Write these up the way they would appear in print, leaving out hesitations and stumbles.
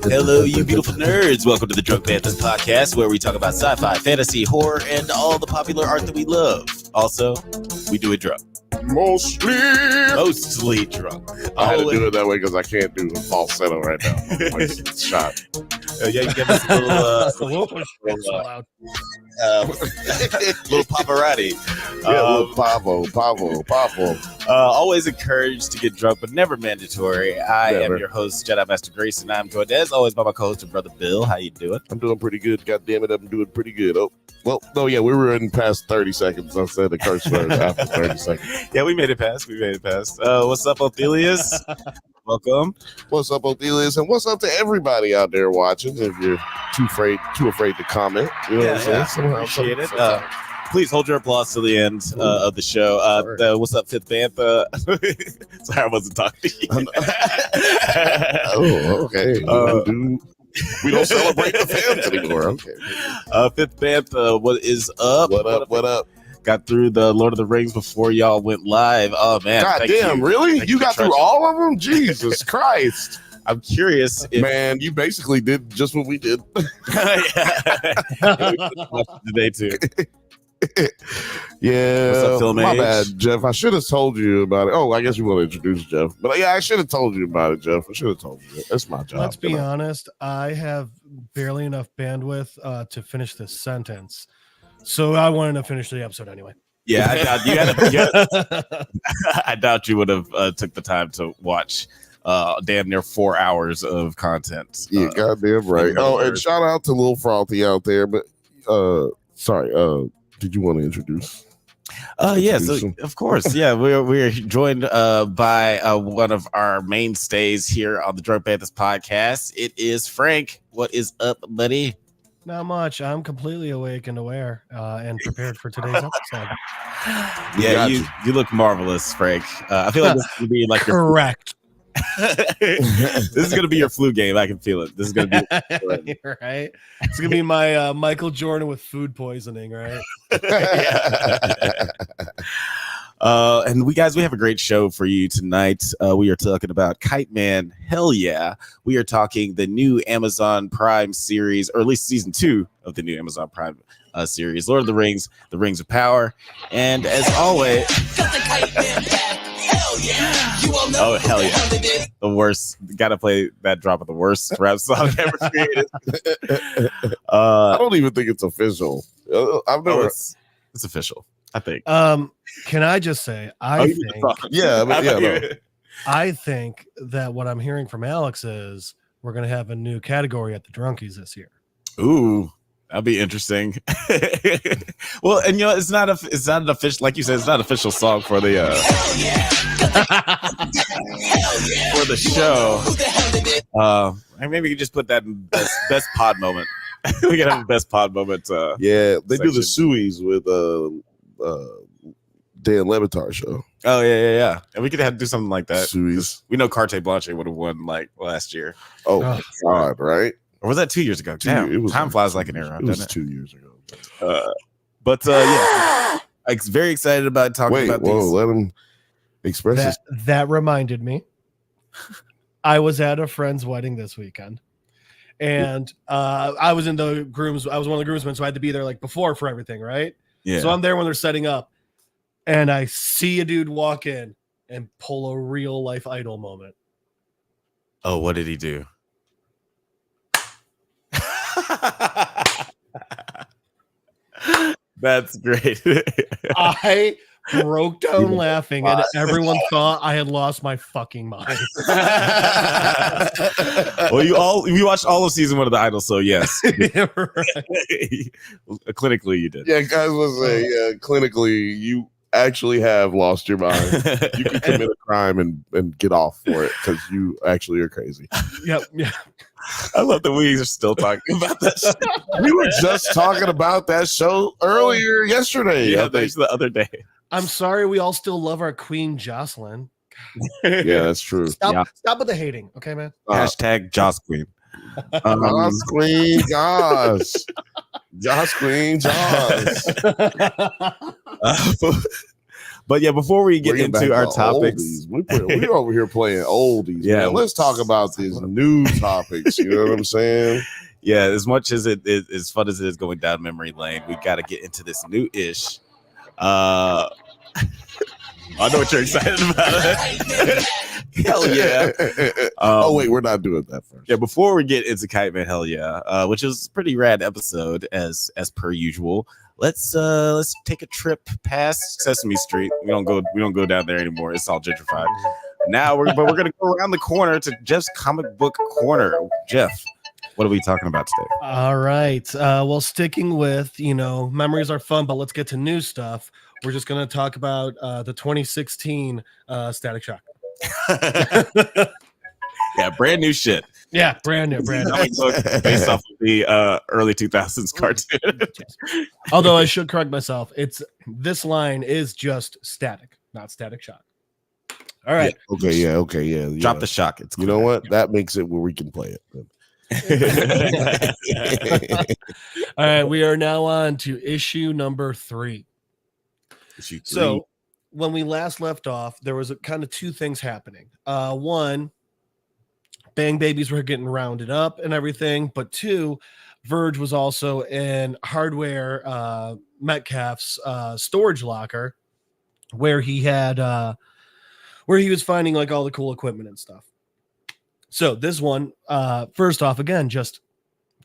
Hello, you beautiful nerds. Welcome to the Drunk Banthas podcast, where we talk about sci-fi, fantasy, horror, and all the popular art that we love. Also, we do it drunk. Mostly drunk. I had to do it that way because I can't do a falsetto right now. My shot. Yeah, you give us a little, little Pavarotti. Little Pavo. Always encouraged to get drunk, but never mandatory. I am your host, Jedi Master Grace, and I'm joined as always by my co-host and brother Bill. How you doing? I'm doing pretty good. God damn it, I'm doing pretty good. Oh, well, no, yeah, we were in past 30 seconds. I said the curse words after 30 seconds. Yeah, we made it past. What's up, Othelius? Welcome. What's up, Othelius? And what's up to everybody out there watching? If you're too afraid to comment, you know what I'm saying? Appreciate it. Please hold your applause to the end of the show. What's up, Fifth Bantha? Sorry, I wasn't talking to you. Oh, okay. We don't celebrate the fans anymore. Okay. Fifth Bantha, what is up? What up? Got through the Lord of the Rings before y'all went live. Oh, man. God damn, really? You got through all of them? Jesus Christ. I'm curious if... Man, you basically did just what we did. Today, too. Yeah. What's up, Phil my Mage? bad, Jeff. I should have told you about it. Oh, I guess you want to introduce Jeff. But yeah, I should have told you about it, Jeff. I should have told you. That's my job. Let's be honest. I have barely enough bandwidth to finish this sentence. So I wanted to finish the episode anyway. Yeah, I doubt I doubt you would have took the time to watch damn near 4 hours of content. Yeah, goddamn right. Oh, and shout out to Lil Frothy out there. But sorry, did you want to introduce? Yeah, so of course, yeah, we're joined by one of our mainstays here on the Drunk Banthas podcast. It is Frank. What is up, buddy? Not much. I'm completely awake and aware and prepared for today's episode. Yeah, you look marvelous, Frank. I feel like this would be like correct. This is gonna be your flu game. I can feel it. This is gonna be right. It's gonna be my Michael Jordan with food poisoning, right? And we have a great show for you tonight. We are talking about Kite Man. Hell yeah. We are talking the new Amazon Prime series, or at least season 2 of the new Amazon Prime series, Lord of the Rings, The Rings of Power. And as always, hell yeah. The worst. Gotta play that drop of the worst rap song ever created. I don't even think it's official. I've never. It's official, I think. Can I just say, I think that what I'm hearing from Alex is we're gonna have a new category at the Drunkies this year. Ooh, that'd be interesting. Well, and you know, it's not an official, like you said, it's not an official song for the for the show. And maybe we can just put that in best pod moment. We can have a best pod moment. Yeah, they section. do the Sueys with Dan LeBatar show. Oh yeah. And we could do something like that. Sueys. We know Carte Blanche would have won like last year. Oh God, right? Or was that 2 years ago? Damn, time flies like an arrow. It was 2 years ago. Yeah, I'm very excited about talking about these. Let him express that reminded me. I was at a friend's wedding this weekend, and I was in the grooms. I was one of the groomsmen, so I had to be there like before for everything, right? Yeah. So I'm there when they're setting up, and I see a dude walk in and pull a real life Idol moment. Oh, what did he do? That's great. I broke down laughing, and everyone thought I had lost my fucking mind. Well, you watched all of season 1 of The Idol, so yes. Yeah, right. Clinically, you did. Yeah, guys was clinically, you actually have lost your mind. You can commit a crime and get off for it because you actually are crazy. Yep. Yeah. I love that we are still talking about that shit. We were just talking about that show earlier yesterday. Yeah, the other day. I'm sorry, we all still love our Queen Jocelyn. Yeah, that's true. Stop with the hating, okay, man? Hashtag Joss Queen. Joss Queen, Joss. Joss Queen, Joss. But yeah, before we get Bringing back into our the topics, oldies. We're over here playing oldies. Yeah. Man. Let's talk about these new topics. You know what I'm saying? yeah, as much as it is as fun as it is going down memory lane, we got to get into this new-ish. I know what you're excited about. Hell yeah. Oh wait, we're not doing that first. Yeah, before we get into Kite Man, hell yeah, which is a pretty rad episode as per usual. Let's take a trip past Sesame Street. We don't go down there anymore. It's all gentrified. Now we're gonna go around the corner to Jeff's comic book corner. Jeff, what are we talking about today? All right. Well, sticking with, memories are fun, but let's get to new stuff. We're just going to talk about the 2016 Static Shock. Yeah, brand new shit. Yeah, brand new. Based off of the early 2000s cartoon. Although I should correct myself. This line is just Static, not Static Shock. All right. Yeah, okay. Yeah. Drop the shock. It's You know what? That makes it where we can play it. All right, we are now on to issue number 3. So when we last left off, there was kind of two things happening. One, Bang Babies were getting rounded up and everything, but two, Verge was also in Hardware Metcalf's storage locker where he had where he was finding like all the cool equipment and stuff. So this one, first off, again, just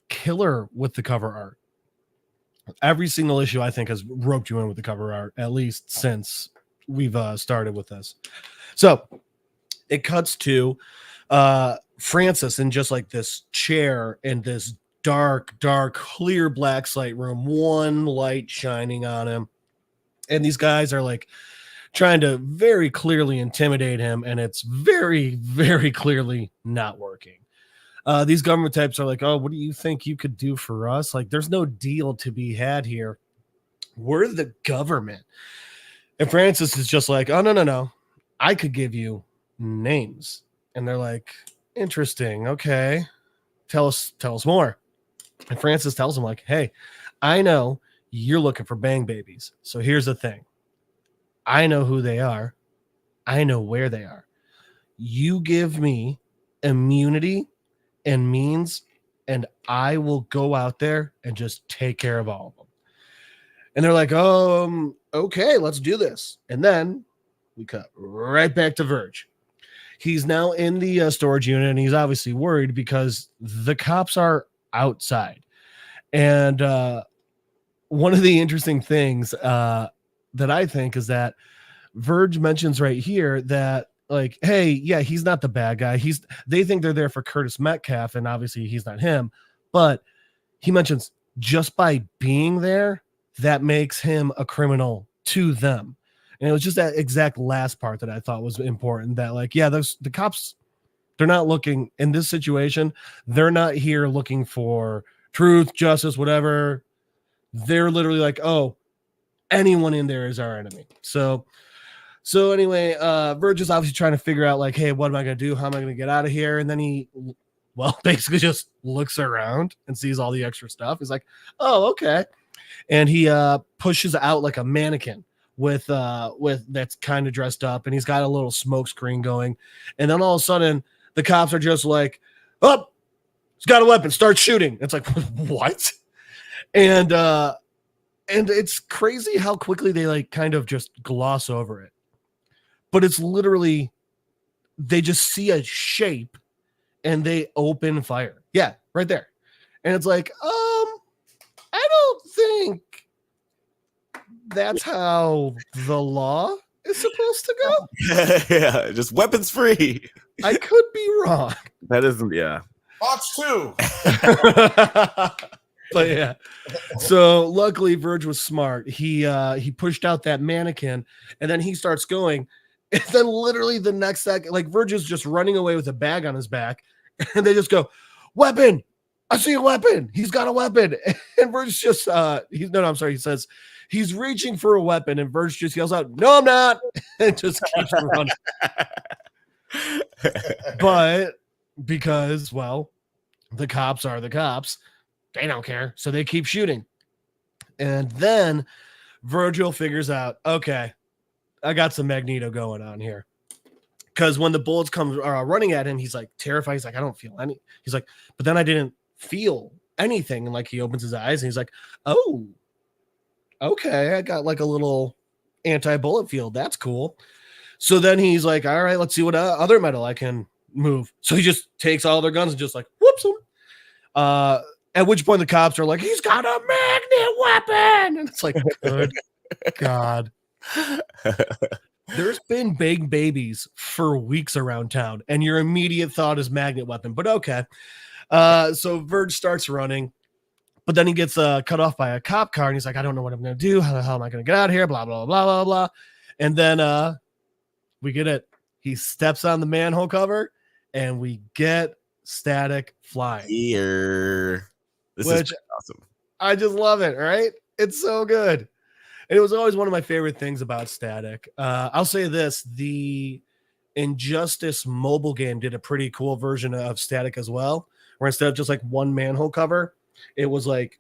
killer with the cover art. Every single issue, I think, has roped you in with the cover art, at least since we've started with this. So it cuts to Francis in just like this chair in this dark, clear black slate room, one light shining on him. And these guys are like trying to very clearly intimidate him, and it's very, very clearly not working. These government types are like, oh, what do you think you could do for us? Like, there's no deal to be had here. We're the government. And Francis is just like, oh, no. I could give you names. And they're like, interesting. Okay. Tell us more. And Francis tells him like, hey, I know you're looking for Bang Babies. So here's the thing. I know who they are. I know where they are. You give me immunity and means, and I will go out there and just take care of all of them. And they're like, okay, let's do this. And then we cut right back to Verge. He's now in the storage unit, and he's obviously worried because the cops are outside. And one of the interesting things that I think is that Verge mentions right here that, like, hey, yeah, he's not the bad guy. They think they're there for Curtis Metcalf, and obviously he's not him. But he mentions just by being there, that makes him a criminal to them. And it was just that exact last part that I thought was important, that like, yeah, the cops, they're not looking in this situation. They're not here looking for truth, justice, whatever. They're literally like, oh, anyone in there is our enemy. So anyway, Verge is obviously trying to figure out like, hey, what am I going to do? How am I going to get out of here? And then he, basically just looks around and sees all the extra stuff. He's like, oh, okay. And he pushes out like a mannequin with that's kind of dressed up, and he's got a little smoke screen going. And then all of a sudden the cops are just like, oh, he's got a weapon, start shooting. It's like, what? And it's crazy how quickly they like kind of just gloss over it. But it's literally, they just see a shape and they open fire. Yeah, right there. And it's like, I don't think that's how the law is supposed to go. Yeah, just weapons free. I could be wrong. That isn't, yeah. Box 2. But yeah. So luckily Verge was smart. He pushed out that mannequin, and then he starts going. And then literally the next second, like Verge is just running away with a bag on his back, and they just go, weapon. I see a weapon. He's got a weapon. And Verge just he says he's reaching for a weapon, and Verge just yells out, no, I'm not, and just keeps running. But because, well, the cops are the cops, they don't care, so they keep shooting. And then Virgil figures out, okay, some Magneto going on here. Because when the bullets come running at him, he's like terrified. He's like, I don't feel any. He's like, but then I didn't feel anything. And like he opens his eyes and he's like, oh, okay, I got like a little anti-bullet field. That's cool. So then he's like, all right, let's see what other metal I can move. So he just takes all their guns and just like whoops them. At which point the cops are like, he's got a magnet weapon. And it's like, good God. There's been big babies for weeks around town, and your immediate thought is magnet weapon, but okay. So Verge starts running, but then he gets cut off by a cop car, and he's like, I don't know what I'm going to do. How the hell am I going to get out of here? Blah, blah, blah, blah, blah. And then we get it. He steps on the manhole cover, and we get Static flying. Here. This is awesome. I just love it, right? It's so good. And it was always one of my favorite things about Static. I'll say this, the Injustice mobile game did a pretty cool version of Static as well, where instead of just like one manhole cover, it was like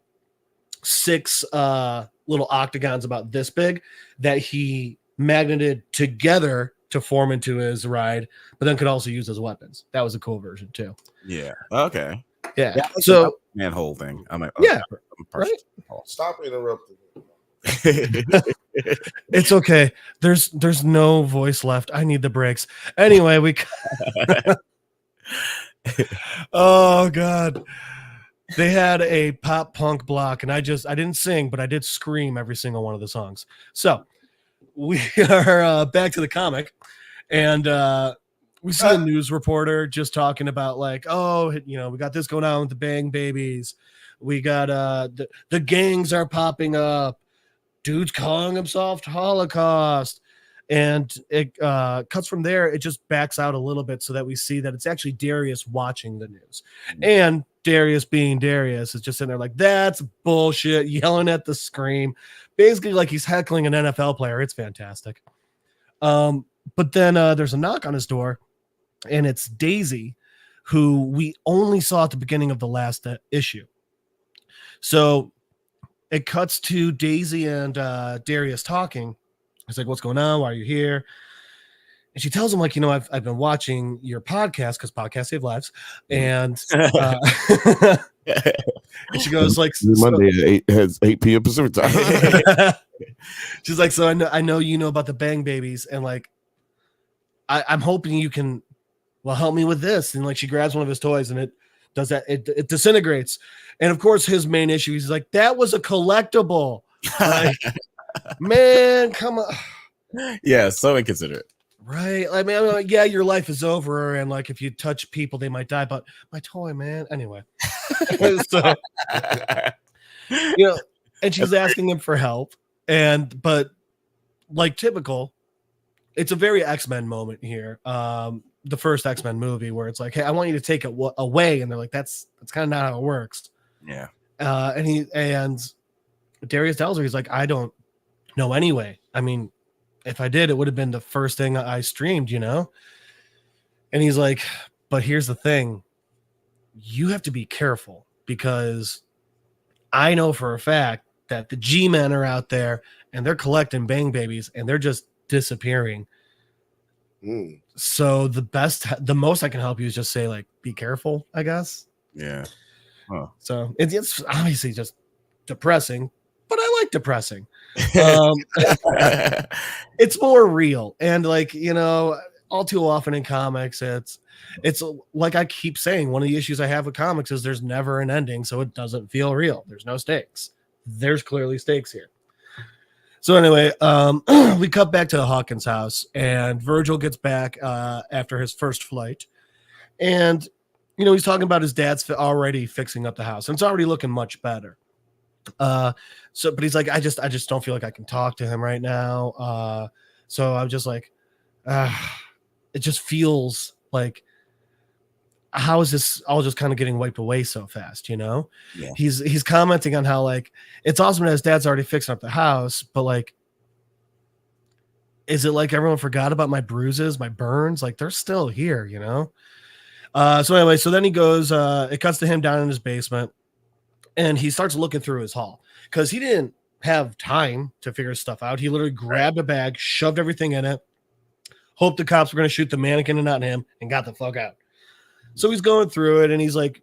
6 little octagons about this big that he magneted together to form into his ride, but then could also use as weapons. That was a cool version too. Yeah. Okay. Yeah. So manhole thing. I'm like, yeah, right. Stop interrupting. It's okay. There's no voice left. I need the breaks. Anyway, we oh God. They had a pop punk block, and I didn't sing, but I did scream every single one of the songs. So we are back to the comic, and we see a news reporter just talking about like, oh, we got this going on with the Bang Babies. We got the gangs are popping up. Dude's calling himself Holocaust. And it cuts from there. It just backs out a little bit so that we see that it's actually Darius watching the news. And Darius being Darius is just sitting there like, that's bullshit, yelling at the screen. Basically like he's heckling an NFL player. It's fantastic. But then there's a knock on his door, and it's Daisy, who we only saw at the beginning of the last issue. So it cuts to Daisy and Darius talking. He's like, what's going on? Why are you here? And she tells him, like, I've been watching your podcast because podcasts save lives. And, and she goes, like, Monday has 8 p.m. Pacific time. She's like, so I know you know about the Bang Babies, and like, I'm hoping you can, help me with this. And like, she grabs one of his toys, and it does that. It disintegrates. And of course, his main issue, he's like, that was a collectible. Like, man, come on. Yeah, so inconsiderate. Right. I mean, I'm like, yeah, your life is over, and like if you touch people, they might die. But my toy, man. Anyway. So, and she's asking him for help. But like typical, it's a very X-Men moment here. The first X-Men movie where it's like, hey, I want you to take it away. And they're like, that's kind of not how it works. Yeah. And Darius tells her, he's like, I don't know anyway. I mean, if I did, it would have been the first thing I streamed, And he's like, but here's the thing. You have to be careful, because I know for a fact that the G-men are out there and they're collecting Bang Babies and they're just disappearing. So the most I can help you is just say, like, be careful, I guess. Yeah. Huh. So it's obviously just depressing, but I like depressing. It's more real. And like, all too often in comics, it's like I keep saying, one of the issues I have with comics is there's never an ending. So it doesn't feel real. There's no stakes. There's clearly stakes here. So anyway, we cut back to Hawkins' house, and Virgil gets back after his first flight. And, he's talking about his dad's already fixing up the house, and it's already looking much better. But he's like, I just don't feel like I can talk to him right now. So I'm just like, it just feels like, how is this all just kind of getting wiped away so fast? Yeah. He's commenting on how, like, it's awesome that his dad's already fixing up the house, but like, is it like everyone forgot about my bruises, my burns? Like, they're still here, So anyway, so then he goes, it cuts to him down in his basement, and he starts looking through his haul, because he didn't have time to figure stuff out. He literally grabbed a bag, shoved everything in it, hoped the cops were going to shoot the mannequin and not him, and got the fuck out. So he's going through it, and he's like,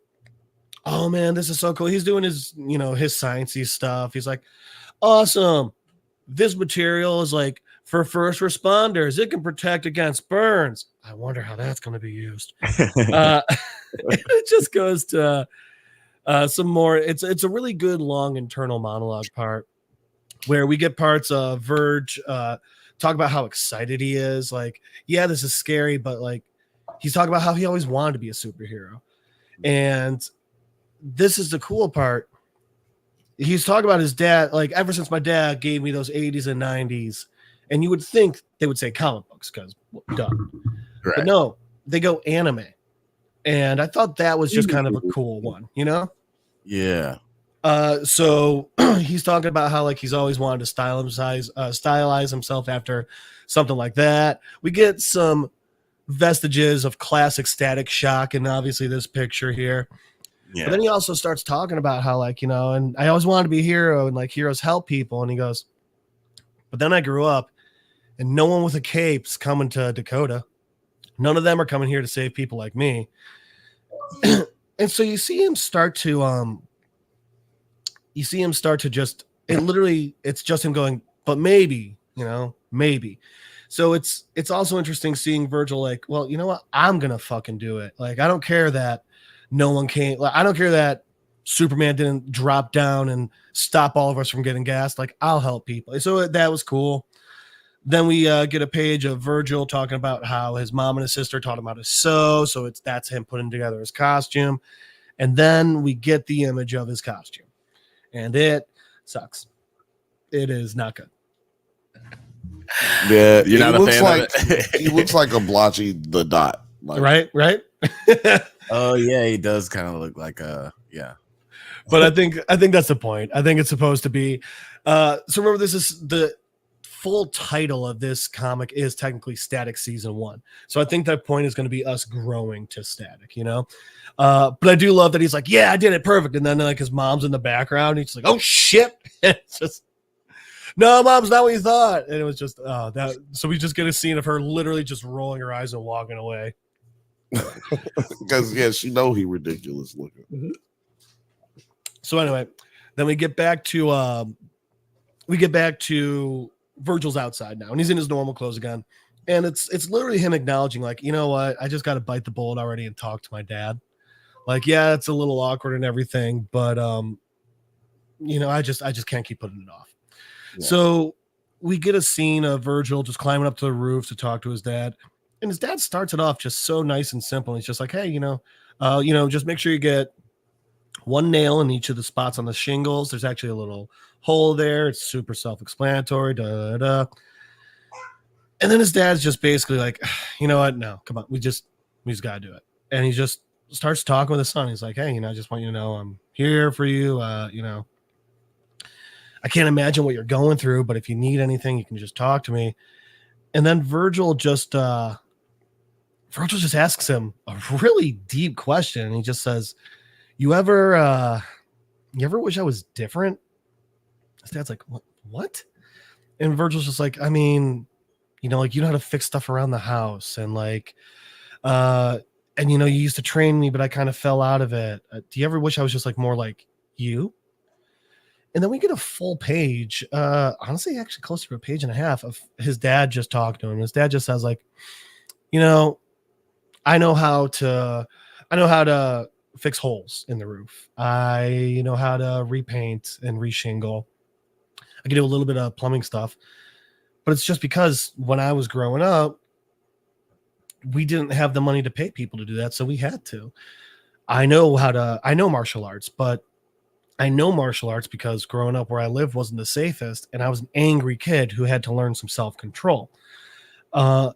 oh man, this is so cool. He's doing his, his sciencey stuff. He's like, awesome. This material is like for first responders. It can protect against burns. I wonder how that's going to be used. It just goes to some more. It's a really good long internal monologue part where we get parts of Verge talk about how excited he is. Like, yeah, this is scary, but like he's talking about how he always wanted to be a superhero. And this is the cool part. He's talking about his dad, like ever since my dad gave me those 80s and 90s, and you would think they would say comic books because duh. Right. But no, they go anime. And I thought that was just kind of a cool one, Yeah. So he's talking about how like he's always wanted to stylize himself after something like that. We get some vestiges of classic Static Shock, and obviously this picture here. Yeah. But then he also starts talking about how like, and I always wanted to be a hero and like heroes help people. And he goes, but then I grew up and no one with a cape's coming to Dakota. None of them are coming here to save people like me. And so you see him start to just, it's just him going, but maybe, maybe. So it's also interesting seeing Virgil like, well, you know what? I'm going to fucking do it. Like, I don't care that no one came. Like, I don't care that Superman didn't drop down and stop all of us from getting gassed. Like, I'll help people. So that was cool. Then we get a page of Virgil talking about how his mom and his sister taught him how to sew. So that's him putting together his costume. And then we get the image of his costume. And it sucks. It is not good. Yeah, you're not a fan of it. He looks like a blotchy the Dot. Like, right? Oh yeah, he does kind of look like yeah. But I think that's the point. I think it's supposed to be. So remember, this is the full title of this comic is technically Static Season 1. So I think that point is going to be us growing to Static, But I do love that he's like, yeah, I did it perfect. And then like his mom's in the background. And he's like, oh shit. It's just, no, mom's not what you thought. And it was just, that. So we just get a scene of her literally just rolling her eyes and walking away. Because yeah, she know he ridiculous looking. Mm-hmm. So anyway, then we get back to Virgil's outside now, and he's in his normal clothes again. And it's literally him acknowledging, like, you know what, I just got to bite the bullet already and talk to my dad. Like, yeah, it's a little awkward and everything, but I just can't keep putting it off. Yeah. So we get a scene of Virgil just climbing up to the roof to talk to his dad. And his dad starts it off just so nice and simple. He's just like, hey, just make sure you get one nail in each of the spots on the shingles. There's actually a little hole there. It's super self-explanatory. Da, da. And then his dad's just basically like, you know what? No, come on. We just got to do it. And he just starts talking with his son. He's like, hey, I just want you to know I'm here for you. I can't imagine what you're going through, but if you need anything, you can just talk to me. And then Virgil just asks him a really deep question. And he just says, you ever wish I was different? His dad's like, what? And Virgil's just like, I mean, like, you know how to fix stuff around the house. And like, and you used to train me, but I kind of fell out of it. Do you ever wish I was just like more like you? And then we get a full page, honestly, actually close to a page and a half of his dad just talking to him. His dad just says like, I know how to fix holes in the roof. I know how to repaint and reshingle. I can do a little bit of plumbing stuff, but it's just because when I was growing up, we didn't have the money to pay people to do that. So we had to. I know martial arts, but I know martial arts because growing up where I lived wasn't the safest. And I was an angry kid who had to learn some self-control. And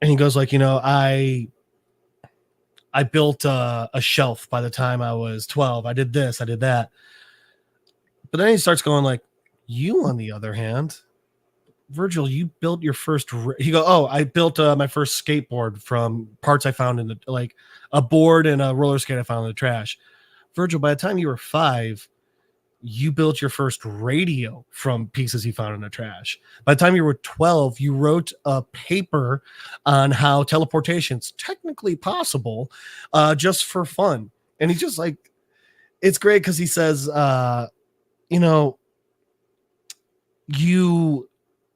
he goes like, I built a shelf by the time I was 12. I did this, I did that. But then he starts going like, you, on the other hand, Virgil, you built your first. He go, oh, I built my first skateboard from parts I found in like a board and a roller skate I found in the trash. Virgil, by the time you were 5, you built your first radio from pieces he found in the trash. By the time you were 12, you wrote a paper on how teleportation's technically possible, just for fun. And he just like, it's great because he says, you know,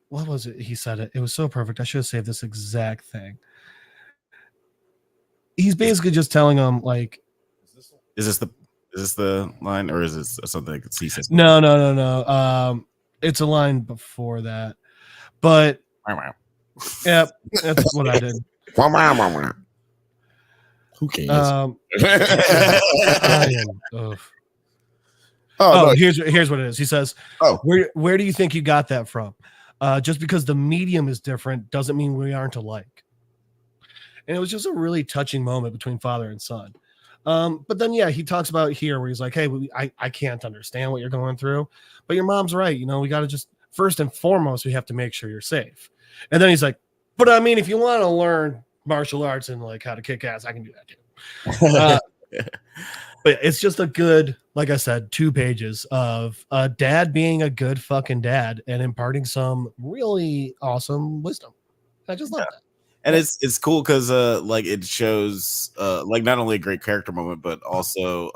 what was it? He said it. It was so perfect. I should have saved this exact thing. He's basically just telling him like, Is this the line, or is this something that he says? No. It's a line before that, but yeah, that's what I did. Who cares? No. Here's what it is. He says, "Oh, where do you think you got that from? Just because the medium is different doesn't mean we aren't alike." And it was just a really touching moment between father and son. But then, yeah, he talks about here where he's like, hey, I can't understand what you're going through, but your mom's right. You know, we got to just, first and foremost, we have to make sure you're safe. And then he's like, but I mean, if you want to learn martial arts and like how to kick ass, I can do that too. But it's just a good, like I said, 2 pages of a dad being a good fucking dad and imparting some really awesome wisdom. I just love that. And it's cool because like it shows like not only a great character moment, but also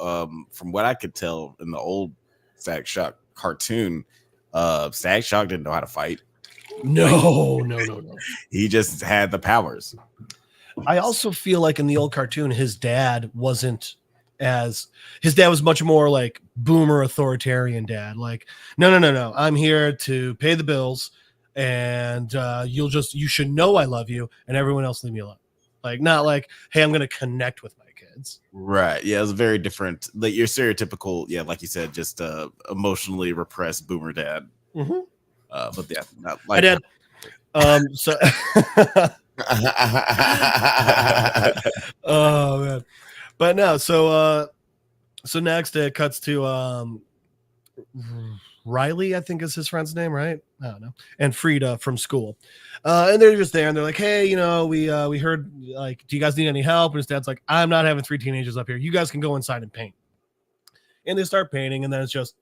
from what I could tell in the old Static Shock cartoon, Static Shock didn't know how to fight. No. He just had the powers. I also feel like in the old cartoon, his dad was much more like boomer authoritarian dad. Like, no. I'm here to pay the bills. And you should know I love you, and everyone else leave me alone. Like, not like, hey, I'm gonna connect with my kids. Right. Yeah, it was very different. Like your stereotypical, yeah, like you said, just emotionally repressed boomer dad. Mm-hmm. But yeah, not like my dad. So oh man. But no, so next it cuts to Riley, I think is his friend's name, right? I don't know. And Frida from school. And they're just there and they're like, hey, you know, we heard, like, do you guys need any help? And his dad's like, I'm not having 3 teenagers up here. You guys can go inside and paint. And they start painting, and then it's just,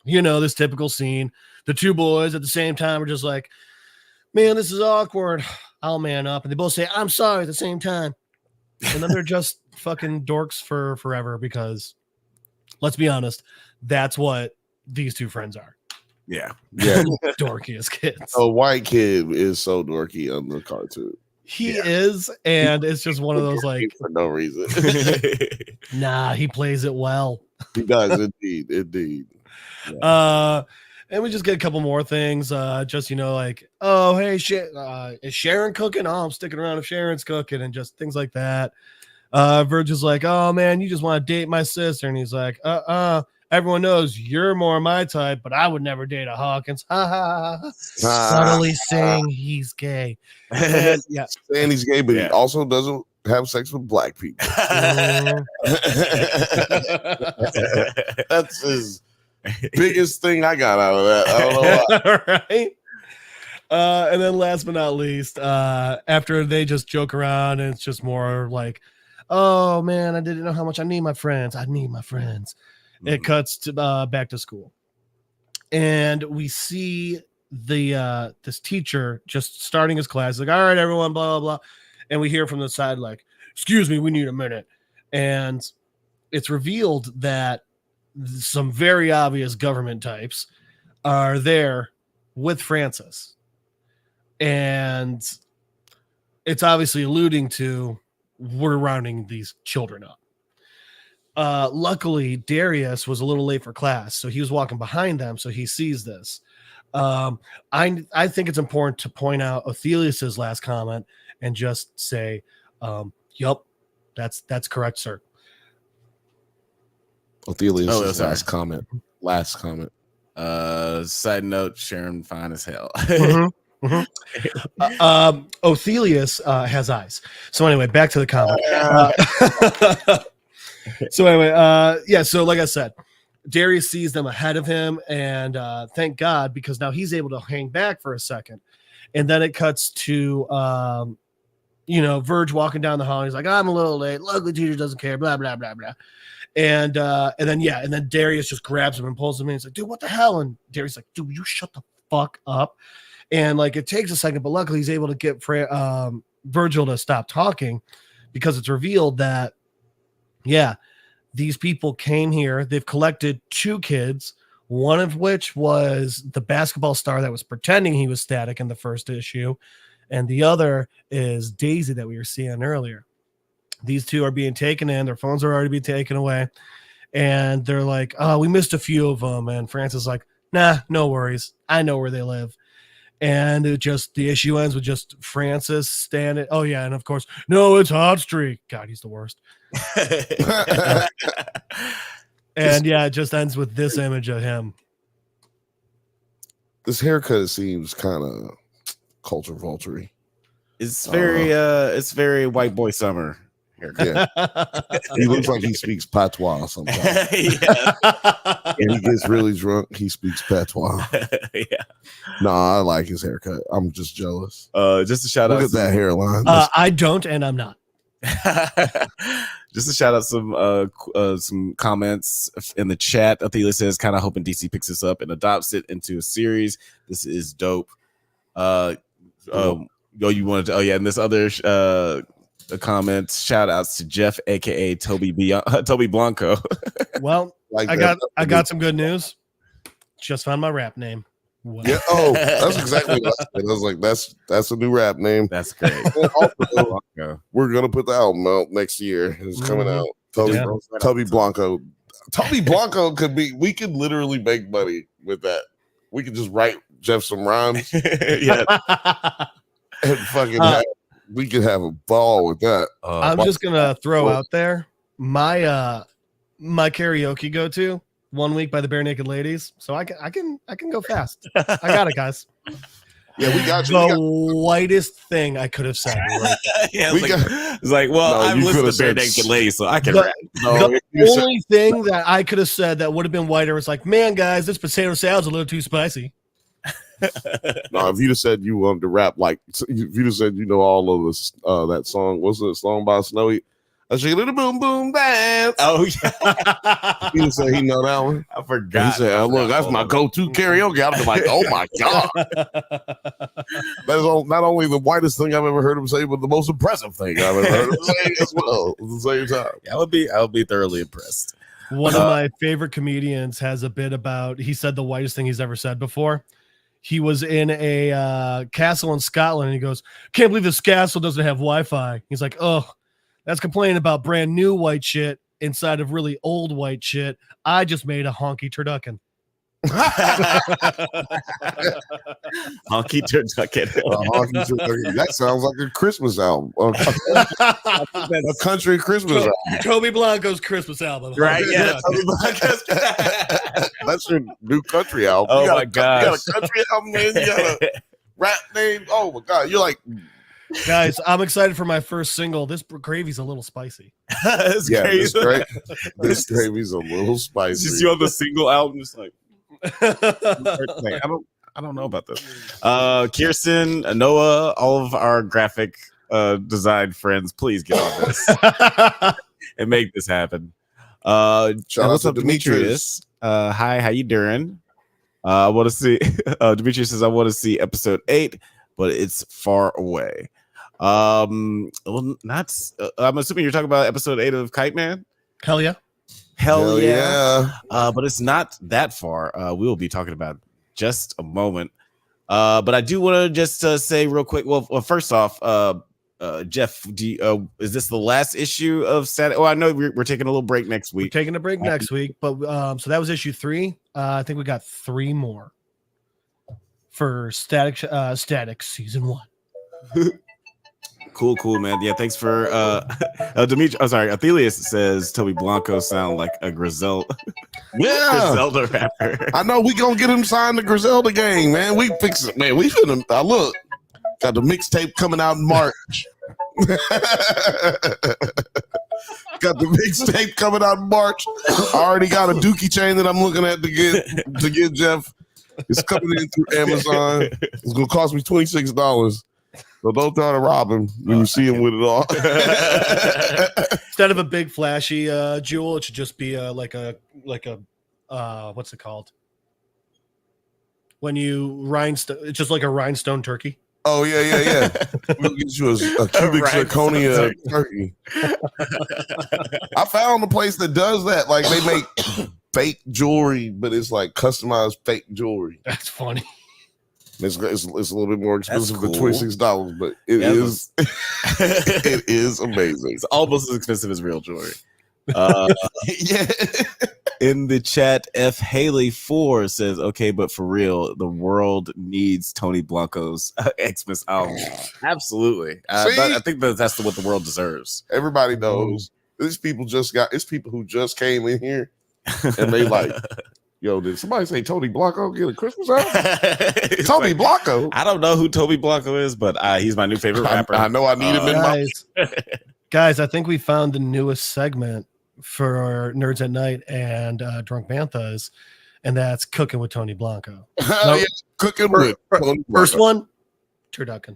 you know, this typical scene. The 2 boys at the same time are just like, man, this is awkward. I'll man up. And they both say, I'm sorry at the same time. And then they're just fucking dorks for forever because, let's be honest, that's what these 2 friends are. Yeah. Dorky as kids. A white kid is so dorky on the cartoon. He is, and it's just one of those like for no reason. Nah, he plays it well. He does indeed. Yeah. And we just get a couple more things. Just, you know, like, oh, hey, is Sharon cooking? Oh, I'm sticking around if Sharon's cooking, and just things like that. Virgil's like, oh man, you just want to date my sister, and he's like, everyone knows you're more my type, but I would never date a Hawkins. Subtly saying he's gay. And, yeah, saying he's gay, but he also doesn't have sex with black people. That's his biggest thing I got out of that. I don't know why. Right? And then last but not least, after they just joke around, and it's just more like, oh man, I didn't know how much I need my friends. It cuts to back to school, and we see this teacher just starting his class. Like, all right, everyone, blah blah blah, and we hear from the side like, excuse me, we need a minute. And it's revealed that some very obvious government types are there with Francis, and it's obviously alluding to we're rounding these children up. Luckily, Darius was a little late for class, so he was walking behind them, so he sees this. I think it's important to point out Othelius's last comment and just say, "Yup, that's correct, sir." Othelius's last comment. Side note: Sharon fine as hell. Othelius has eyes. So anyway, back to the comic. So anyway, so like I said, Darius sees them ahead of him, and thank God, because now he's able to hang back for a second. And then it cuts to Verge walking down the hall. He's like, I'm a little late. Luckily, teacher doesn't care. Blah blah blah blah. And then Darius just grabs him and pulls him in. He's like, dude, what the hell? And Darius like, dude, you shut the fuck up. And like, it takes a second, but luckily he's able to get Virgil to stop talking, because it's revealed that, these people came here. They've collected 2 kids, one of which was the basketball star that was pretending he was Static in the first issue. And the other is Daisy that we were seeing earlier. These 2 are being taken in. Their phones are already being taken away. And they're like, oh, we missed a few of them. And Francis is like, nah, no worries. I know where they live. And the issue ends with just Francis standing. Oh, yeah. And of course, no, it's Hot Streak. God, he's the worst. And it just ends with this image of him. This haircut seems kind of culture vulture-y. It's very white boy summer haircut. Yeah. He looks like he speaks patois sometimes. And he gets really drunk, he speaks patois. I like his haircut. I'm just jealous. Just a shout out. Look at that hairline. I don't, and I'm not. Just to shout out some comments in the chat. Athela says, kind of hoping DC picks this up and adopts it into a series. This is dope. And this other comments, shout outs to Jeff, aka Toby Blanco. Well, I got some good news. Just found my rap name. Wow. Yeah. Oh, that's exactly what I said. I was like, that's a new rap name. That's great. Also, we're gonna put the album out next year. It's coming out. Toby Blanco. Toby Blanco we could literally make money with that. We could just write Jeff some rhymes. And fucking we could have a ball with that. I'm just gonna throw out there my karaoke go-to 1 week by the Bare Naked Ladies. So I can go fast. I got it, guys. Yeah, we got you. The whitest thing I could have said. Right? I'm listening to Bare Naked Ladies, so I can rap. The only thing that I could have said that would have been whiter was like, man, guys, this potato salad's a little too spicy. No, if you'd have said you wanted to rap, like, if you'd have said all of this, that song, what's the song by Snowy? A little boom boom dance. Oh yeah. He said he know that one. I forgot. He said, look, that's my go-to karaoke. I'm like, oh my God. That is not only the whitest thing I've ever heard him say, but the most impressive thing I've ever heard him say as well at the same time. Yeah, I would be thoroughly impressed. One of my favorite comedians has a bit about, he said the whitest thing he's ever said before. He was in a castle in Scotland and he goes, can't believe this castle doesn't have Wi-Fi. He's like, oh, that's complaining about brand new white shit inside of really old white shit. I just made a honky turducken. Honky turducken. That sounds like a Christmas album. A country Christmas album. Toby Blanco's Christmas album. Right, yeah. That's your new country album. Oh my God. You got a country album, man. You got a rap name. Oh my God. You're like, guys, I'm excited for my first single. This gravy's a little spicy. This gravy's a little spicy. Just you on the single album, just like I don't know about this. Kirstyn, Noah, all of our graphic design friends, please get on this and make this happen. Shout out to Demetrius. Hi, how you doing? I want to see. Demetrius says I want to see episode 8, but it's far away. I'm assuming you're talking about episode 8 of Kite Man. Hell yeah. Hell yeah. But it's not that far. We will be talking about just a moment. But I do want to just say real quick. Well, first off, Jeff, is this the last issue of Static? Oh, I know we're taking a little break next week. We're taking a break next week, but so that was issue 3. I think we got 3 more for Static season 1. Cool, man. Yeah, thanks for Dimitri. Oh, sorry, Athelius says Toby Blanco sound like a Griselda. Yeah, Griselda rapper. I know we gonna get him signed to Griselda gang, man. We fix it, man. We finna look. Got the mixtape coming out in March. Got the mixtape coming out in March. I already got a Dookie chain that I'm looking at to get Jeff. It's coming in through Amazon. It's gonna cost me $26. So don't try to rob him when you see him with it on. Instead of a big flashy jewel, it should just be like a what's it called? When you rhinestone, it's just like a rhinestone turkey. Oh yeah. We'll get you a cubic zirconia turkey. I found a place that does that. Like they make fake jewelry, but it's like customized fake jewelry. That's funny. It's a little bit more expensive than $26, but it is it is amazing. It's almost as expensive as real jewelry. Yeah. In the chat, F Haley 4 says, "Okay, but for real, the world needs Tony Blanco's Xmas album." Absolutely. I think that's what the world deserves. Everybody knows. These people it's people who just came in here and they like, yo, did somebody say Tony Blanco get a Christmas album? Tony Blanco. I don't know who Toby Blanco is, but he's my new favorite rapper. I know I need him in my guys. I think we found the newest segment for Nerds at Night and Drunk Banthas, and that's Cooking with Tony Blanco. Yeah, cooking with Tony First Blanco. one, turducken.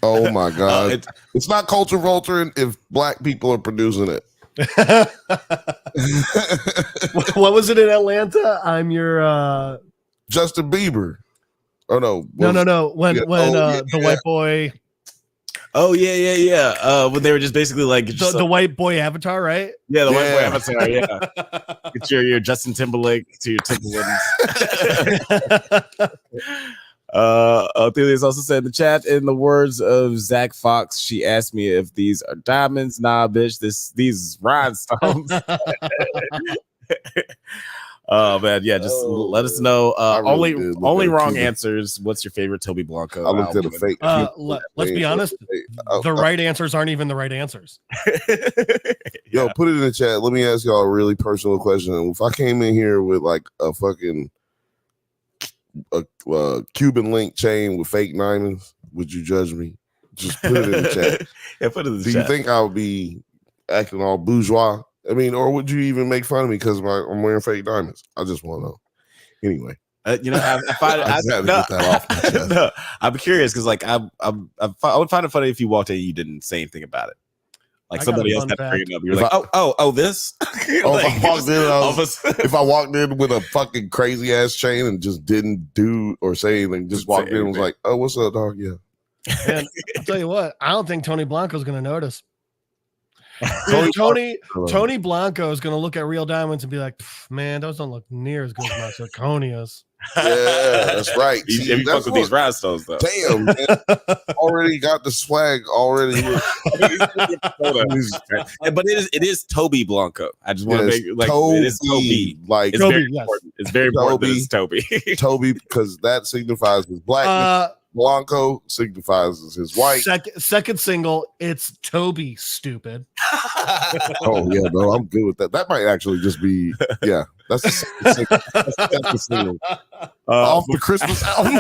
Oh my God. It's not culture vulture if black people are producing it. What was it in Atlanta? I'm your Justin Bieber. Oh no. No. When the white boy. Oh yeah. When they were just basically like The white boy avatar, right? Yeah, the white boy avatar. Yeah, get your Justin Timberlake to your Timberlands. Othelia's also said in the chat, in the words of Zach Fox, she asked me if these are diamonds. Nah, bitch, these rhinestones. Oh man, yeah. Just let us know. Only wrong answers. What's your favorite Toby Blanco? I looked at a fake. Let's be honest. The right answers aren't even the right answers. Yo, put it in the chat. Let me ask y'all a really personal question. If I came in here with like a fucking Cuban link chain with fake diamonds, would you judge me? Just put it in the chat. Yeah, put it in the chat. Do you think I would be acting all bourgeois? I mean, or would you even make fun of me because I'm wearing fake diamonds? I just want to know. Anyway, I'm curious because like I would find it funny if you walked in and you didn't say anything about it. Like somebody else kept bringing it up. You're like, oh, this. If I walked in with a fucking crazy ass chain and just didn't do or say anything, just walked in and was like, oh, what's up, dog? Yeah. And I'll tell you what, I don't think Tony Blanco's going to notice. Tony Blanco is going to look at real diamonds and be like, man, those don't look near as good as my zirconias. Yeah, that's right. See, you fuck with these rhinestones though. Damn, man. Already got the swag already. But it is Toby Blanco. I just want to make it is Toby. Like it's Toby, very important. It's very important that it's Toby. Toby, because that signifies his blackness. Blanco signifies his white. Second single, it's Toby, stupid. Oh yeah, bro, I'm good with that. That might actually just be that's the second single off the Christmas album.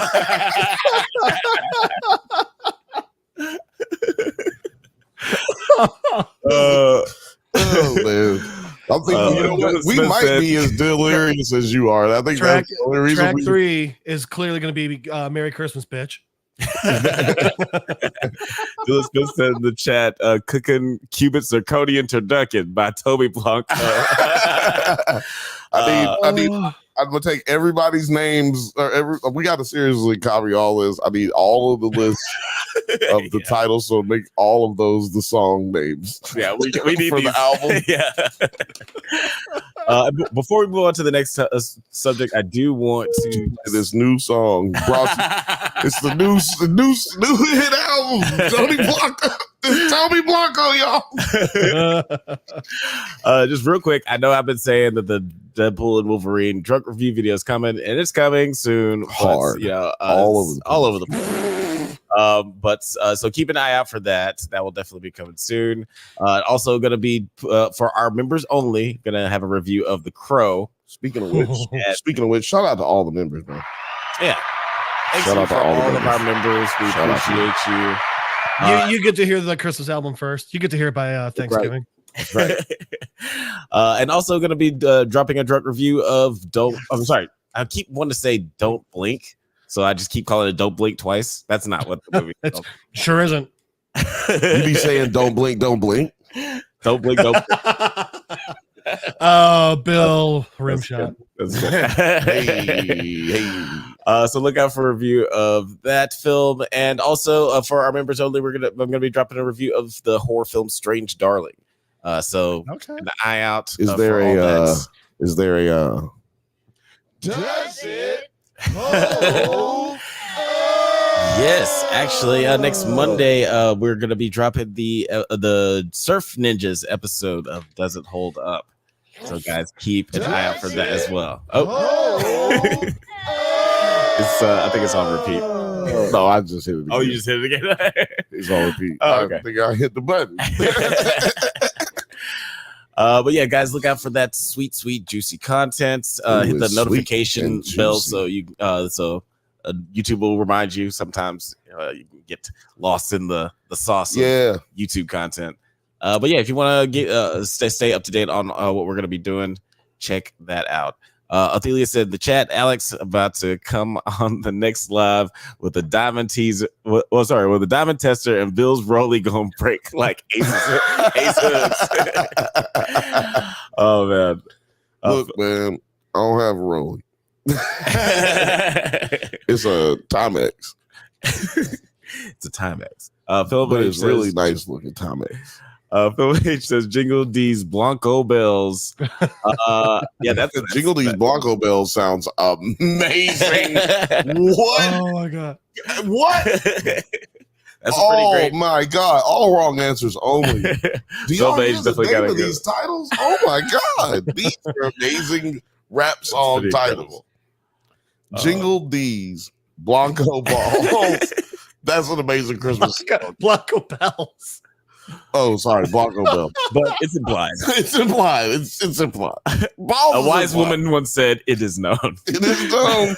Oh man. I'm thinking, you know what? We might be as delirious as you are. I think track, that's the only reason. Track 3 is clearly going to be "Merry Christmas, Bitch." Dylan Smith said in the chat, "Cooking Cuban Zirconian Turducken" by Toby Blanco. I'm gonna take everybody's names. We got to seriously copy all this. I need all of the lists of the titles, so make all of those the song names. Yeah, we need for these. The album. Yeah. Before we move on to the next subject, I do want to this new song. It's the new hit album. Tony Blanco. It's Tony Blanco, y'all. Just real quick, I know I've been saying that the Deadpool and Wolverine drunk review video is coming, and it's coming soon. Hard, all over the place. So keep an eye out for that. That will definitely be coming soon. Also going to be for our members only. Going to have a review of The Crow. Speaking of which, shout out to all the members, man. Yeah, shout out to all of our members. We appreciate you. You get to hear the Christmas album first. You get to hear it by Thanksgiving. That's right. And also going to be dropping a drunk review of I keep wanting to say Don't Blink, So I just keep calling it Don't Blink Twice. That's not what the movie is called. Sure isn't. You be saying don't blink, don't blink. Don't blink, don't blink. Oh, Bill Rimshot. Hey. So look out for a review of that film, and also for our members only, I'm gonna be dropping a review of the horror film Strange Darling. So keep an eye out. Is there a Does it? Yes, actually, next Monday we're gonna be dropping the Surf Ninjas episode of Does It Hold Up. So guys, keep an eye out for that as well. It's I think it's on repeat. No, I just hit it again. Oh, you just hit it again? It's on repeat. Oh, okay. I think I hit the button. But yeah, guys, look out for that sweet, juicy content. Hit the notification bell so you YouTube will remind you. Sometimes you can get lost in the sauce of YouTube content. But yeah, if you want to get stay up to date on what we're gonna be doing, check that out. Athelia said in the chat, Alex about to come on the next live with the diamond teaser. With the diamond tester, and Bill's Rolly gonna break like ace hooks. Oh man, look, man, I don't have a Rolly. It's a Timex. It's a Timex. Philip, but it's really nice looking Timex. Phil H says Jingle D's Blanco Bells. Yeah, that's Jingle D's Blanco Bells sounds amazing. What? Oh my god! What? That's pretty great. Oh my god! All wrong answers only. Do y'all know the name of these titles? Oh my god! These are amazing rap song titles. Jingle D's Blanco Balls. That's an amazing Christmas song. Blanco Bells. Oh, sorry, Blanco Bell. But it's implied. It's implied. It's implied. A wise woman once said, "It is known." It is known.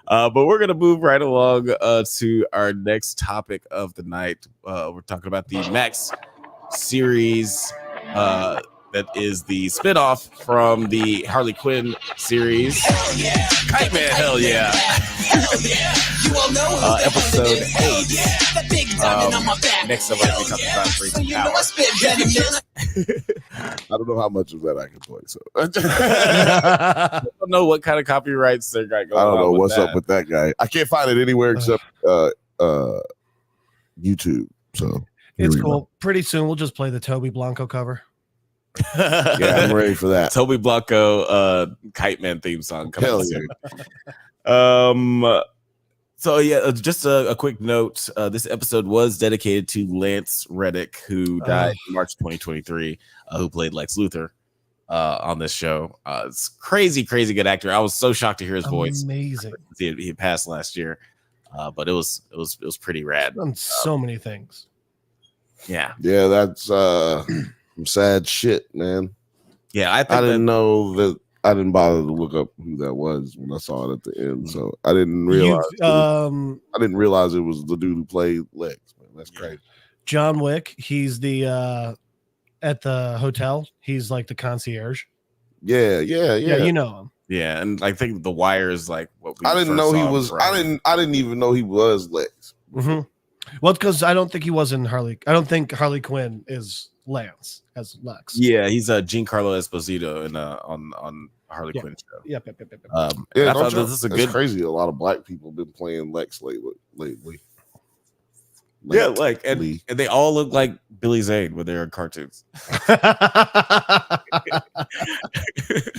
But we're gonna move right along to our next topic of the night. We're talking about the Max series. That is the spinoff from the Harley Quinn series. Hell yeah. Kite Man, hell yeah. Hell yeah. You all know episode 8. Next up, we're going to be talking about Freaking Power. I don't know how much of that I can play. So I don't know what kind of copyrights they're going to go. I don't know what's up with that guy. I can't find it anywhere except YouTube. So it's cool. Pretty soon, we'll just play the Toby Blanco cover. Yeah, I'm ready for that. Toby Blanco Kite Man theme song coming Hell soon. Yeah. So yeah, just a quick note. This episode was dedicated to Lance Reddick, who died in March 2023, who played Lex Luthor on this show. It's crazy good actor. I was so shocked to hear his voice. Amazing. He passed last year, but it was pretty rad. On so many things. Yeah, that's some sad shit, man. Yeah, I didn't know that. I didn't bother to look up who that was when I saw it at the end, so I didn't realize. I didn't realize it was the dude who played Lex. Man, that's crazy. John Wick. He's the at the hotel. He's like the concierge. Yeah. You know him. Yeah, and I think The Wire is like what we. I didn't know he was. I didn't even know he was Lex. Mm-hmm. Well, because I don't think he was in Harley. I don't think Harley Quinn is Lance as Lex. Yeah, he's Giancarlo Esposito in on Harley Quinn show. Yep. I thought this is It's crazy. A lot of black people have been playing Lex lately. Yeah, and they all look like Billy Zane when they're in cartoons.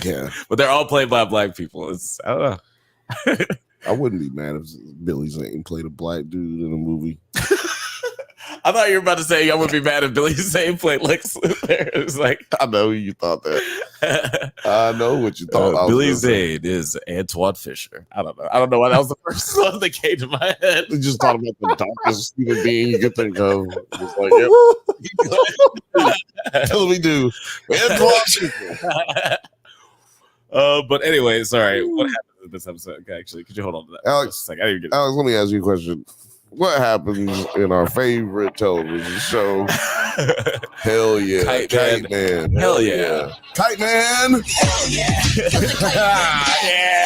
Yeah, but they're all played by black people. I don't know. I wouldn't be mad if Billy Zane played a black dude in a movie. I thought you were about to say I would be mad if Billy Zane played Lex Luthor. It was like, I know you thought that. I know what you thought. Billy Zane is Antoine Fisher. I don't know why that was the first one that came to my head. I just thought about the darkest human being you could think of. It's like, yep. Tell me do. Antoine Fisher. But anyway, sorry. What happened in this episode? Okay, actually, could you hold on to that? Alex, let me ask you a question. What happens in our favorite television show? Hell yeah. Kite Man. Hell yeah. Kite Man. Hell yeah. Yeah.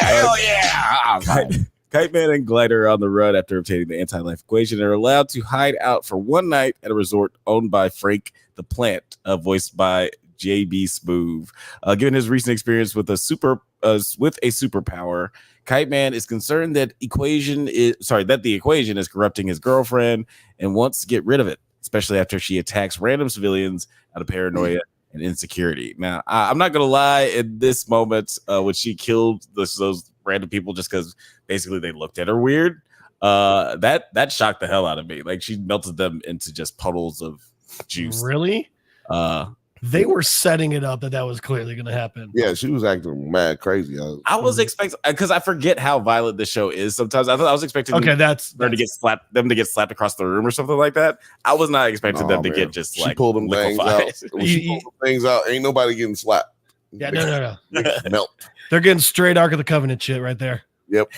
Hell yeah. Kite Man and Glider are on the run after obtaining the anti-life equation and are allowed to hide out for one night at a resort owned by Frank the Plant, voiced by JB Smoove. Given his recent experience with a superpower, Kite Man is concerned that the equation is corrupting his girlfriend and wants to get rid of it, especially after she attacks random civilians out of paranoia and insecurity. Now, I'm not gonna lie, in this moment, when she killed those random people just because basically they looked at her weird, that shocked the hell out of me. Like, she melted them into just puddles of juice. Really? They were setting it up that was clearly going to happen. Yeah, she was acting mad crazy. I was expecting, because I forget how violent the show is sometimes. I thought I was expecting them to get slapped across the room or something like that. I was not expecting them to get just she pulled them liquefied. Things out. When she pulled them things out, ain't nobody getting slapped. Yeah, no. Melt. They're getting straight Ark of the Covenant shit right there. Yep.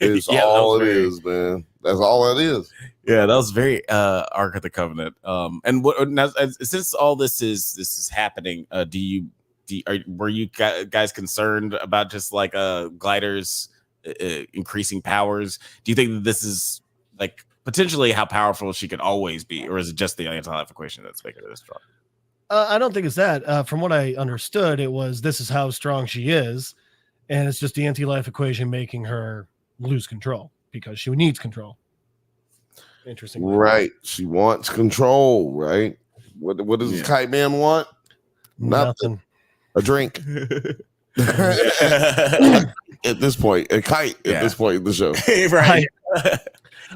It's all it is, man. That's all that is. Yeah, that was very Ark of the Covenant. And now, since all this is happening, were you guys concerned about just like Glider's increasing powers? Do you think that this is like potentially how powerful she could always be, or is it just the anti-life equation that's making her this strong? I don't think it's that. From what I understood, it was this is how strong she is, and it's just the anti-life equation making her lose control because she needs control. Interesting. Right. She wants control, right? What does Kite Man want? Nothing. A drink. At this point, a kite at this point in the show. Right.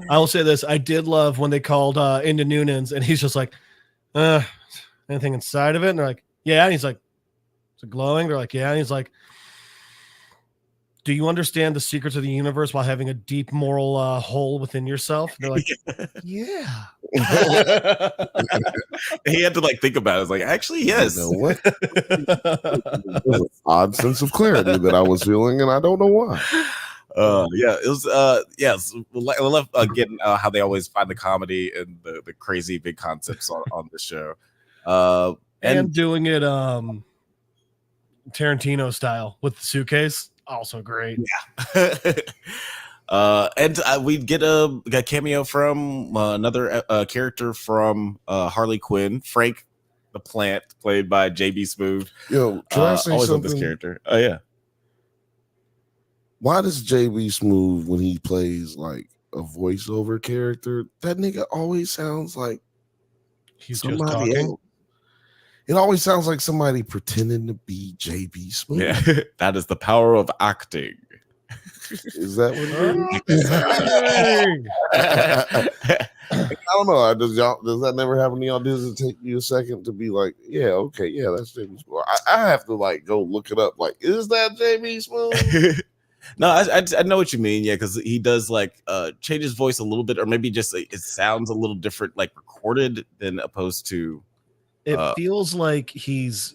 I will say this. I did love when they called into Noonan's and he's just like, anything inside of it? And they're like, yeah. And he's like, is it glowing? They're like, yeah. And he's like, do you understand the secrets of the universe while having a deep moral hole within yourself? And they're like, yeah. He had to like think about it. It's like, actually, yes. You know what? There's an odd sense of clarity that I was feeling, and I don't know why. It was yes. I love again how they always find the comedy and the crazy big concepts on the show. And doing it Tarantino style with the suitcase. Also great. Yeah. And we get a cameo from another character from Harley Quinn, Frank the Plant, played by JB Smoove. Yo, can I say always something? This character. Oh yeah. Why does JB Smoove, when he plays like a voiceover character, that nigga always sounds like he's just talking? Else? It always sounds like somebody pretending to be JB Smoove. Yeah, that is the power of acting. Is that what it is? I don't know. Does that never happen to y'all? Does it take you a second to be like, yeah, okay, yeah, that's JB Smoove? I have to like go look it up. Like, is that JB Smoove? No, I know what you mean. Yeah, because he does like change his voice a little bit, or maybe just it sounds a little different, like recorded, than opposed to. It feels like his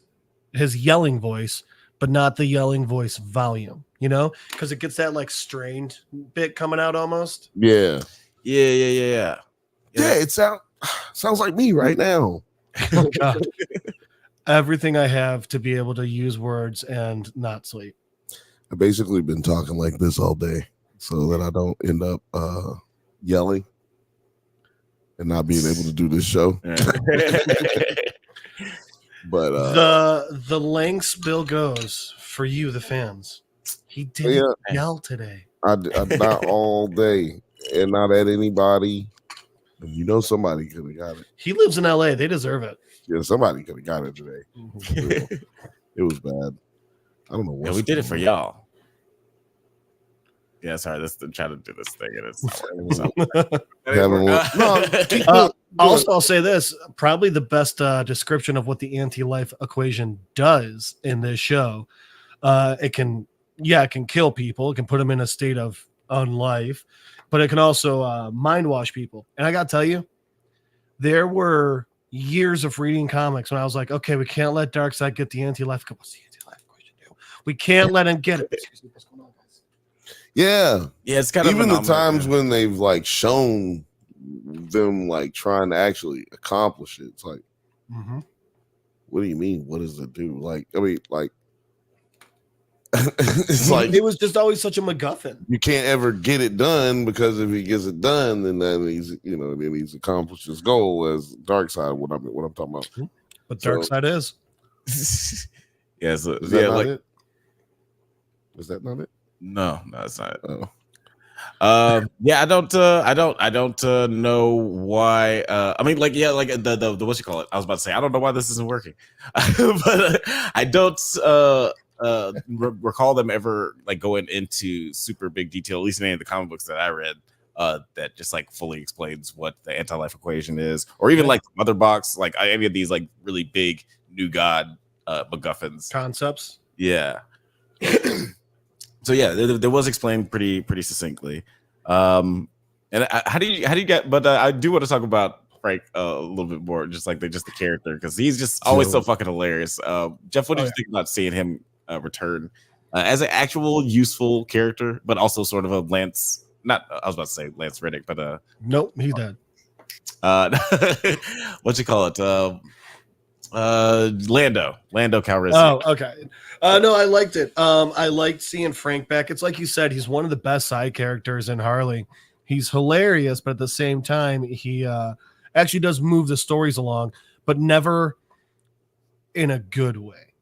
yelling voice, but not the yelling voice volume, you know, because it gets that like strained bit coming out almost. Yeah. Yeah. It sounds like me right now. Oh, God. Everything I have to be able to use words and not sleep. I've basically been talking like this all day so that I don't end up yelling and not being able to do this show. But the lengths Bill goes for you, the fans. He didn't yell today. I not all day, and not at anybody. And you know, somebody could have got it. He lives in LA. They deserve it. Yeah, somebody could have got it today. It was bad. I don't know what. Yeah, we did it for y'all. Yeah, sorry. I'm trying to do this thing, and it's also, I'll say this: probably the best description of what the anti-life equation does in this show. It can kill people. It can put them in a state of unlife, but it can also mind wash people. And I got to tell you, there were years of reading comics when I was like, okay, we can't let Darkseid get the anti-life. What's the anti-life equation do? We can't let him get it. Excuse me, what's going on, guys? Yeah, it's kind of even the times when they've like shown them like trying to actually accomplish it. It's like, what do you mean? What does it do? Like, I mean, like, It's like it was just always such a MacGuffin. You can't ever get it done because if he gets it done, then he's accomplished his goal as Darkseid. What I'm talking about. But Darkseid is. Yeah, so, Is that yeah, not like it? Is that not it? no, it's not. Oh. Yeah, I don't know why. I mean, like, yeah, like the what you call it. I was about to say, I don't know why this isn't working, but I don't recall them ever like going into super big detail, at least in any of the comic books that I read, that just like fully explains what the anti-life equation is, or even like the Mother Box, like any of these like really big new god MacGuffins Concepts. Yeah. So yeah, there was explained pretty succinctly. And how do you get? But I do want to talk about Frank a little bit more, just like the character, because he's just always so fucking hilarious. Jeff, what did you think about seeing him return as an actual useful character, but also sort of a Lance? Not I was about to say Lance Reddick, but nope, he's dead. What you call it? Lando Calrissian. Oh, okay. No, I liked it. I liked seeing Frank back. It's like you said, he's one of the best side characters in Harley. He's hilarious, but at the same time, he actually does move the stories along, but never in a good way.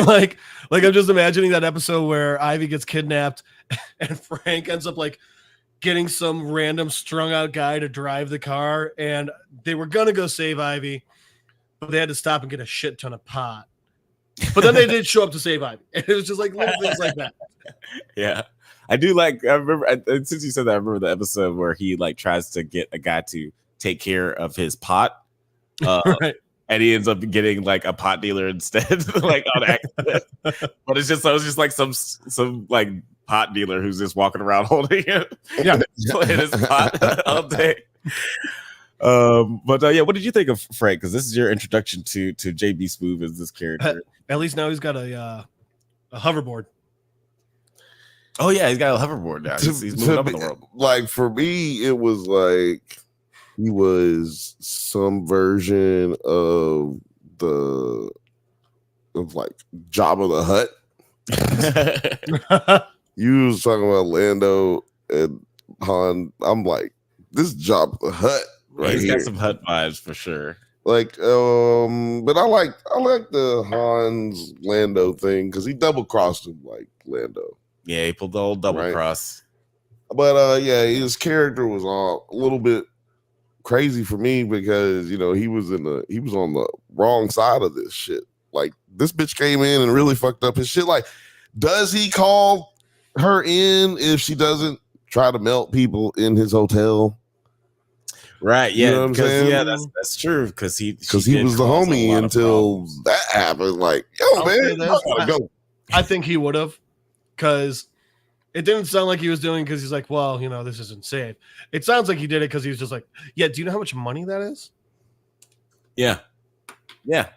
like I'm just imagining that episode where Ivy gets kidnapped and Frank ends up like getting some random strung out guy to drive the car, and they were gonna go save Ivy, but they had to stop and get a shit ton of pot. But then they did show up to save Ivy. It was just like little things like that. Yeah. I do like, I remember, since you said that, I remember the episode where he like tries to get a guy to take care of his pot. Right. And he ends up getting like a pot dealer instead, like on accident. But it's just like some like pot dealer who's just walking around holding it. Yeah. Playing his pot all day. But yeah, what did you think of Frank? Because this is your introduction to JB Smoove as this character. At least now he's got a hoverboard. Oh yeah, he's got a hoverboard now. He's moving up in the world. Like for me, it was like he was some version of like Jabba the Hutt. You was talking about Lando and Han. I'm like, this Jabba the Hutt. Right, he's got some Hutt vibes for sure. Like, but I like the Hans Lando thing because he double crossed him like Lando. Yeah, he pulled the old double cross. But yeah, his character was a little bit crazy for me because he was on the wrong side of this shit. Like this bitch came in and really fucked up his shit. Like, does he call her in if she doesn't try to melt people in his hotel? Right, yeah, you know what I'm saying? Yeah, that's true. Because he was the homie until that happened. Like, yo, man, go. I think he would have, because it didn't sound like he was doing because he's like, well, this isn't safe. It sounds like he did it because he was just like, yeah. Do you know how much money that is? Yeah.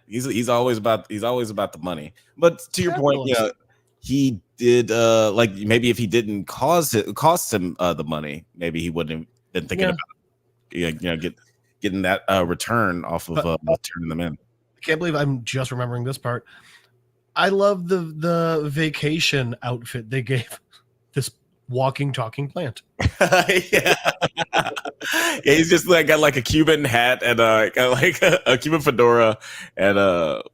He's always about the money. But to your point, he did like maybe if he didn't cost him the money, maybe he wouldn't have been thinking about getting that return off of turning them in. I can't believe I'm just remembering this part. I love the vacation outfit they gave this walking, talking plant. Yeah, he's just like got like a Cuban hat and like a Cuban fedora and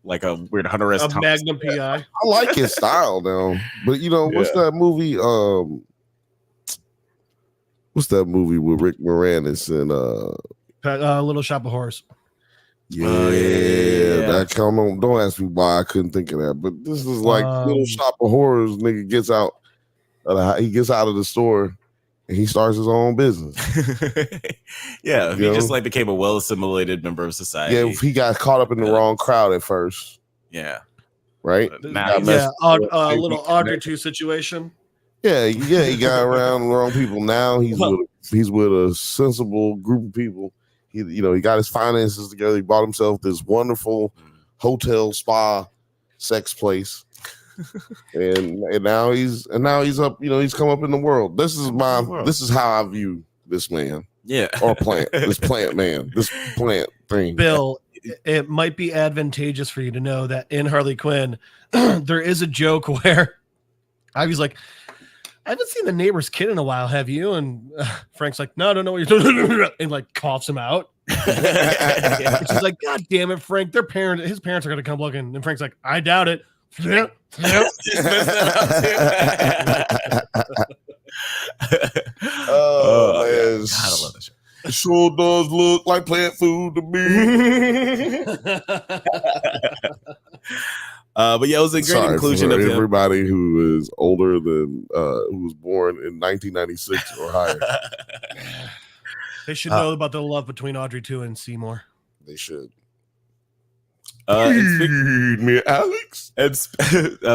like a weird Hunter S. A Magnum PI. I like his style now, but what's that movie? What's that movie with Rick Moranis and Little Shop of Horrors? Yeah, that don't ask me why I couldn't think of that, but this is like Little Shop of Horrors. Nigga gets out of the store and he starts his own business. Yeah, he just like became a well assimilated member of society. Yeah, he got caught up in the wrong crowd at first. Yeah, right. A little Audrey 2 situation. Yeah, he got around the wrong people. Now he's with a sensible group of people. He got his finances together. He bought himself this wonderful hotel spa sex place, and now he's up. He's come up in the world. This is how I view this man. Yeah, or plant. This plant man. This plant Bill, it might be advantageous for you to know that in Harley Quinn, there is a joke where Ivy's like, I haven't seen the neighbor's kid in a while, have you? And Frank's like, no, I don't know what you're doing, and like coughs him out. And she's like, God damn it, Frank, his parents are gonna come looking. And Frank's like, I doubt it. Oh, man. God, I love that show. It sure does look like plant food to me. But yeah, it was a great inclusion of everybody who is older than who was born in 1996 or higher. They should know about the love between Audrey 2 and Seymour. They should. Me, Alex. And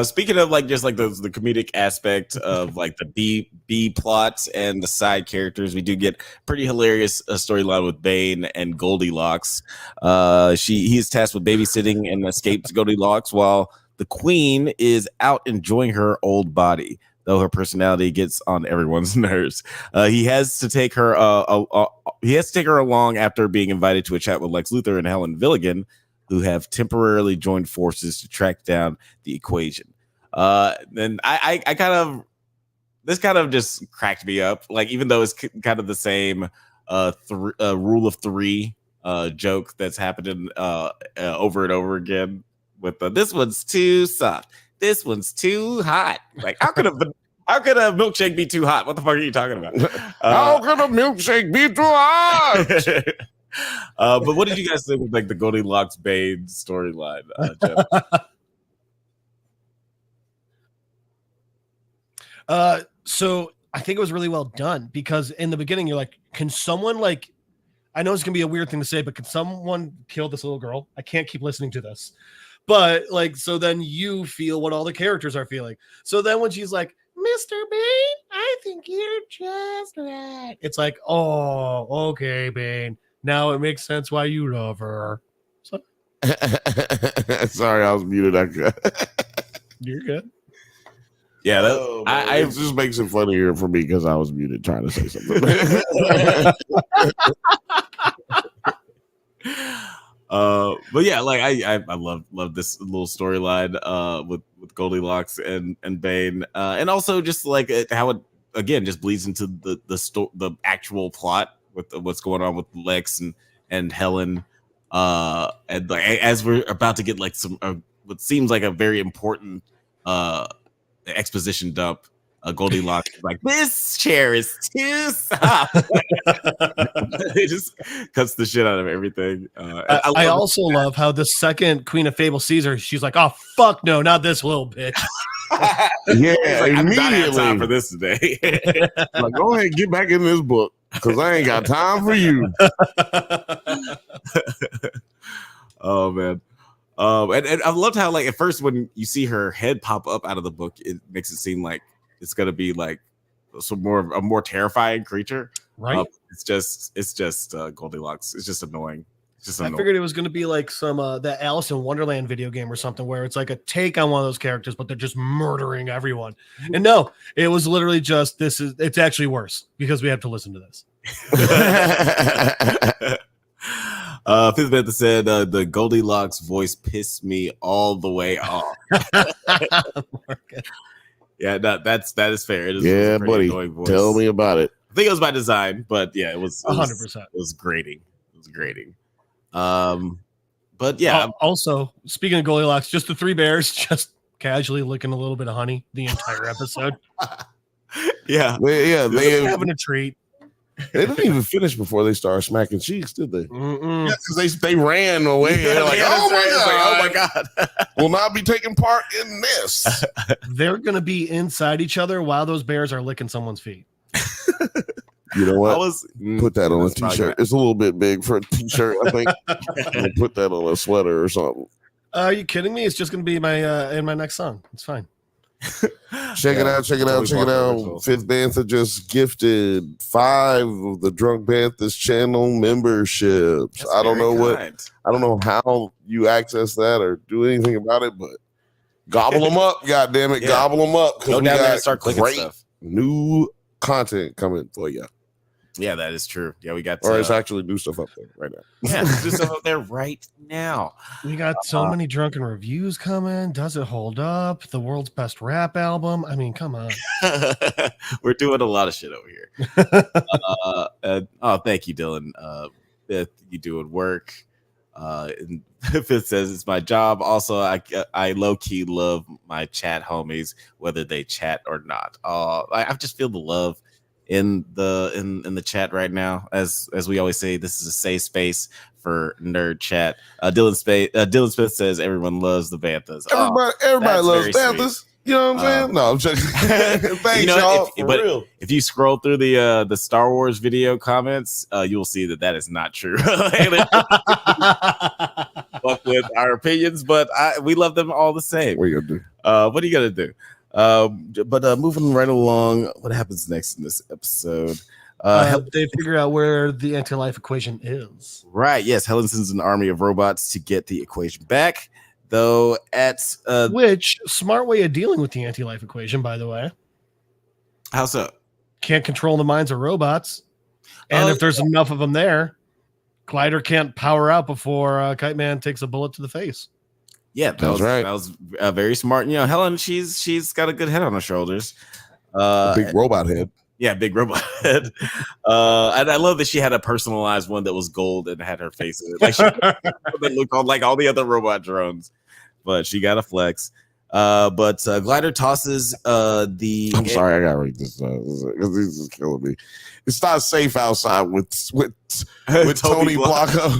speaking of like just like the comedic aspect of like the B plot and the side characters, we do get pretty hilarious storyline with Bane and Goldilocks. He is tasked with babysitting and escapes Goldilocks while the Queen is out enjoying her old body, though her personality gets on everyone's nerves. He has to take her along after being invited to a chat with Lex Luthor and Helen Villigan, who have temporarily joined forces to track down the equation. Then I this kind of just cracked me up. Like, even though it's kind of the same rule of three joke that's happening over and over again with this one's too soft, this one's too hot. Like, how could a milkshake be too hot? What the fuck are you talking about? How could a milkshake be too hot? But what did you guys think of like the Goldilocks Bane storyline, Jeff? So I think it was really well done, because in the beginning you're like, can someone, like, I know it's gonna be a weird thing to say, but can someone kill this little girl? I can't keep listening to this. But like, so then you feel what all the characters are feeling. So then when she's like, Mr. Bane, I think you're just right, it's like, oh, okay, Bane. Now it makes sense why you love her. So- Sorry, I was muted. You're good. Yeah, it just makes it funnier for me because I was muted trying to say something. But yeah, like I love this little storyline with Goldilocks and Bane, and also just like how it again just bleeds into the actual plot with what's going on with Lex and Helen, and like as we're about to get like some what seems like a very important exposition dump. Goldilocks is like, this chair is too soft. It just cuts the shit out of everything. I also love how the second Queen of Fable sees her, she's like, oh fuck no, not this little bitch. Yeah, like, immediately. I have time for this today. Like, go ahead and get back in this book, because I ain't got time for you. Oh man. And I loved how, like, at first when you see her head pop up out of the book, it makes it seem like it's gonna be like a more terrifying creature, right? It's just Goldilocks. It's just annoying. I figured it was going to be like some that Alice in Wonderland video game or something, where it's like a take on one of those characters, but they're just murdering everyone. And no, it was literally just it's actually worse because we have to listen to this. Fifth Bantha said the Goldilocks voice pissed me all the way off. Yeah, that is fair. It is, yeah, buddy. Voice. Tell me about it. I think it was by design, but yeah, it was 100%. It was grating. But yeah. Also, speaking of Goldilocks, just the three bears just casually licking a little bit of honey the entire episode. Yeah, they having a treat. They didn't even finish before they started smacking cheeks, did they? Yeah, because they ran away. They're like, oh my god, will not be taking part in this. They're gonna be inside each other while those bears are licking someone's feet. You know what? Put that on a t-shirt. It's a little bit big for a t-shirt, I think. I'll put that on a sweater or something. Are you kidding me? It's just gonna be my in my next song. It's fine. Check it out. Fifth Bantha just gifted 5 of the Drunk Banthas channel memberships. That's I don't know kind. I don't know how you access that or do anything about it, but gobble them up, goddamn it, gobble them up. Go down there and start clicking great stuff. New content coming for you. Yeah, that is true. Yeah, we got. Or it's actually new stuff up there right now. Yeah, there's new stuff up there right now. We got so many drunken reviews coming. Does it hold up? The world's best rap album. I mean, come on. We're doing a lot of shit over here. Thank you, Dylan. You doing work. And Fifth says it's my job. Also, I low key love my chat homies, whether they chat or not. I just feel the love in the chat right now. As we always say, this is a safe space for nerd chat. Dylan Smith says everyone loves the Banthas. Everybody loves Banthas. You know what I'm saying? No, I'm joking. Thanks, y'all. For real. If you scroll through the Star Wars video comments, you'll see that is not true. Fuck with our opinions, but we love them all the same. What are you gonna do? What are you gonna do? But moving right along, what happens next in this episode? They figure out where the anti-life equation is. Right. Yes, Helen sends an army of robots to get the equation back. Though which smart way of dealing with the anti-life equation, by the way. How so? Can't control the minds of robots, and if there's enough of them there, Glider can't power out before Kite Man takes a bullet to the face. Yeah, that was right. That was very smart. You know, Helen, she's got a good head on her shoulders. A big robot head. Yeah, big robot head. And I love that she had a personalized one that was gold and had her face in it. Like that looked like all the other robot drones. But she got a flex. But Glider tosses the. I'm sorry, I gotta read this because this is killing me. It's not safe outside with Tony Blanco.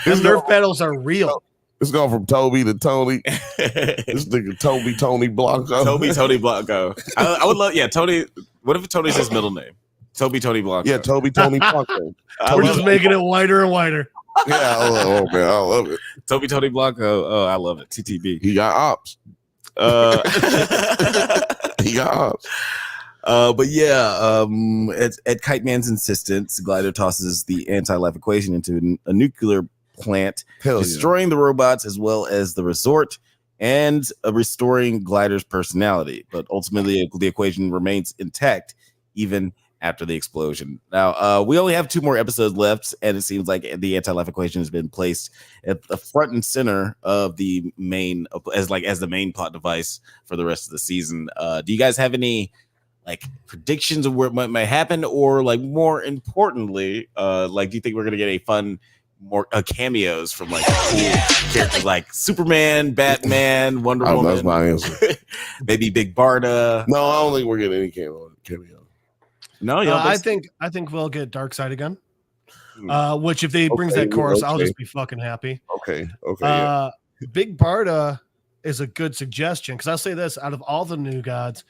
His Nerf battles are real. It's going from Toby to Tony. This nigga Tony Blanco. Tony Blanco. I would love, Tony. What if Tony's his middle name? Tony Blanco. Yeah, Tony Blanco. We're just making it wider and wider. Yeah, man, I love it. Tony Blanco. Oh, I love it. TTB. He got ops. He got ops. But yeah, at Kite Man's insistence, Glider tosses the anti-life equation into a nuclear plant, destroying the robots as well as the resort and restoring Glider's personality. But ultimately, the equation remains intact even after the explosion. Now, we only have 2 more episodes left, and it seems like the anti-life equation has been placed at the front and center of the main, as the main plot device for the rest of the season. Do you guys have any predictions of where it might happen, or more importantly, do you think we're gonna get a fun more cameos from cool characters like Superman, Batman, Wonder Woman? That's my answer. Maybe Big Barda. No, I don't think we're getting any cameo. No, I think we'll get Darkseid again. Which if they brings that chorus, I'll just be fucking happy. Okay. Big Barda is a good suggestion because I'll say this: out of all the new gods,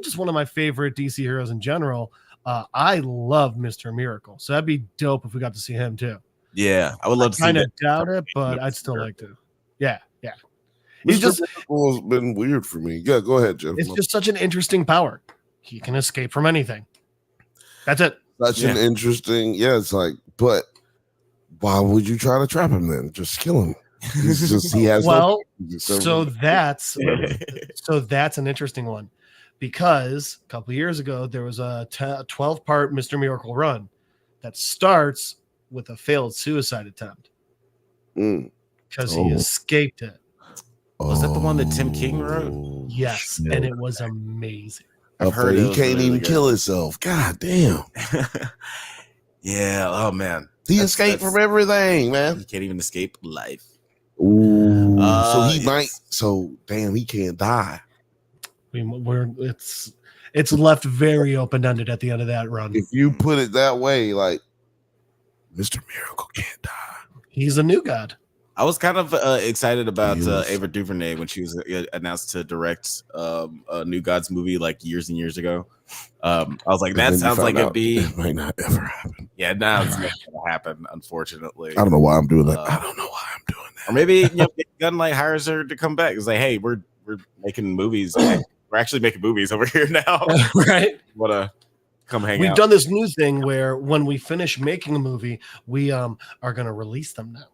just one of my favorite DC heroes in general. I love Mr. Miracle, so that'd be dope if we got to see him too. Yeah, I would love to see that. Kind of doubt it, but I'd still like to. Yeah. He's just has been weird for me. Yeah, go ahead, Jeff. It's just such an interesting power. He can escape from anything. That's it. Such an interesting. Yeah, it's but why would you try to trap him then? Just kill him. He's just he has. So that's an interesting one because a couple of years ago there was a 12-part Mr. Miracle run that starts with a failed suicide attempt because he escaped it. Was that the one that Tim King wrote? Yes, and it was amazing. I've heard he can't even kill himself. God damn. Yeah. Oh man, he escaped from everything, man. He can't even escape life. Ooh. So he might. So damn, he can't die. It's left very open ended at the end of that run. If you put it that way, Mr. Miracle can't die. He's a new god. I was kind of excited about Ava DuVernay when she was announced to direct a New Gods movie years and years ago. I was like, that sounds like it might not ever happen. Yeah, now it's not going to happen, unfortunately. I don't know why I'm doing that. I don't know why I'm doing that. Or maybe Gunlight hires her to come back. It's like, hey, we're making movies. We're actually making movies over here now. Right? Want to come hang out? We've done this new thing where when we finish making a movie, we are going to release them now.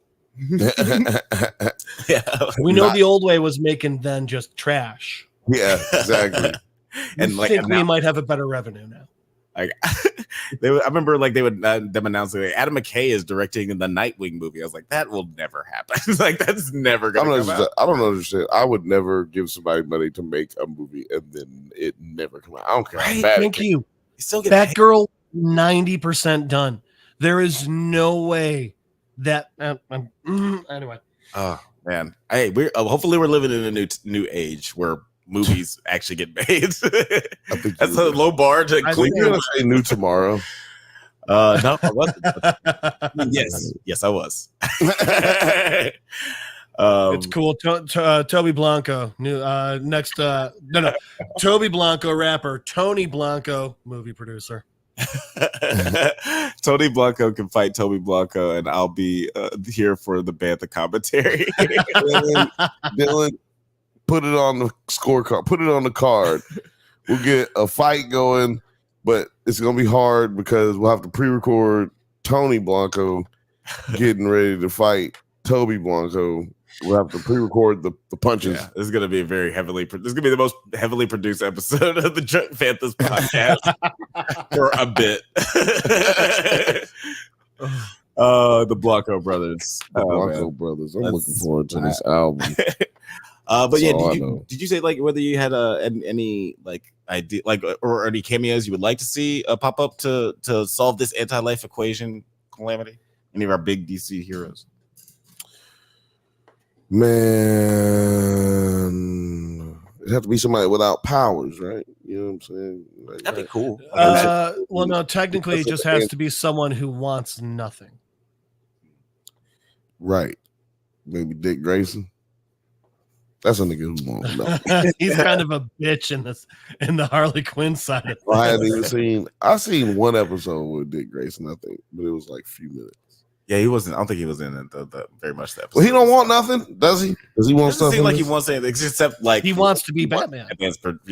Yeah, we know the old way was making then just trash. Yeah, exactly. And think we might have a better revenue now. Like I remember like they would them announcing like, Adam McKay is directing the Nightwing movie. I was like, that will never happen. Like that's never gonna come out. I don't understand. I would never give somebody money to make a movie and then it never come out. I don't care. Right, thank you. You still get Batgirl 90% done. There is no way that anyway. Oh man, hey, we're hopefully we're living in a new age where movies actually get made. I think that's a low bar to clean. You're gonna say New Tomorrow. No, I wasn't. Yes, I was. It's cool. Toby Blanco, new next. No, Toby Blanco, rapper. Tony Blanco, movie producer. Tony Blanco can fight Toby Blanco, and I'll be here for the Bantha commentary. Dylan, put it on the scorecard. Put it on the card. We'll get a fight going, but it's gonna be hard because we'll have to pre-record Tony Blanco getting ready to fight Toby Blanco. We'll have to pre-record the punches. Yeah, this is going to be this is going to be the most heavily produced episode of the Drunk Banthas podcast for a bit. The Blanco brothers. The Blanco brothers. I'm looking forward to this album. But yeah, did you say like whether you had any like idea like or any cameos you would like to see pop up to solve this anti-life equation calamity? Any of our big DC heroes? Man, it have to be somebody without powers, right? You know what I'm saying? Like, that'd be cool. Well, no, technically, it just has to be someone who wants nothing. Right. Maybe Dick Grayson. That's a nigga who won't know. He's kind of a bitch in the Harley Quinn side. I hadn't even seen. I seen one episode with Dick Grayson, I think, but it was like a few minutes. Yeah, he wasn't. I don't think he was in it very much. That well, he don't want nothing, does he? Does he want stuff? Seem like he wants anything except like he wants to be Batman.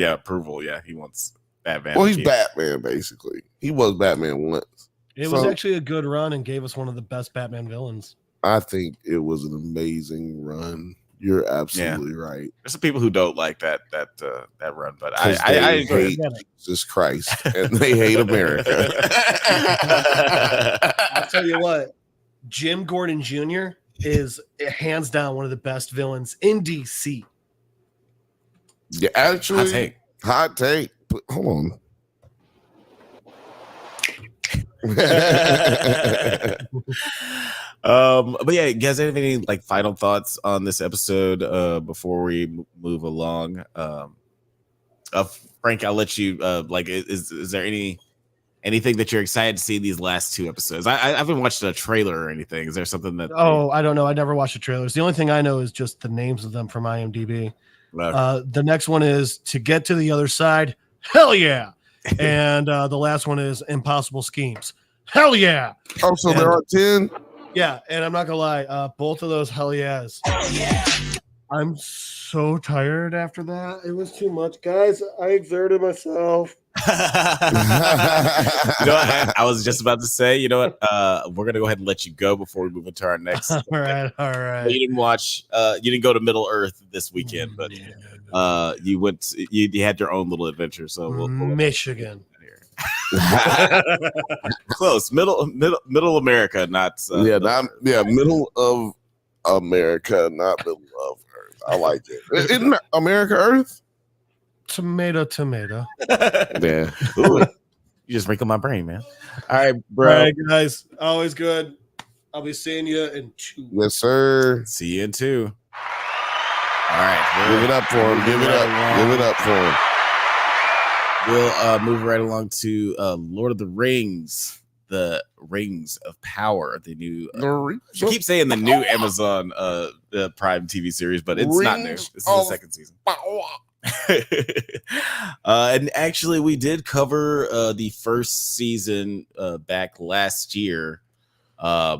Approval. Yeah, he wants Batman. Well, he's Batman basically. He was Batman once. It was actually a good run and gave us one of the best Batman villains. I think it was an amazing run. You're absolutely right. There's some people who don't like that run, but I hate Jesus Christ and they hate America. I'll tell you what. Jim Gordon Jr. is hands down one of the best villains in DC. Yeah, actually, hot take. But hold on. But yeah, guys, have any like final thoughts on this episode before we move along? Frank, I'll let you. Is there anything that you're excited to see in these last two episodes? I haven't watched a trailer or anything. Is there something that? Oh, I don't know. I never watched the trailers. The only thing I know is just the names of them from IMDb. Okay. The next one is To Get to the Other Side. Hell yeah! And the last one is Impossible Schemes. Hell yeah! Oh, so there are 10. Yeah, and I'm not gonna lie. Both of those hell yeahs. Hell yeah! I'm so tired after that. It was too much, guys. I exerted myself. You know what? I was just about to say, you know what? We're gonna go ahead and let you go before we move into our next. All right. You didn't watch. You didn't go to Middle Earth this weekend, but you went. You had your own little adventure. So we'll Michigan. Close. Middle America, not middle of America, not middle of Earth. I like it. Isn't America Earth? Tomato. Yeah. Ooh, you just wrinkled my brain, man. All right, bro. All right, guys. Always good. I'll be seeing you in 2. Yes, sir. See you in 2. All right. Give it up for him. Give it up for him. We'll move right along to Lord of the Rings, the Rings of Power, the new. I keep saying the new Amazon Prime TV series, but it's not new. This is the second season. And actually, we did cover the first season back last year.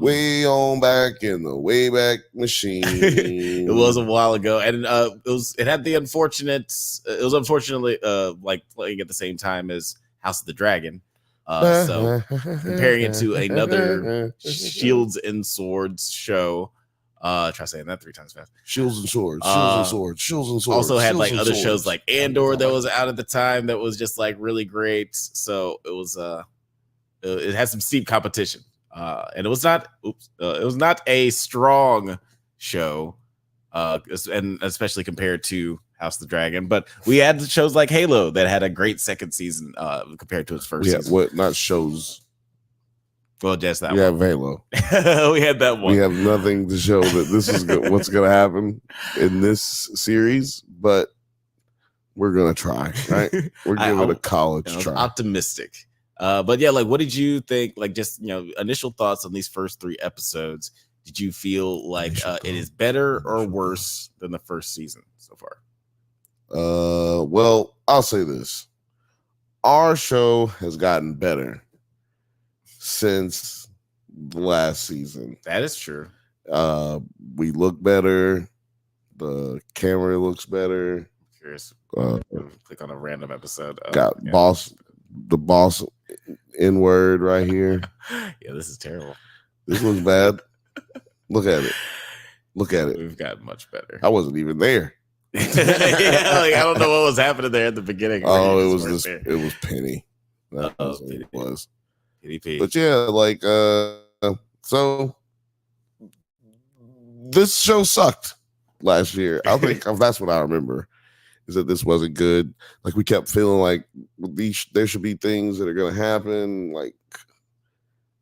Way on back in the Wayback Machine. It was a while ago, and it had the unfortunately like playing at the same time as House of the Dragon. So comparing it to another Shields and Swords show, Try saying that 3 times fast. Shields and swords, shields and swords, shields and swords. Also had shields like and other swords. shows like Andor that was out at the time that was just like really great. So it was it had some steep competition. And it was not a strong show, and especially compared to House of the Dragon. But we had shows like Halo that had a great second season compared to its first season. What? Not shows. Well, just that we one. have Halo. We had that one. We have nothing to show that this is what's going to happen in this series, but we're going to try, right? We're giving it a college try. Optimistic. But yeah, like, what did you think? Like, just, initial thoughts on these first 3 episodes. Did you feel like it is better or worse than the first season so far? Well, I'll say this. Our show has gotten better since the last season. That is true. We look better. The camera looks better. Curious. Click on a random episode. The boss N-word right here. Yeah, this is terrible. This looks bad. Look at it. Look at it. We've gotten much better. I wasn't even there. Yeah, like, I don't know what was happening there at the beginning. Oh, it was Penny. That was what it was. PDP. But yeah, like so this show sucked last year. I think that's what I remember, is that this wasn't good. Like, we kept feeling like there should be things that are going to happen. Like,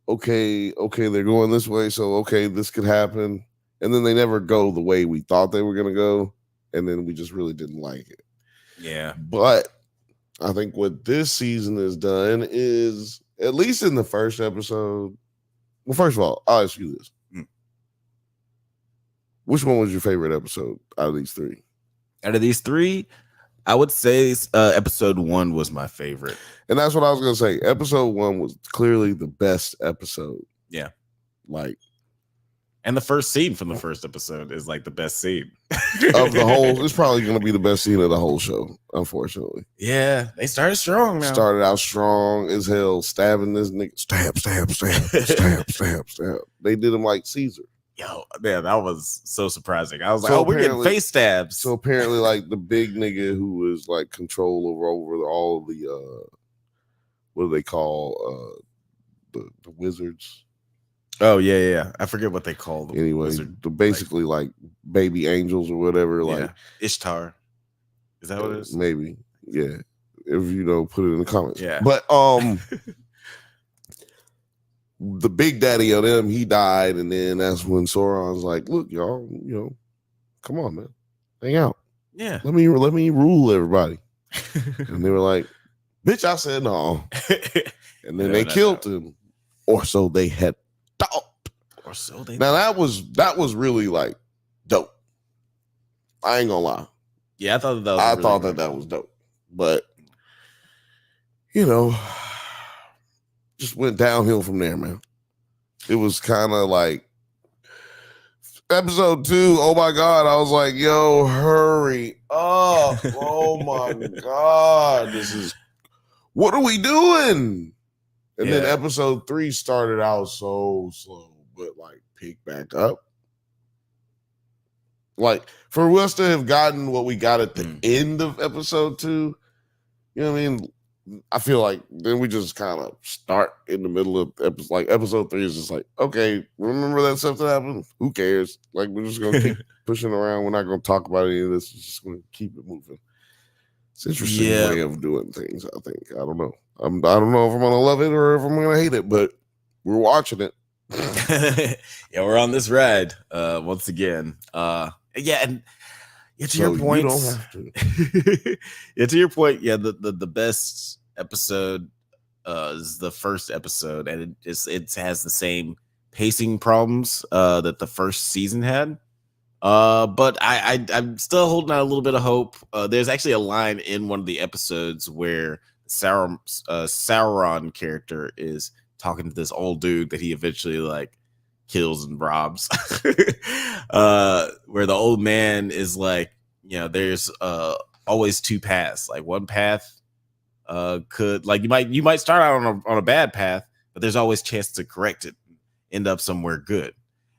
okay, they're going this way, so okay, this could happen. And then they never go the way we thought they were going to go. And then we just really didn't like it. Yeah. But I think what this season has done is, at least in the first episode, well, first of all, I'll ask you this. Which one was your favorite episode out of these 3? Out of these 3, I would say episode 1 was my favorite. And that's what I was going to say. Episode 1 was clearly the best episode. Yeah. Like, and the first scene from the first episode is like the best scene of the whole. It's probably going to be the best scene of the whole show, unfortunately. Yeah, they started strong now. Started out strong as hell, stabbing this nigga. Stab. They did him like Caesar. Yo, man, that was so surprising. I was like, we're getting face stabs. So apparently, like, the big nigga who was like control over all the what do they call the wizards? Oh yeah. I forget what they call them. Anyway, basically like baby angels or whatever. Yeah. Like Ishtar. Is that what it is? Maybe. Yeah. If you know, put it in the comments. Yeah. But the big daddy of them, he died, and then that's when Sauron's like, "Look, y'all, come on, man, hang out. Yeah, let me rule everybody." And they were like, "Bitch, I said no." And then they killed him, or so they had thought. Or so they. Now that was really like dope. I ain't gonna lie. Yeah, I thought that was dope, but just went downhill from there, man. It was kind of like episode 2. Oh my God. I was like, yo, hurry up. Oh my God. What are we doing? And then episode 3 started out so slow, but like picked back up. Like, for us to have gotten what we got at the end of episode 2, you know what I mean? I feel like then we just kind of start in the middle of episode. Like, episode 3 is just like, okay, remember that stuff that happened? Who cares? Like, we're just gonna keep pushing around. We're not gonna talk about any of this. We're just gonna keep it moving. It's an interesting way of doing things. I think. I don't know. I don't know if I'm gonna love it or if I'm gonna hate it, but we're watching it. Yeah, we're on this ride once again. And to your point, you don't have to. To your point, the best episode is the first episode, and it has the same pacing problems that the first season had. But I'm still holding out a little bit of hope. There's actually a line in one of the episodes where Sauron character is talking to this old dude that he eventually like kills and robs. Where the old man is like, there's always 2 paths. Like, one path could, like, you might start out on a bad path, but there's always chance to correct it, end up somewhere good.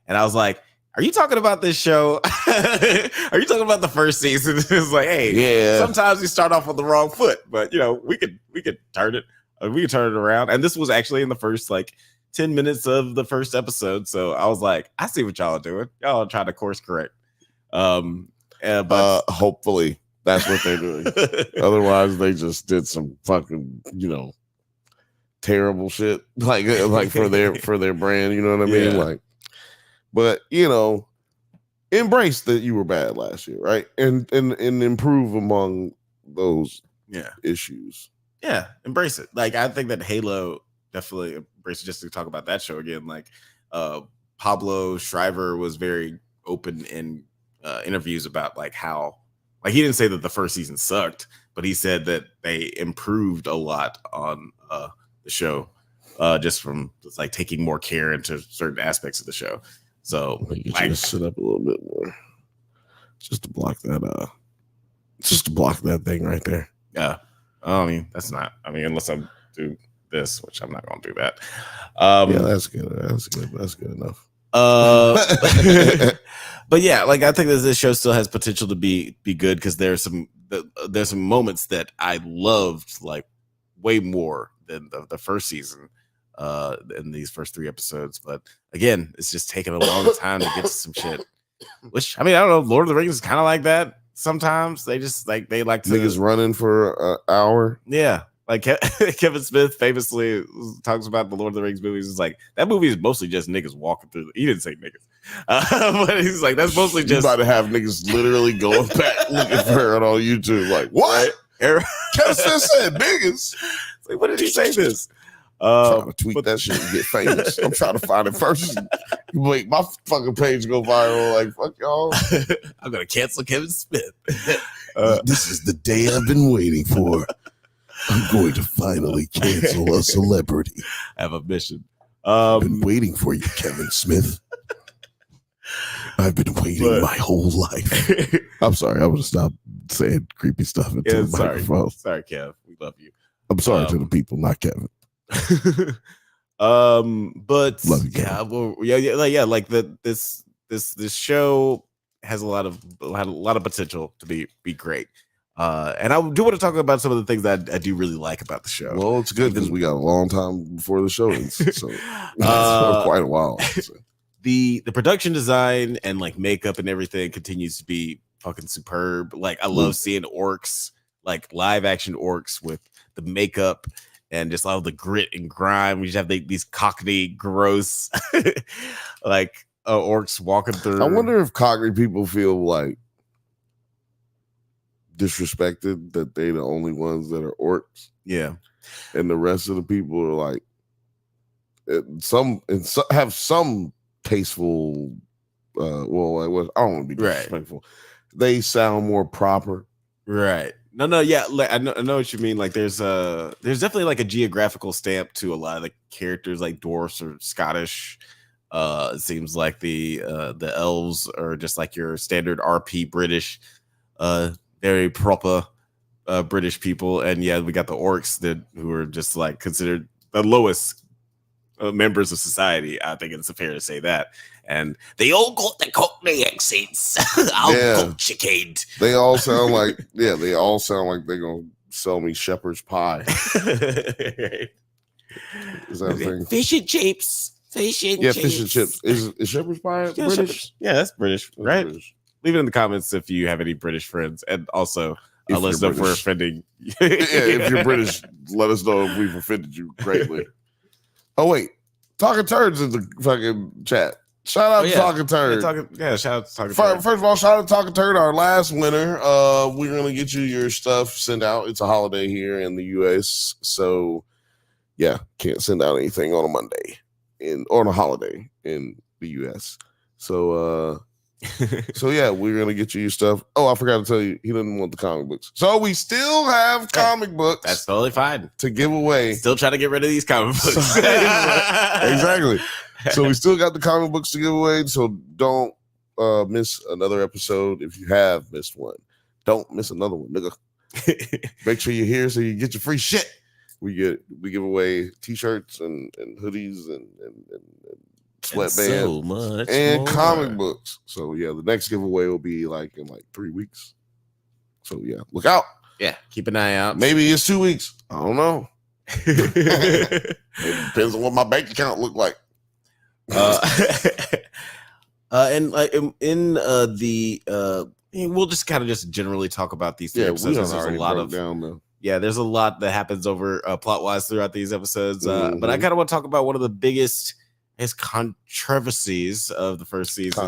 And I was like, are you talking about this show? Are you talking about the first season? It's like, hey, sometimes we start off on the wrong foot, but we could turn it. We could turn it around. And this was actually in the first 10 minutes of the first episode. So I was like, I see what y'all are doing. Y'all are trying to course correct. But hopefully that's what they're doing. Otherwise, they just did some fucking, terrible shit like for their brand. You know what I mean? Like, but embrace that you were bad last year, right? And improve among those issues. Yeah, embrace it. Like, I think that Halo definitely embrace it. Just to talk about that show again, Pablo Schreiber was very open in interviews about how he didn't say that the first season sucked, but he said that they improved a lot on the show, just from taking more care into certain aspects of the show. So you just sit up a little bit more, just to block that thing right there. Yeah. I mean, that's not. I mean, unless I do this, which I'm not going to do that. Yeah, that's good. That's good enough. But yeah, I think that this show still has potential to be good because there's some moments that I loved way more than the first season in these first 3 episodes. But again, it's just taking a long time to get to some shit. Which, I mean, I don't know. Lord of the Rings is kind of like that. Sometimes they just they like to niggas running for an hour. Yeah, Kevin Smith famously talks about the Lord of the Rings movies. It's that movie is mostly just niggas walking through. He didn't say niggas, but he's that's mostly just. You about to have niggas literally going back looking for it on YouTube. Like what? Kevin Smith said niggas. What did he say this? Trying to tweet that shit and get famous. I'm trying to find it first. Wait, my fucking page go viral. Fuck y'all. I'm gonna cancel Kevin Smith. This is the day I've been waiting for. I'm going to finally cancel a celebrity. I have a mission. I've been waiting for you, Kevin Smith. I've been waiting my whole life. I'm sorry. I'm gonna stop saying creepy stuff into the microphone. Sorry, Kev. We love you. I'm sorry to the people, not Kevin. But love you, this show has a lot of potential to be great. And I do want to talk about some of the things that I do really like about the show. Well, it's good because we got a long time before the show ends, so quite a while. The production design and makeup and everything continues to be fucking superb. I love seeing orcs, live action orcs with the makeup and just all the grit and grime. We just have these cockney, gross, orcs walking through. I wonder if cockney people feel disrespected that they the only ones that are orcs. Yeah, and the rest of the people are have some tasteful. I don't want to be disrespectful. Right. They sound more proper. Right. No, yeah, I know what you mean. There's definitely a geographical stamp to a lot of the characters, dwarfs or Scottish. It seems like the elves are just your standard RP British, very proper British people, and yeah, we got the orcs who are just considered the lowest members of society. I think it's fair to say that. And they all got the Cockney accents. Chicken. They all sound like they all sound like they're gonna sell me shepherd's pie. Is that a thing? Fish and chips. Fish and chips. Is shepherd's pie British? Yeah, that's British, right? British. Leave it in the comments if you have any British friends, and also let us know if we're offending. If you're British, let us know if we've offended you greatly. Oh wait, Talking Turds in the fucking chat. Shout out to Talking Turd. Shout out to Talking Turd. First of all, shout out to Talking Turd, our last winner. We're gonna get you your stuff sent out. It's a holiday here in the US, so yeah, can't send out anything on a Monday or on a holiday in the US. So yeah, we're gonna get you your stuff. Oh, I forgot to tell you, he didn't want the comic books, so we still have comic books. That's totally fine to give away. Still trying to get rid of these comic books. Exactly. So we still got the comic books to give away. So don't miss another episode. If you have missed one, don't miss another one, nigga. Make sure you're here so you get your free shit. We give away t-shirts and hoodies and sweatbands, so much and more. comic books. So yeah, the next giveaway will be like in like 3 weeks. So yeah, look out. Yeah, keep an eye out. Maybe it's 2 weeks. I don't know. It depends on what my bank account look like. And like we'll just kind of just generally talk about these three episodes. There's a lot of there's a lot that happens over plot wise throughout these episodes. But I kind of want to talk about one of the biggest controversies of the first season.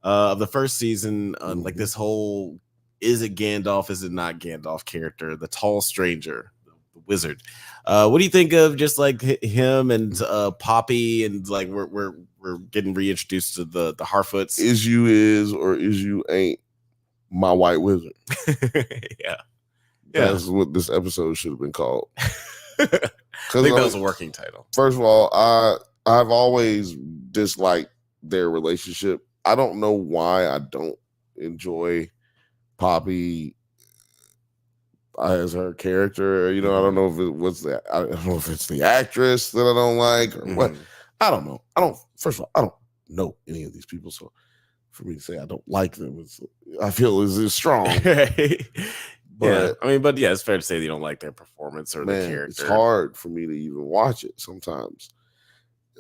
Of the first season, like this whole is it Gandalf, is it not Gandalf character, the tall stranger, the wizard. What do you think of just like him and Poppy, and like we're getting reintroduced to the Harfoots? Is you or is you ain't my white wizard? Yeah. That's what this episode should have been called. I think that was a working title. First of all, I've always disliked their relationship. I don't know why I don't enjoy Poppy as her character. You know, I don't know if it was that. I don't know if it's the actress that I don't like or what. I don't know. First of all, I don't know any of these people, so for me to say I don't like them, I feel is strong. But it's fair to say that you don't like their performance or their character. It's hard for me to even watch it sometimes.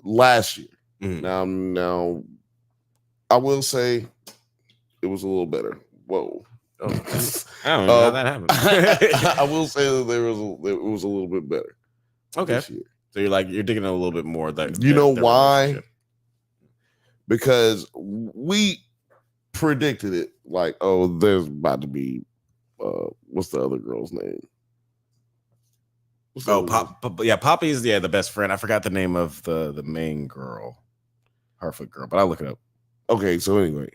Last year, now, I will say it was a little better. Whoa. Oh, I don't know how that happened. I will say that it was a little bit better. Okay. So you're digging a little bit more. You know why? Because we predicted it. Like, oh, there's about to be what's the other girl's name? Poppy's the best friend. I forgot the name of the main girl, Harfoot girl, but I'll look it up. Okay, so anyway,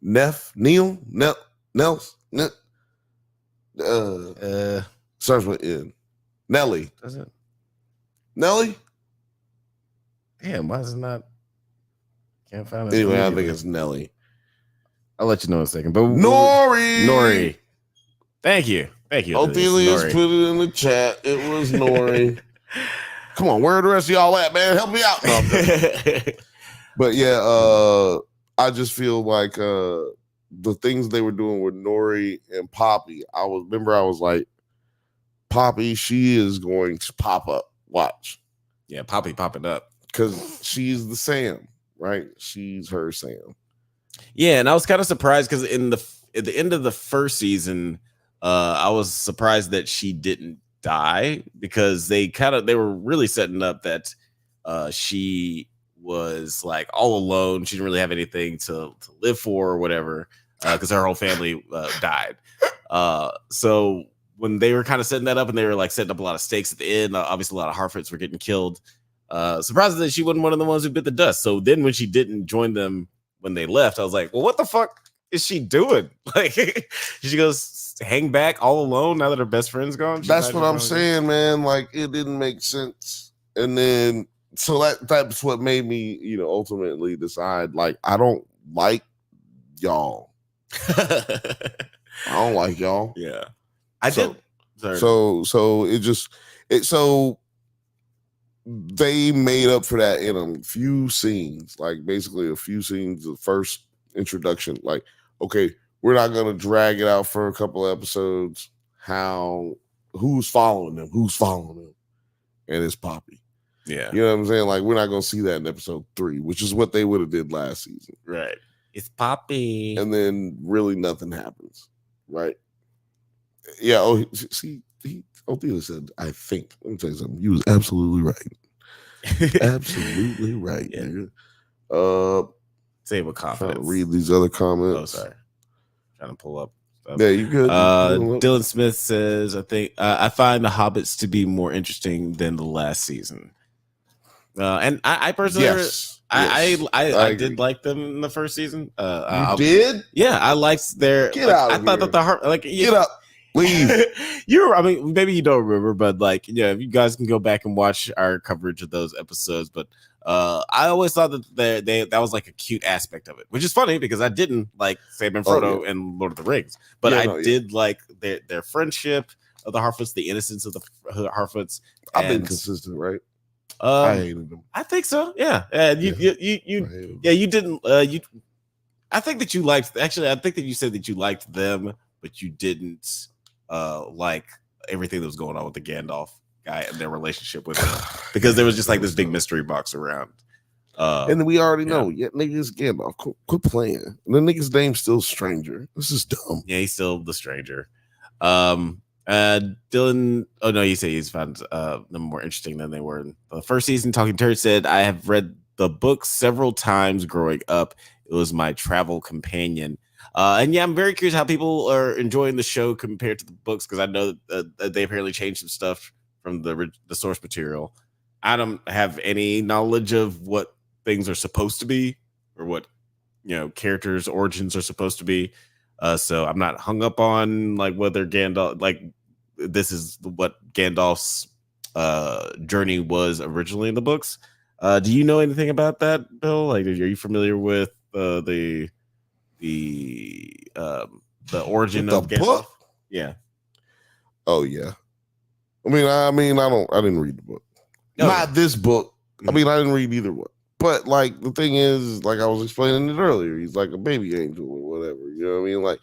Neil, starts with N. Nelly. Does it? Nelly? Damn, why is it not? Can't find it. Anyway, I think it's Nelly. I'll let you know in a second. But Nori. Thank you. Othelia's put it in the chat. It was Nori. Come on, where are the rest of y'all at, man? Help me out. No, but yeah, I just feel like the things they were doing with Nori and Poppy, I was like, Poppy, she is going to pop up. Watch. Yeah, Poppy popping up. Because she's the Sam, right? She's her Sam. Yeah, and I was kind of surprised because at the end of the first season, I was surprised that she didn't die, because they were really setting up that she was like all alone. She didn't really have anything to live for or whatever, because her whole family died. So when they were kind of setting that up, and they were like setting up a lot of stakes at the end, obviously a lot of Harfoots were getting killed. Surprised that she wasn't one of the ones who bit the dust. So then when she didn't join them when they left, I was like, well, what the fuck is she doing? Like, she goes hang back all alone now that her best friend's gone? That's what I'm saying, man. Like, it didn't make sense. And then, so that's what made me, ultimately decide, like, I don't like y'all. I don't like y'all. Yeah. So they made up for that in a few scenes, like basically a few scenes of first introduction. Like, okay, we're not gonna drag it out for a couple of episodes. Who's following them? And it's Poppy. Yeah. You know what I'm saying? Like, we're not gonna see that in episode 3, which is what they would have did last season. Right. It's Poppy. And then really nothing happens. Right. Yeah. Oh, see, Othela said, I think. Let me tell you something. You was absolutely right. Absolutely right. Yeah. Say it with confidence. Trying to read these other comments. Oh, sorry. Trying to pull up stuff. Yeah, you good. Dylan Smith says, I find the Hobbits to be more interesting than the last season. And I personally, I did like them in the first season. You did? Yeah, I liked their. Get out! I thought that get up. Leave. Maybe you don't remember, but like, yeah, you guys can go back and watch our coverage of those episodes. But I always thought that that was like a cute aspect of it, which is funny because I didn't like Sam and Frodo and Lord of the Rings, but I did like their friendship. of the Harfoots, the innocence of the Harfoots. I've been consistent, right? I hated them. I think so. Yeah. And you didn't. I think that you liked. Actually, I think that you said that you liked them, but you didn't like everything that was going on with the Gandalf guy and their relationship with him, because there was just like this big mystery box around. And we already know, niggas Gandalf, quit playing. The nigga's name's still Stranger. This is dumb. Yeah, he's still the Stranger. Dylan, oh no, you say he's found them more interesting than they were in the first season. Talking Turd said, I have read the book several times growing up. It was my travel companion. And yeah, I'm very curious how people are enjoying the show compared to the books, because I know that they apparently changed some stuff from the source material. I don't have any knowledge of what things are supposed to be, or what characters' origins are supposed to be. So I'm not hung up on like whether Gandalf, like this is what Gandalf's journey was originally in the books. Do you know anything about that, Bill? Like, are you familiar with the origin of Gandalf? Book? Yeah. Oh yeah. I didn't read the book. Oh, not this book. Mm-hmm. I mean, I didn't read either one. But like the thing is, like I was explaining it earlier, he's like a baby angel or whatever. You know what I mean? Like,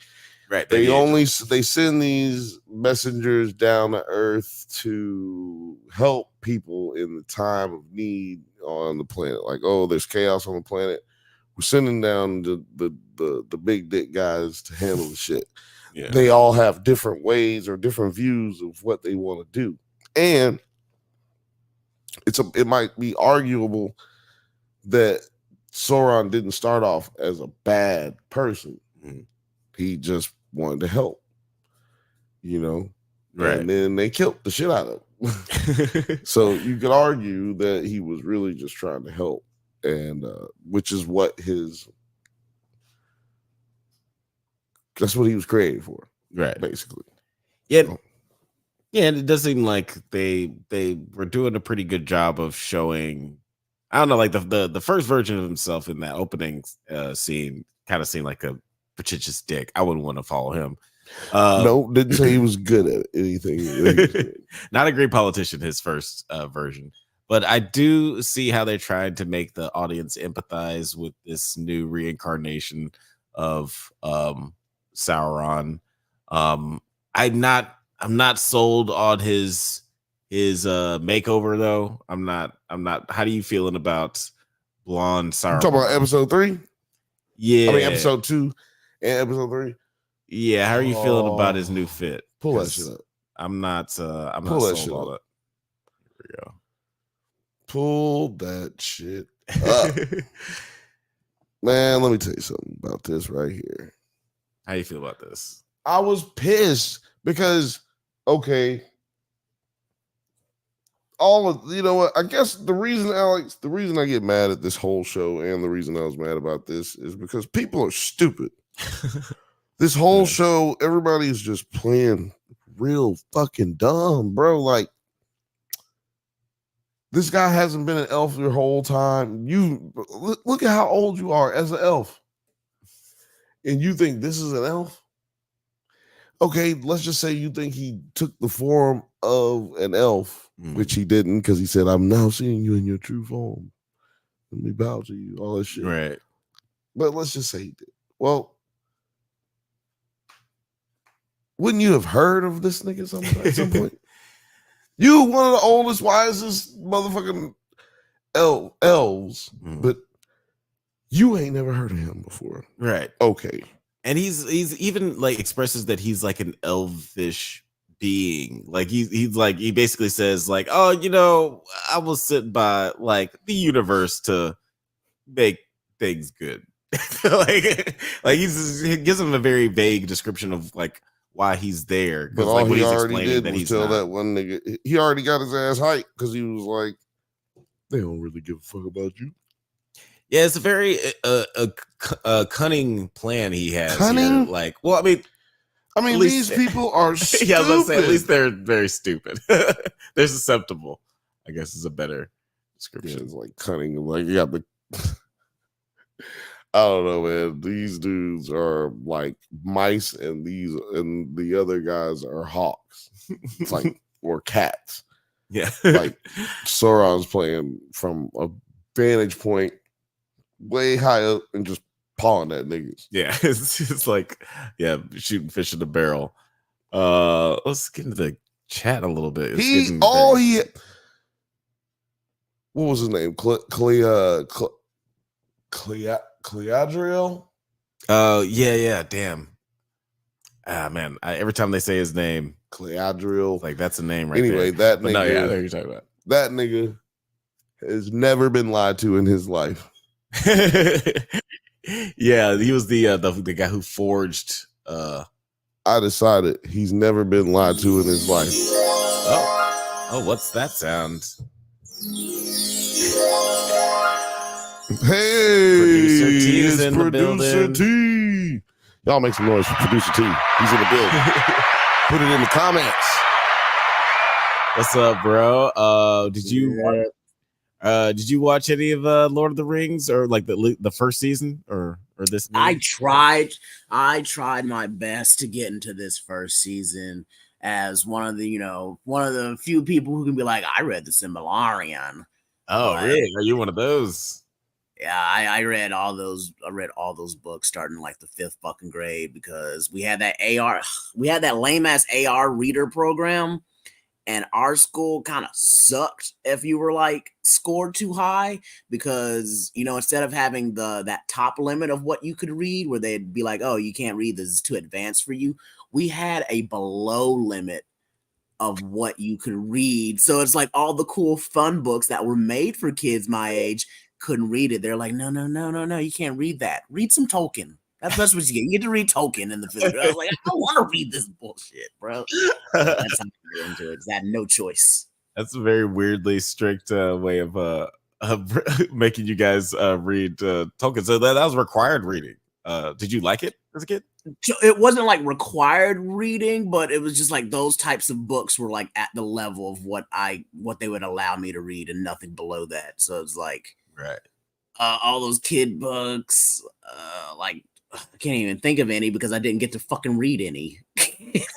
right? They send these messengers down to Earth to help people in the time of need on the planet. Like, oh, there's chaos on the planet. We're sending down the big dick guys to handle the shit. Yeah. They all have different ways or different views of what they want to do, and it might be arguable that Sauron didn't start off as a bad person. Mm-hmm. He just wanted to help, right? And then they killed the shit out of him. So you could argue that he was really just trying to help, and which is what that's what he was created for, right? Basically, yeah. Yeah, and it does seem like they were doing a pretty good job of showing. I don't know, like the first version of himself in that opening scene kind of seemed like a pretentious dick. I wouldn't want to follow him. No, didn't say he was good at anything. Not a great politician, his first version. But I do see how they're trying to make the audience empathize with this new reincarnation of Sauron. I'm not sold on his makeover though. I'm not. How do you feeling about blonde Sauron? You talking about episode 3? Yeah. I mean episode 2 and episode 3. Yeah. How are you feeling about his new fit? Pull that shit up. I'm not sold on it. Here we go. Pull that shit up. Man, let me tell you something about this right here. How you feel about this? I was pissed because okay. You know what? I guess the reason I get mad at this whole show, and the reason I was mad about this, is because people are stupid. This whole show, everybody's just playing real fucking dumb, bro. Like, this guy hasn't been an elf your whole time. You look at how old you are as an elf, and you think this is an elf? Okay, let's just say you think he took the form of an elf, which he didn't, because he said, I'm now seeing you in your true form. Let me bow to you, all that shit. Right. But let's just say he did. Well, wouldn't you have heard of this nigga at some point? You one of the oldest, wisest motherfucking elves, but you ain't never heard of him before. Right. Okay. And he's even like expresses that he's like an elvish being. Like he basically says like, oh, I will sit by like the universe to make things good. like he gives him a very vague description of like why he's there. But all he already did was tell that one nigga he already got his ass hyped because he was like, they don't really give a fuck about you. Yeah, it's a very cunning plan he has. Cunning? Here. Like, well, I mean, these people are stupid. Yeah, I was about to say, at least they're very stupid. They're susceptible, I guess is a better description. Yeah, it's like cunning. Like, you got the I don't know, man. These dudes are like mice, and the other guys are hawks. It's like or cats. Yeah. Like Sauron's playing from a vantage point way high up and just pawing at niggas. Yeah, it's like shooting fish in the barrel. Let's get into the chat a little bit. What was his name? Cleadriel? Yeah, damn. Man, every time they say his name, Cleadriel, like that's a name right anyway, there. that nigga, No, yeah, I know who you're talking about. That nigga has never been lied to in his life. Yeah, he was the guy who forged. I decided he's never been lied to in his life. Oh, what's that sound? Hey, Producer T is in the Producer building. T. Y'all make some noise for Producer T. He's in the building. Put it in the comments. What's up, bro? Did you watch any of Lord of the Rings or like the first season or this? Movie? I tried my best to get into this first season as one of the few people who can be like, I read the Silmarillion. Oh, really? Are you one of those? Yeah, I read all those. I read all those books starting like the 5th fucking grade because we had that lame ass AR reader program, and our school kind of sucked if you were like scored too high because instead of having that top limit of what you could read, where they'd be like, oh, you can't read this, is too advanced for you. We had a below limit of what you could read, so it's like all the cool fun books that were made for kids my age couldn't read it. They're like, no, you can't read that. Read some Tolkien. That's what you get. You get to read Tolkien in the 5th grade. I was like, I don't want to read this bullshit, bro. That's how I get into it. Because I had no choice. That's a very weirdly strict way of making you guys read Tolkien. So that was required reading. Did you like it as a kid? It wasn't like required reading, but it was just like those types of books were like at the level of what they would allow me to read and nothing below that. So it's like right. All those kid books, like I can't even think of any because I didn't get to fucking read any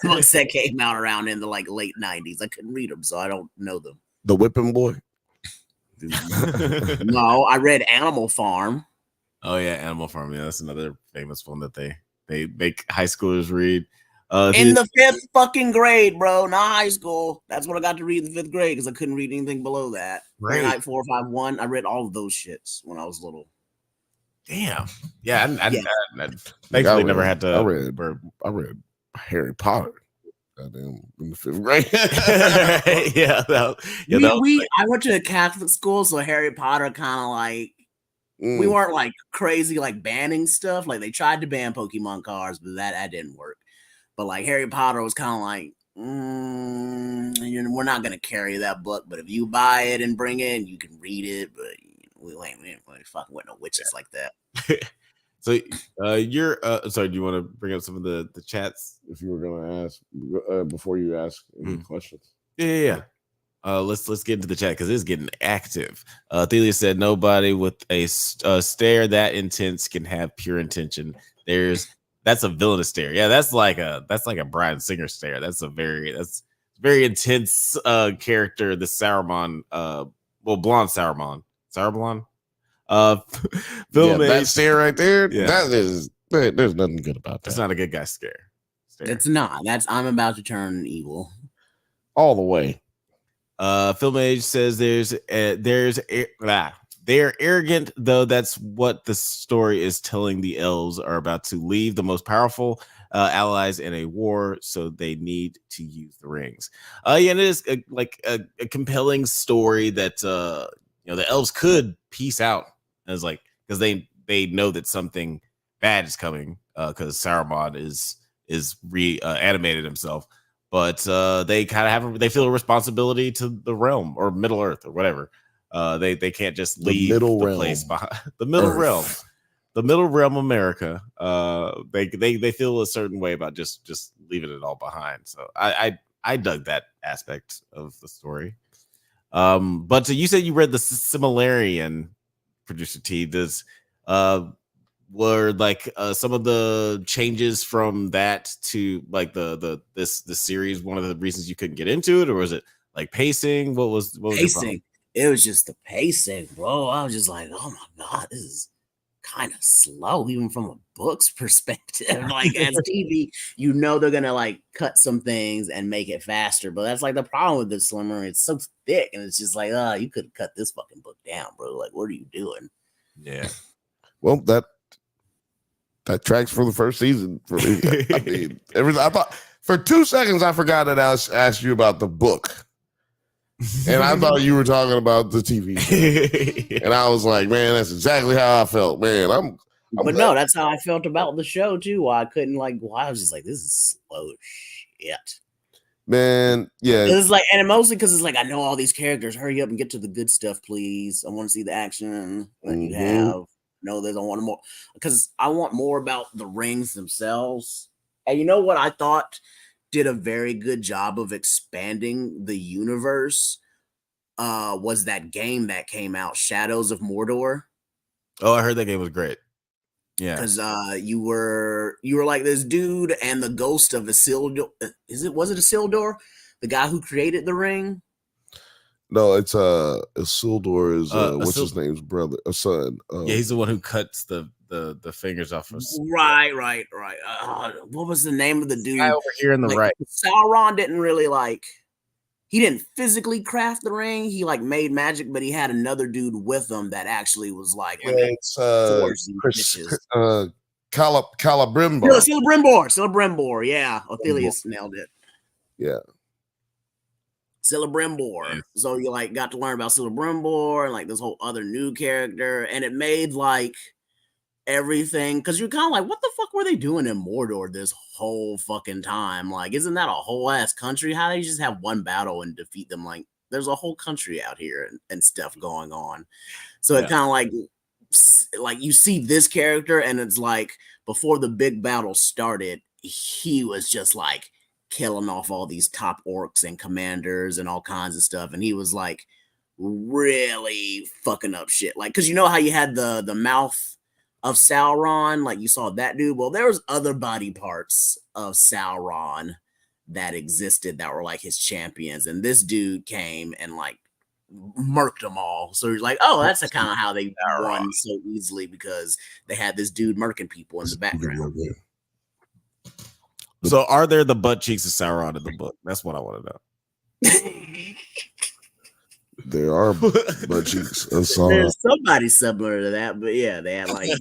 books that came out around in the like late 90s. I couldn't read them, so I don't know them. The Whipping Boy? No, I read Animal Farm. Oh yeah, Animal Farm. Yeah, that's another famous one that they make high schoolers read. In the 5th fucking grade, bro, not high school. That's what I got to read in the 5th grade because I couldn't read anything below that. Fahrenheit 451. I read all of those shits when I was little. Damn. Yeah, I thankfully never had to. I read Harry Potter. In the 5th grade. I went to a Catholic school, so Harry Potter kind of like we weren't like crazy like banning stuff. Like they tried to ban Pokemon cards, but that didn't work. But like Harry Potter was kind of like, we're not gonna carry that book, but if you buy it and bring it, you can read it. But we ain't fucking with no witches like that. So you're sorry, do you want to bring up some of the chats if you were gonna ask before you ask any questions? Yeah. Let's get into the chat because it's getting active. Thelia said nobody with a stare that intense can have pure intention. That's a villainous stare. Yeah, that's like a Bryan Singer stare. That's very intense character. The Saruman, blonde Saruman. That stare right there. Yeah. There's nothing good about that. That's not a good guy stare. It's not. I'm about to turn evil all the way. Film Age says they're arrogant, though. That's what the story is telling. The elves are about to leave the most powerful allies in a war, so they need to use the rings. And it is a compelling story that the elves could peace out as because they know that something bad is coming because Saruman is reanimated himself. But they kind of they feel a responsibility to the realm or Middle Earth or whatever. They can't just leave the place behind. The Middle Realm, the Middle Realm, America. They feel a certain way about just leaving it all behind. So I dug that aspect of the story. But you said you read the Silmarillion, Producer T. were like some of the changes from that to like this series one of the reasons you couldn't get into it, or was it like pacing? What was pacing? It was just the pacing, bro. I was just like, oh my god, this is kind of slow, even from a book's perspective. Like as TV, you know they're gonna like cut some things and make it faster, but that's like the problem with the Slimmer. It's so thick, and it's just like, oh, you could cut this fucking book down, bro. Like, what are you doing? Yeah. Well, that tracks for the first season for me. I mean, I thought for 2 seconds I forgot that I asked you about the book. And I thought you were talking about the TV show. And I was like, man, that's exactly how I felt, man. But no, that's how I felt about the show too. Why I couldn't I was just like, this is slow shit. Man, yeah. It's like, and mostly because it's like, I know all these characters. Hurry up and get to the good stuff, please. I want to see the action that you have. No, there's I want more because I want more about the rings themselves. And you know what I thought did a very good job of expanding the universe was that game that came out, Shadows of Mordor. Oh, I heard that game was great. Yeah, because you were like this dude and the ghost of Isildur. Was it Isildur, the guy who created the ring? No, it's Isildur is what's his name's brother, a son. Yeah, he's the one who cuts the fingers off of. Right. What was the name of the dude? Guy over here in the right. Sauron didn't really he didn't physically craft the ring. He made magic, but he had another dude with him that actually was it's Celebrimbor. Celebrimbor, yeah. Othelius nailed it. Yeah. Celebrimbor. So you got to learn about Celebrimbor and this whole other new character, and it made everything because you're kind of what the fuck were they doing in Mordor this whole fucking time? Isn't that a whole ass country? How do you just have one battle and defeat them? There's a whole country out here and stuff going on. So it kind of you see this character, and it's before the big battle started, he was just killing off all these top orcs and commanders and all kinds of stuff, and he was really fucking up shit. Because you know how you had the mouth of Sauron, you saw that dude. Well, there was other body parts of Sauron that existed that were his champions, and this dude came and murked them all. So he's oh, that's kind of how they won so easily, because they had this dude murking people in the background. So are there the butt cheeks of Sauron in the book? That's what I want to know. There are butt cheeks of Sauron. There's somebody similar to that, but yeah, they had the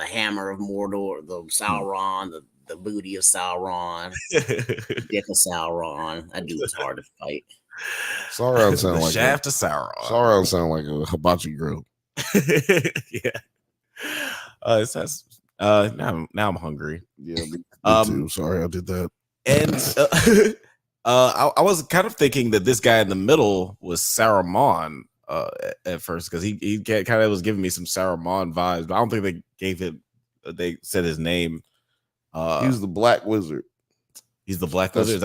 hammer of Mordor, the Sauron, the booty of Sauron, dick of Sauron. That dude was hard to fight. Sauron sound like shaft of Sauron. Sauron sound like a hibachi grill. Yeah. It says now I'm hungry. Yeah, me too. Sorry I did that. And I was kind of thinking that this guy in the middle was Saruman at first, because he kind of was giving me some Saruman vibes, but I don't think they said his name. He's the Black Wizard. He's the Black Wizard.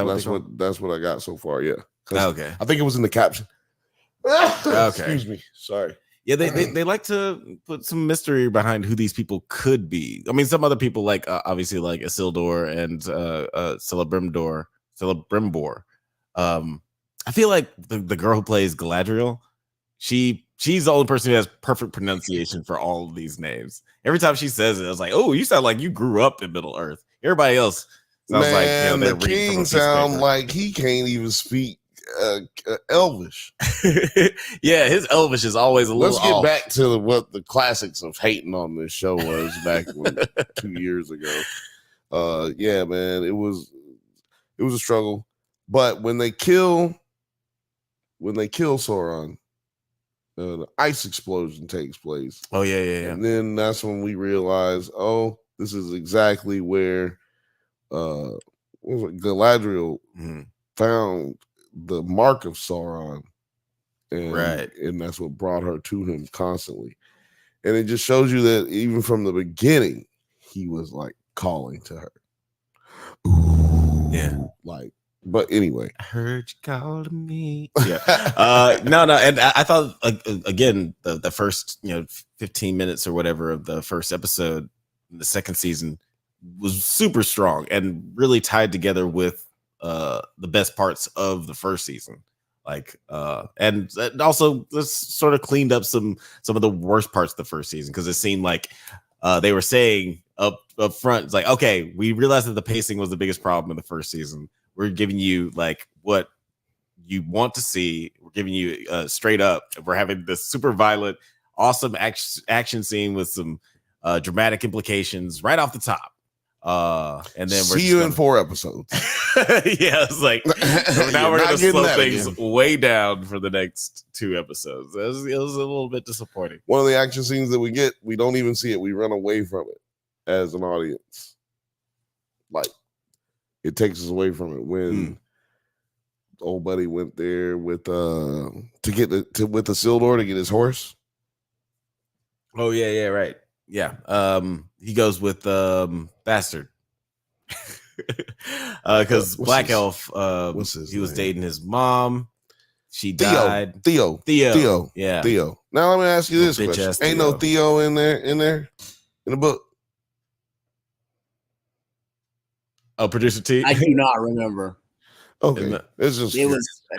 That's what I got so far. Yeah. Okay. I think it was in the caption. Okay. Excuse me. Sorry. Yeah, they like to put some mystery behind who these people could be. I mean, some other people obviously Isildur and Celebrimbor. I feel like the girl who plays Galadriel, she's the only person who has perfect pronunciation for all of these names. Every time she says it, I was oh, you sound like you grew up in Middle Earth. Everybody else sounds the king sound like he can't even speak Elvish. Yeah, his Elvish is always a little. Let's get off. back to what the classics of hating on this show was back 2 years ago. Yeah, man, it was a struggle. But when they kill Sauron, the ice explosion takes place. Oh yeah. And then that's when we realize, oh, this is exactly where Galadriel found the mark of Sauron, and that's what brought her to him constantly. And it just shows you that even from the beginning, he was calling to her. Ooh, yeah, But anyway, I heard you calling me. Yeah. No. And I thought, again, the first 15 minutes or whatever of the first episode, the second season, was super strong and really tied together with the best parts of the first season. And also this sort of cleaned up some of the worst parts of the first season, because it seemed like they were saying up front, it's like, okay, we realized that the pacing was the biggest problem in the first season. We're giving you like what you want to see. We're giving you straight up. We're having this super violent, awesome action scene with some dramatic implications right off the top. And then see you in 4 episodes. Yeah, it's like now we're gonna slow things way down for the next 2 episodes. It was a little bit disappointing. One of the action scenes that we get, we don't even see it. We run away from it as an audience. Like, it takes us away from it when old buddy went there with with the Sildor to get his horse. Oh yeah, right. Yeah. He goes with Bastard. Because Black Elf, he was dating his mom. She died. Theo. Yeah. Theo. Now let me ask you this question. Ain't no Theo in there in the book. Oh, Producer T? I do not remember. Okay. It was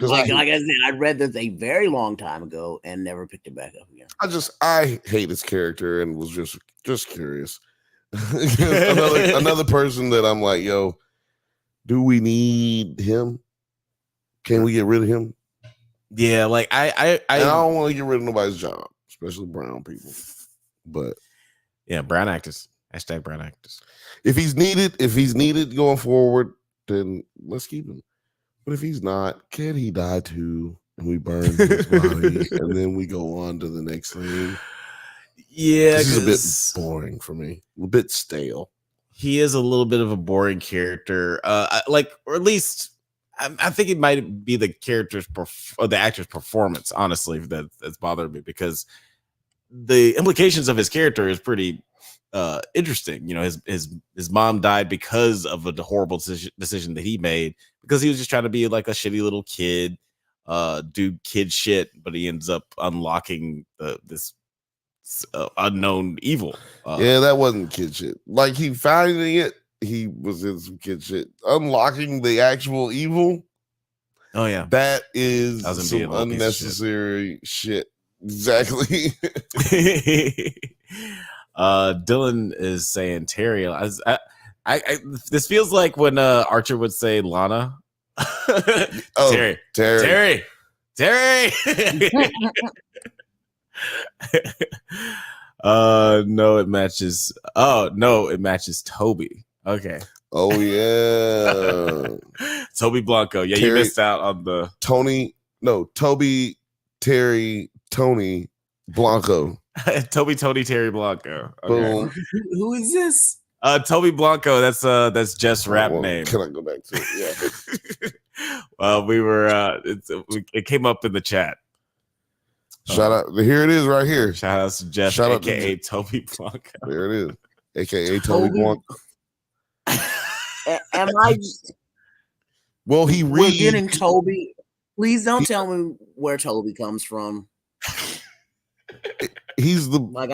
like I said, I read this a very long time ago and never picked it back up again. I hate his character and was just curious. another person that I'm like, yo, do we need him? Can we get rid of him? Yeah, like I don't want to get rid of nobody's job, especially brown people. But yeah, brown actors. # brown actors. If he's needed going forward, then let's keep him. But if he's not, can he die too? And we burn his body, and then we go on to the next thing. Yeah, he's a bit boring for me, a bit stale. He is a little bit of a boring character, or at least I think it might be the character's or the actor's performance. Honestly, that's bothered me, because the implications of his character is pretty interesting. His mom died because of a horrible decision that he made, because he was just trying to be like a shitty little kid, do kid shit, but he ends up unlocking this unknown evil. Yeah, that wasn't kid shit. Like, he finding it, he was in some kid shit. Unlocking the actual evil. Oh yeah, that is some unnecessary shit. Exactly. Dylan is saying Terry. I this feels like when Archer would say Lana. Terry. No, it matches. Oh no, it matches Toby. Okay. Oh yeah. Toby Blanco. Yeah, Terry, you missed out on the Toby, Terry, Tony Blanco. Toby, Tony, Terry Blanco. Okay. Who is this? Toby Blanco. That's Jeff's rap name. Can I go back to it? Yeah. We were. It came up in the chat. Shout out! Here it is, right here. Shout out to Jeff, aka Toby Blanco. There it is, aka Toby Blanco. Am I? Well, we're getting Toby. Please don't tell me where Toby comes from. He's our black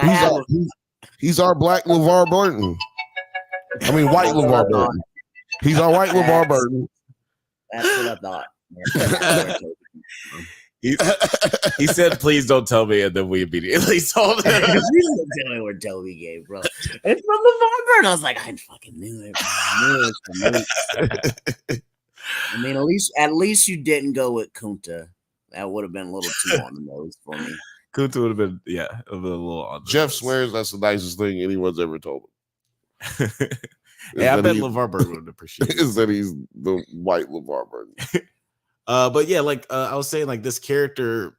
LeVar Burton. I mean, white LeVar Burton. He's our white LeVar Burton. That's what I thought. He said, "Please don't tell me," and then we immediately told him. Please don't tell me where Toby gave, bro. It's from LeVar Burton. I was like, I fucking knew it. I mean, at least you didn't go with Kunta. That would have been a little too on the nose for me. Kunta would have been, a little on the Jeff nose. Swears that's the nicest thing anyone's ever told him. Yeah, I bet LeVar Burton would appreciate it. Is that he's the white LeVar Burton. But yeah, I was saying, this character,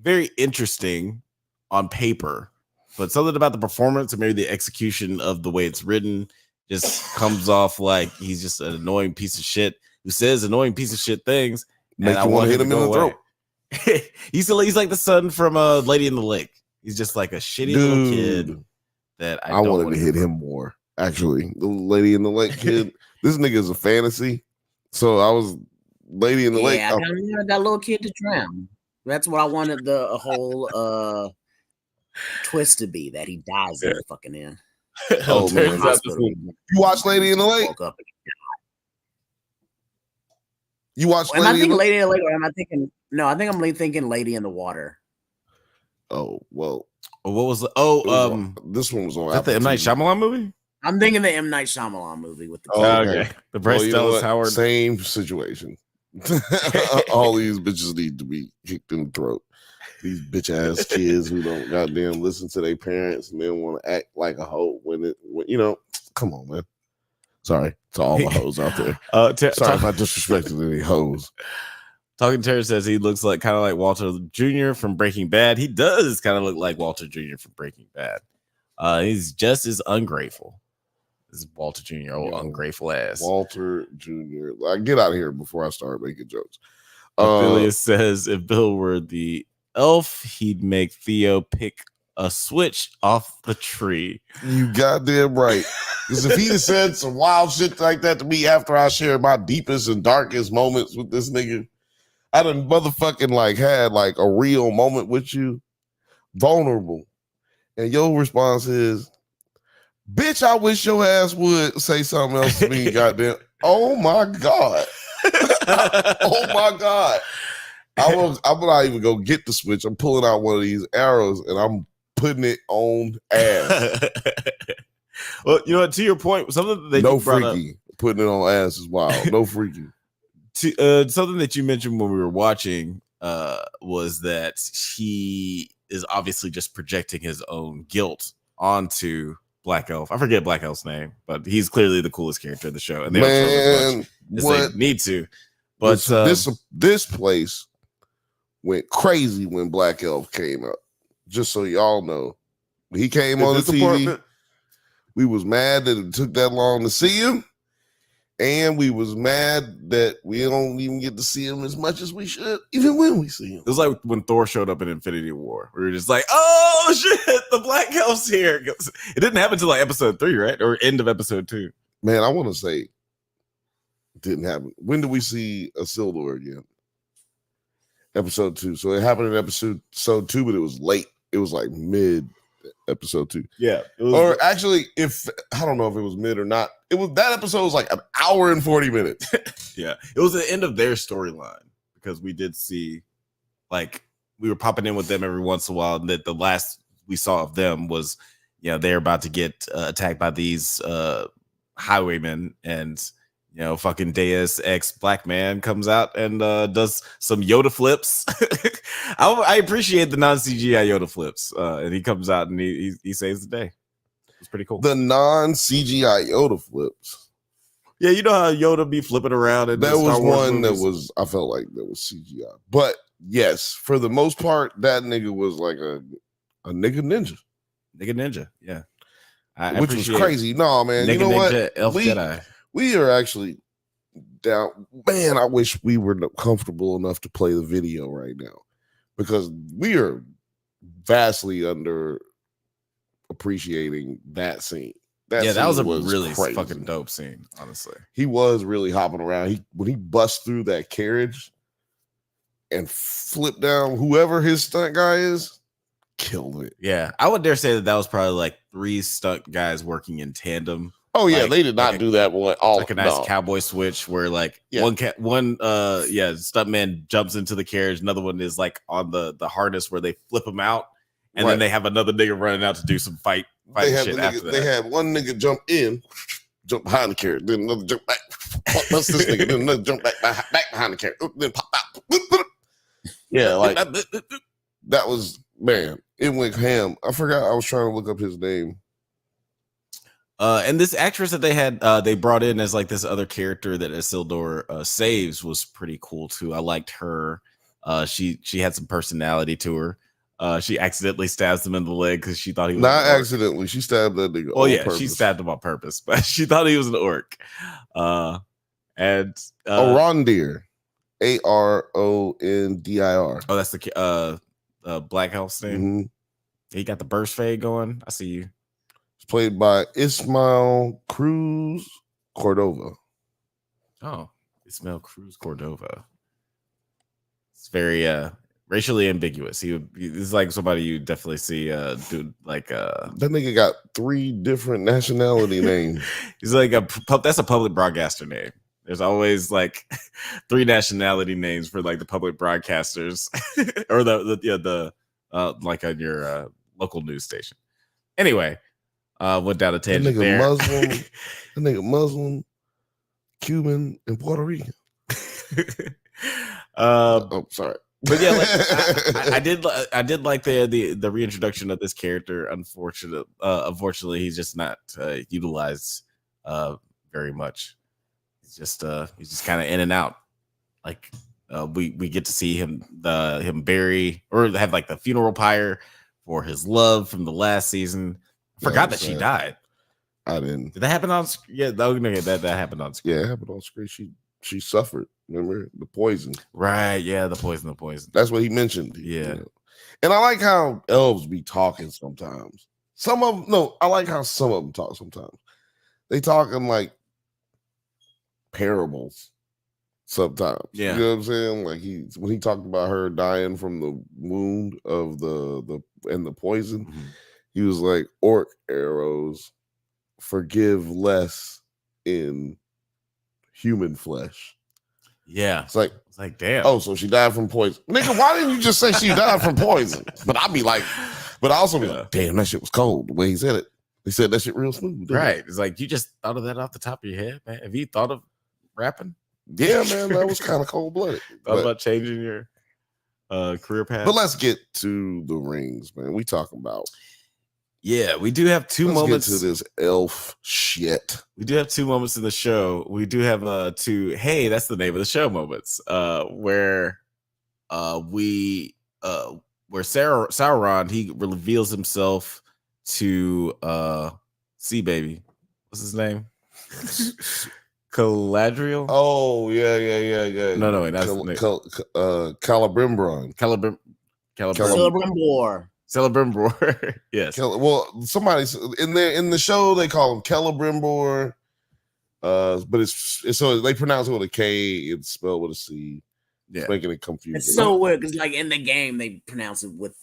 very interesting on paper, but something about the performance and maybe the execution of the way it's written just comes off like he's just an annoying piece of shit who says annoying piece of shit things. Make you want to hit him in the throat. He's like the son from Lady in the Lake. He's just like a shitty little kid that I wanted to hit him more. Actually, the Lady in the Lake kid. This nigga is a fantasy. So I was Lady in the Lake. Yeah, I kind of wanted that little kid to drown. That's what I wanted the whole twist to be, that he dies in the fucking end. Oh man, you watch Lady in the Lake? Woke up. You watch Am I Lady in thinking the Lady in the Lake, or am I thinking? No, I think I'm thinking Lady in the Water. Oh well, What was the? This one was on. Is that the M Night Shyamalan movie? I'm thinking the M Night Shyamalan movie with the. Okay. The Bryce Dallas Howard. Same situation. All these bitches need to be kicked in the throat. These bitch ass kids who don't goddamn listen to their parents and then want to act like a hoe when come on, man. Sorry to all the hoes out there. Sorry if I disrespected any hoes. Talking Terry says he looks like kind of like Walter Jr. from Breaking Bad. He does kind of look like Walter Jr. from Breaking Bad. He's just as ungrateful. This is Walter Jr. Ungrateful ass. Walter Jr. Get out of here before I start making jokes. Ophelia says if Bill were the elf, he'd make Theo pick a switch off the tree. You goddamn right. Because if he'd have said some wild shit like that to me after I shared my deepest and darkest moments with this nigga, I done motherfucking had a real moment with you, vulnerable. And your response is, bitch, I wish your ass would say something else to me, goddamn. Oh my God. Oh my God. I'm not even gonna get the switch. I'm pulling out one of these arrows and I'm putting it on ass. Well, you know what? To your point, something that no you brought freaky. Up, putting it on ass is wild. No freaky. Something that you mentioned when we were watching was that he is obviously just projecting his own guilt onto Black Elf. I forget Black Elf's name, but he's clearly the coolest character in the show, and they don't show as much as they need to. But this place went crazy when Black Elf came up. Just so y'all know, when he came on the TV, we was mad that it took that long to see him, and we was mad that we don't even get to see him as much as we should, even when we see him. It was like when Thor showed up in Infinity War. We were just like, "Oh shit, the Black Elf's here!" It didn't happen until episode 3, right, or end of episode 2. Man, I want to say it didn't happen. When did we see Isildur again? Episode 2. So it happened in episode 2, but it was late. It was like mid episode 2. Yeah. Or actually, if I don't know if it was mid or not, that episode was like an hour and 40 minutes. Yeah. It was the end of their storyline because we did see we were popping in with them every once in a while, and that the last we saw of them was they're about to get attacked by these highwaymen, and fucking Deus Ex Black Man comes out and does some Yoda flips. I appreciate the non-CGI Yoda flips. And he comes out and he saves the day. It's pretty cool. The non-CGI Yoda flips. Yeah, you know how Yoda be flipping around. And that was one movies? I felt like that was CGI. But yes, for the most part, that nigga was like a nigga ninja. Nigga ninja, yeah. Which was crazy. No, man. Nigga you know ninja, what? Elf Jedi. We are actually down. Man, I wish we were comfortable enough to play the video right now, because we are vastly under appreciating that scene. That was a really crazy. Fucking dope scene, honestly. He was really hopping around. When he bust through that carriage and flipped down whoever his stunt guy is, killed it. Yeah, I would dare say that was probably like 3 stunt guys working in tandem. Oh yeah, they did not do that one. Like a nice cowboy switch where one stuntman jumps into the carriage, another one is like on the harness where they flip him out, and then they have another nigga running out to do some fight shit after that. They had one nigga jump behind the carriage, then another jump back. What's this nigga? Then another jump back behind the carriage, then pop out. Yeah, like that was, man. It went ham. I forgot. I was trying to look up his name. And this actress that they had, they brought in as like this other character that Isildur saves was pretty cool too. I liked her. She had some personality to her. She accidentally stabs him in the leg because she thought he was not accidentally. She stabbed that nigga. Oh yeah, purpose. She stabbed him on purpose, but she thought he was an orc. Arondir, Arondir. Oh, that's the Black Elf's name. Mm-hmm. He got the burst fade going. I see you. Played by Ismael Cruz Cordova. Oh, Ismael Cruz Cordova. It's very racially ambiguous. He's like somebody you definitely see do like that nigga got 3 different nationality names. He's like that's a public broadcaster name. There's always like 3 nationality names for like the public broadcasters or the like on your local news station. Anyway, went down a tangent there. That nigga Muslim, Cuban, and Puerto Rican. Sorry. But yeah, like, I did like the reintroduction of this character. Unfortunately, he's just not utilized very much. He's just kind of in and out. Like we get to see him bury or have like the funeral pyre for his love from the last season. I forgot that she died. I didn't. Did that happen on screen? Yeah, that happened on screen. Yeah, it happened on screen. She suffered. Remember the poison? Right. Yeah, the poison. That's what he mentioned. Yeah. You know? And I like how elves be talking sometimes. I like how some of them talk sometimes. They talking like parables sometimes. Yeah. You know what I'm saying? Like when he talked about her dying from the wound of the poison, he was like, orc arrows forgive less in human flesh. Yeah. It's like damn. Oh, so she died from poison. Nigga, why didn't you just say she died from poison? But I'd be like, but I also be like, damn, that shit was cold the way he said it. He said that shit real smooth. Right. It's like you just thought of that off the top of your head, man. Have you thought of rapping? Yeah, man, that was kind of cold-blooded. Thought about changing your career path. But let's get to the rings, man. We talking about. Yeah, we do have two moments. Get to this elf shit. We do have 2 moments in the show. We do have 2. Hey, that's the name of the show moments. Where Sauron he reveals himself to Sea Baby. What's his name? Galadriel. Oh yeah. No, wait, that's Celebrimbor. Celebrimbor. Yes. Well, somebody's in the show they call him Celebrimbor, but it's so they pronounce it with a K. It's spelled with a C. Yeah, it's making it confusing. It's so weird because like in the game they pronounce it with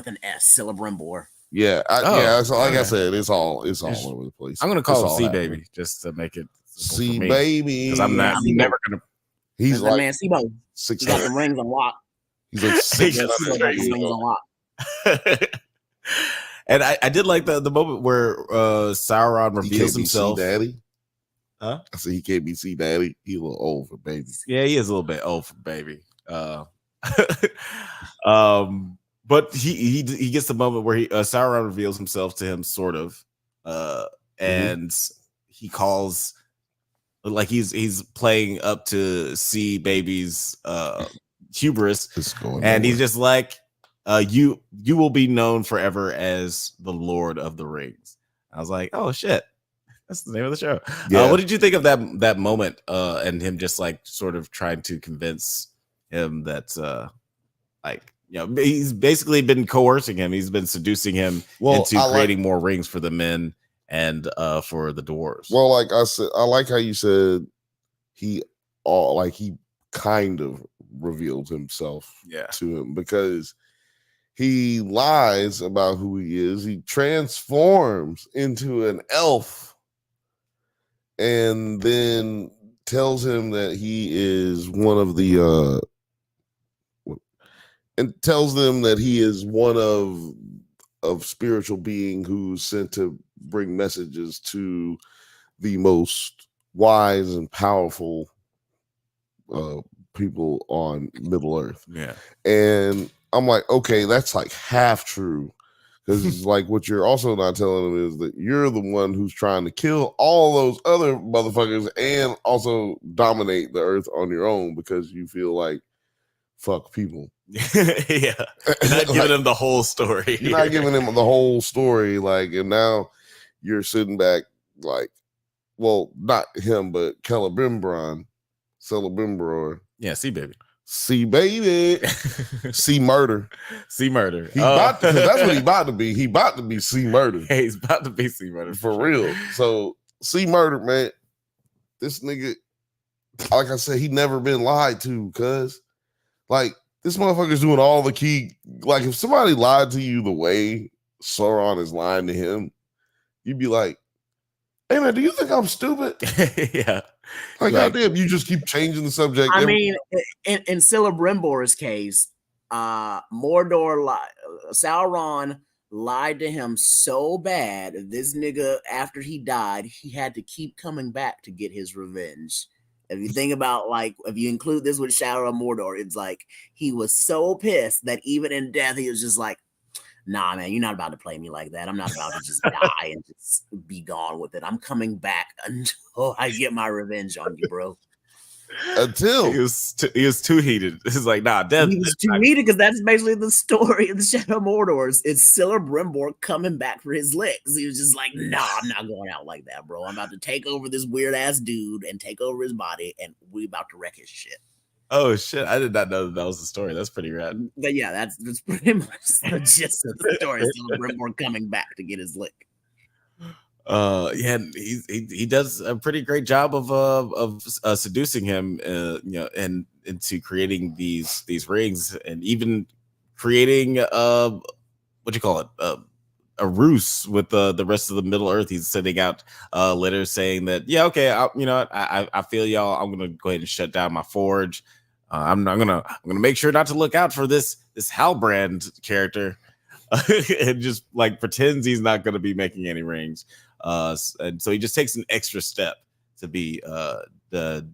an S, Celebrimbor. Yeah, I said, it's all over the place. I'm gonna call him Sea Baby just to make it Sea Baby because I'm never gonna. He's like man, Seabo. He got the rings unlocked. He's like 600 rings unlocked. And I did like the moment where Sauron reveals himself. Daddy. Huh? I said he can't be Sea Daddy. He's a little old for baby. Yeah, he is a little bit old for baby. But he gets the moment where Sauron reveals himself to him, sort of, and he calls like he's playing up to Sea Baby's hubris, and he's just like, you will be known forever as the Lord of the Rings. I was like, oh shit, that's the name of the show. Yeah. What did you think of that moment and him just like sort of trying to convince him that like, you know, he's basically been coercing him, he's been seducing him into creating more rings for the men and for the dwarves. Well, like I said, I like how you said he kind of revealed himself to him, because he lies about who he is. He transforms into an elf and then tells him that he is one of the and tells them that he is one of spiritual being who's sent to bring messages to the most wise and powerful people on Middle Earth. Yeah. And I'm like, okay, that's like half true. Because it's like what you're also not telling them is that you're the one who's trying to kill all those other motherfuckers and also dominate the earth on your own because you feel like fuck people. Yeah. You're not giving them the whole story. You're not giving them the whole story. Like, and now you're sitting back like, well, not him, but Celebrimbor. Yeah, Sea Baby. Sea Baby. Sea Murder. Sea Murder. That's what he about to be. He about to be Sea Murder. Hey, he's about to be Sea Murder. For real. So Sea Murder, man. This nigga, like I said, he never been lied to, cuz like this motherfucker's doing all the key. Like if somebody lied to you the way Sauron is lying to him, you'd be like, hey man, do you think I'm stupid? Yeah. Like, goddamn, you just keep changing the subject. I mean, in Celebrimbor's case, Sauron lied to him so bad. This nigga, after he died, he had to keep coming back to get his revenge. If you think about, like, if you include this with Shadow of Mordor, it's like he was so pissed that even in death, he was just like, nah, man, you're not about to play me like that. I'm not about to just die and just be gone with it. I'm coming back until I get my revenge on you, bro. Until he was too heated. It's like, nah, death. He was too heated because that's basically the story of the Shadow of Mordor. It's Celebrimbor coming back for his licks. He was just like, nah, I'm not going out like that, bro. I'm about to take over this weird ass dude and take over his body, and we about to wreck his shit. Oh shit! I did not know that was the story. That's pretty rad. But yeah, that's pretty much the gist of the story. Celebrimbor coming back to get his lick. Yeah, he does a pretty great job of seducing him, you know, and into creating these rings, and even creating what do you call it, a ruse with the rest of the Middle Earth. He's sending out letters saying that, yeah, okay, you know what, I feel y'all. I'm gonna go ahead and shut down my forge. I'm gonna make sure not to look out for this Halbrand character, and just like pretends he's not gonna be making any rings. And so he just takes an extra step to be the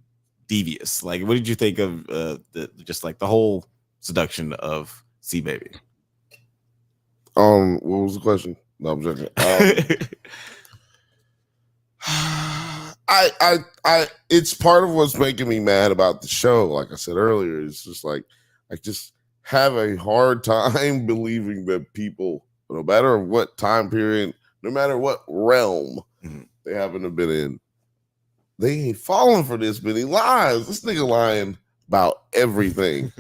devious. Like, what did you think of just like the whole seduction of Sea Baby? what was the question? No, I'm joking. I it's part of what's making me mad about the show. Like I said earlier, it's just like I just have a hard time believing that people, no matter what time period, no matter what realm they happen to have been in, they ain't falling for this, but he lies. This nigga lying about everything.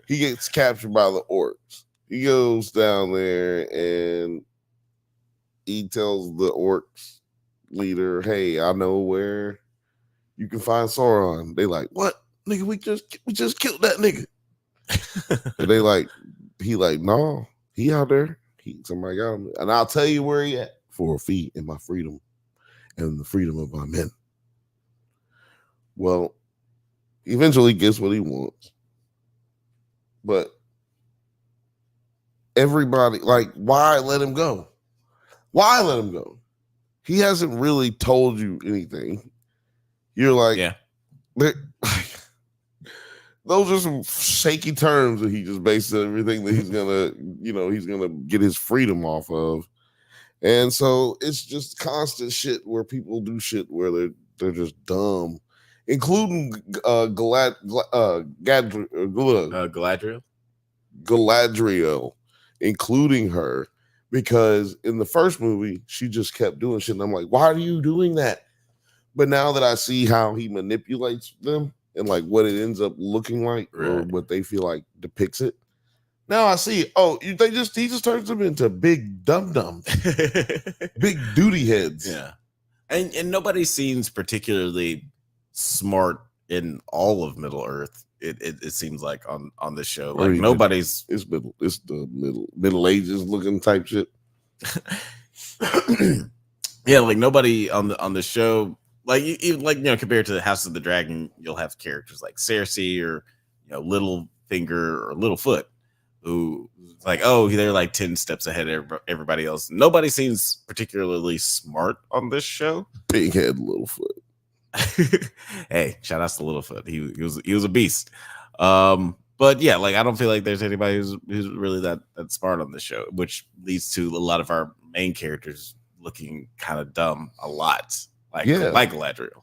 He gets captured by the orcs. He goes down there and he tells the orcs leader, hey, I know where you can find Sauron. They like, what? Nigga, we just killed that nigga. And they like, he like, no, he out there. Somebody got him. And I'll tell you where he at for a fee in my freedom and the freedom of my men. Well, he eventually gets what he wants. But everybody, like, why let him go? Why let him go? He hasn't really told you anything. You're like, yeah. Those are some shaky terms that he just based everything that he's gonna get his freedom off of. And so it's just constant shit where people do shit where they're just dumb, including Galadriel, including her, because in the first movie she just kept doing shit, and I'm like, why are you doing that? But now that I see how he manipulates them and like what it ends up looking like, right, or what they feel like depicts it, now I see. Oh, he just turns them into big dum-dums, big duty heads. Yeah, and nobody seems particularly smart in all of Middle Earth. It seems like on this show, like nobody's. It's the Middle Ages looking type shit. Yeah, like nobody on the show. Like even like, you know, compared to the House of the Dragon, you'll have characters like Cersei or, you know, Littlefinger or Littlefoot, who like, oh, they're like 10 steps ahead of everybody else. Nobody seems particularly smart on this show. Big head Littlefoot. Hey, shout out to Littlefoot. He was a beast. But yeah, like I don't feel like there's anybody who's really that smart on this show, which leads to a lot of our main characters looking kind of dumb a lot. Like Galadriel.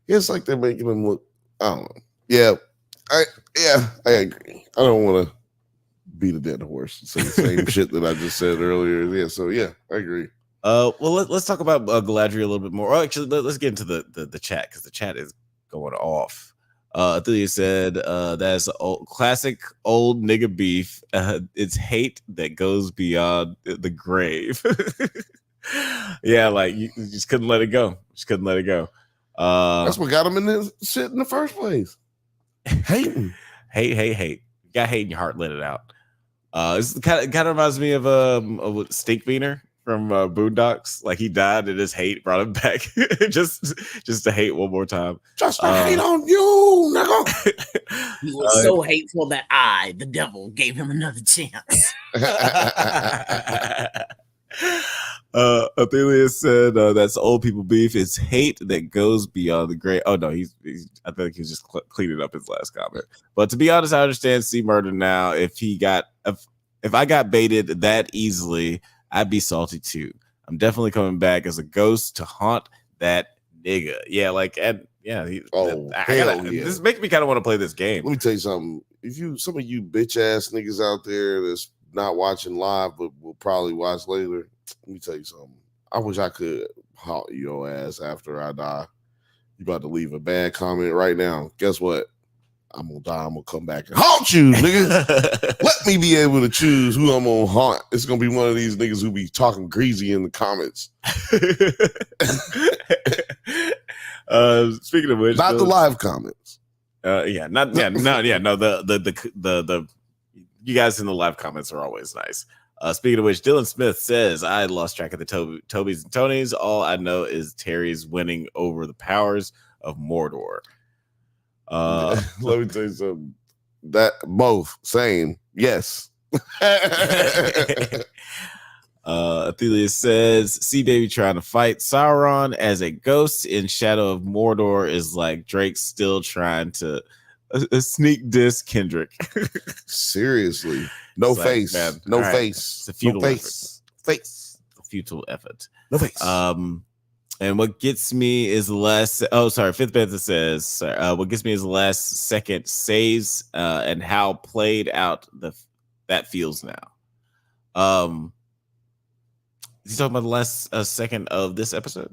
Yeah, it's like they're making them look. I don't know. Yeah, I agree. I don't want to beat a dead horse and say the same shit that I just said earlier. Yeah, so yeah, I agree. Well, let's talk about Galadriel a little bit more. Oh, actually, let's get into the chat, because the chat is going off. Athelia said that's classic old nigga beef. It's hate that goes beyond the grave. Yeah, like you just couldn't let it go. That's what got him in this shit in the first place. Hating. hate. You got hate in your heart, let it out. This kind of reminds me of Stink Beaner from Boondocks. Like he died and his hate brought him back just to hate one more time. Just to hate on you, nigga. He was so hateful that I, the devil, gave him another chance. Athelia said that's old people beef. It's hate that goes beyond the grave. Oh no, he's I think he's just cleaning up his last comment. But to be honest, I understand C Murder now. If I got baited that easily, I'd be salty too. I'm definitely coming back as a ghost to haunt that nigga. Yeah, like and yeah. This makes me kind of want to play this game. Let me tell you something. If some of you bitch ass niggas out there that's not watching live but will probably watch later, let me tell you something. I wish I could haunt your ass after I die. You about to leave a bad comment right now. Guess what? I'm gonna die. I'm gonna come back and haunt you, nigga. Let me be able to choose who I'm gonna haunt. It's gonna be one of these niggas who be talking greasy in the comments. Speaking of which, not the live comments. No. The you guys in the live comments are always nice. Speaking of which, Dylan Smith says, I lost track of the Tobies and Tonys. All I know is Terry's winning over the powers of Mordor. Let me tell you something. That both same. Yes. Athelia says, see baby trying to fight Sauron as a ghost in Shadow of Mordor is like Drake still trying to sneak diss Kendrick. Seriously. No it's face. Like, man, no right. face. It's a futile effort. Face. A futile effort. No face. And what gets me is less. Oh, sorry. Fifth Bantha says, what gets me is less second saves and how played out that feels now. Is he talking about the last second of this episode?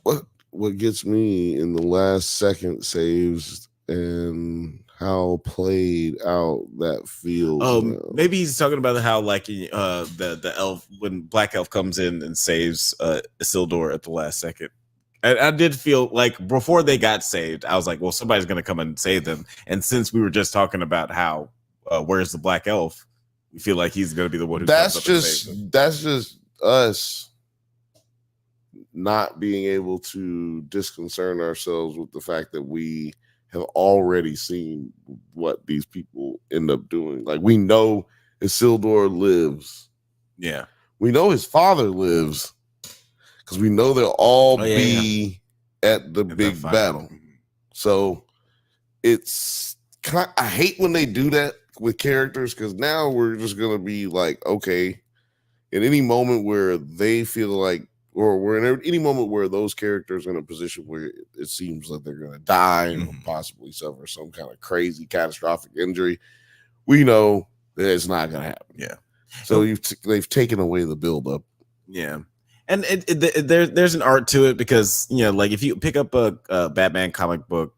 What gets me in the last second saves and how played out that feels. Maybe he's talking about how like the elf, when Black Elf comes in and saves Isildur at the last second. And I did feel like before they got saved, I was like, well, somebody's gonna come and save them. And since we were just talking about how where's the Black Elf, we feel like he's gonna be the one who that's just us not being able to disconcern ourselves with the fact that we have already seen what these people end up doing. Like we know Isildur lives. Yeah. We know his father lives because we know they'll all be at the big battle. So it's I hate when they do that with characters because now we're just going to be like, okay, in any moment where they feel like, or we're in any moment where those characters are in a position where it seems like they're going to die or possibly suffer some kind of crazy catastrophic injury, we know that it's not going to happen. Yeah. So they've taken away the buildup. Yeah. And there's an art to it because, you know, like if you pick up a Batman comic book,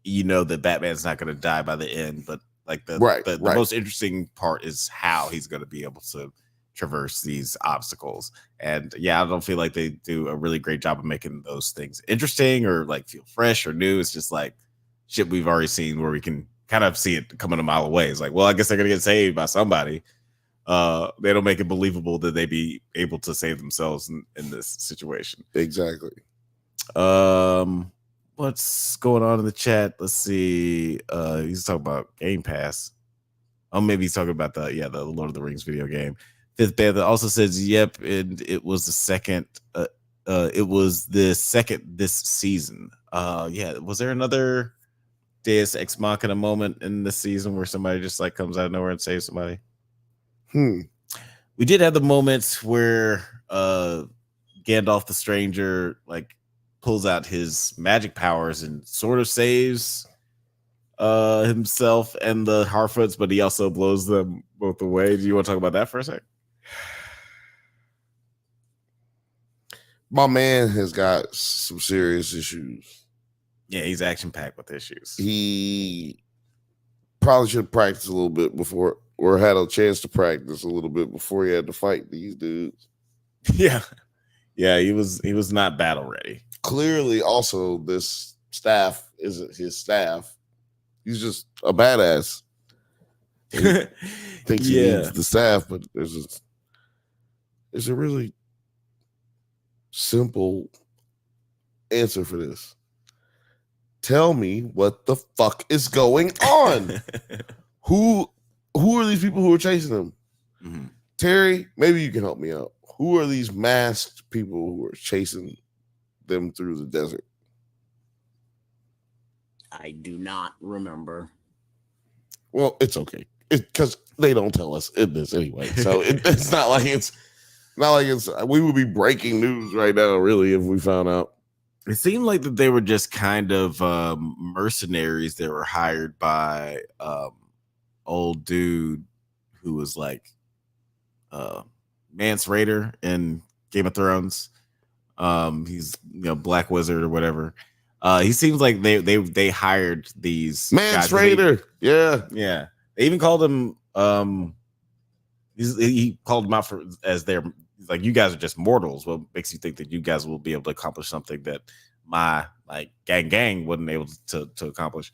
you know that Batman's not going to die by the end, but like the most interesting part is how he's going to be able to traverse these obstacles. And yeah, I don't feel like they do a really great job of making those things interesting or like feel fresh or new. It's just like shit we've already seen where we can kind of see it coming a mile away. It's like, well, I guess they're gonna get saved by somebody. They don't make it believable that they be able to save themselves in this situation. Exactly. What's going on in the chat? Let's see. He's talking about Game Pass. Oh, maybe he's talking about the Lord of the Rings video game. Fifth Bantha also says, yep, and it was the second. It was the second this season. Yeah, was there another Deus Ex Machina moment in this season where somebody just like comes out of nowhere and saves somebody? We did have the moments where Gandalf the Stranger like pulls out his magic powers and sort of saves himself and the Harfoots, but he also blows them both away. Do you want to talk about that for a sec? My man has got some serious issues. Yeah, he's action-packed with issues. He probably should practice a little bit before, or had a chance to practice a little bit before he had to fight these dudes. Yeah. Yeah, he was not battle ready. Clearly, also this staff isn't his staff. He's just a badass. He thinks he needs the staff, but there's a really simple answer for this. Tell me what the fuck is going on. Who are these people who are chasing him? Mm-hmm. Terry, maybe you can help me out. Who are these masked people who are chasing them through the desert? I do not remember. Well, it's okay. Because they don't tell us in this anyway. So it's not like it's we would be breaking news right now, really, if we found out. It seemed like that they were just kind of mercenaries that were hired by old dude who was like Mance Rayder in Game of Thrones. He's Black Wizard or whatever. He seems like they hired these Mance Rayder. Yeah. They even called him. He called them out as their. Like, you guys are just mortals. What makes you think that you guys will be able to accomplish something that my gang wasn't able to accomplish?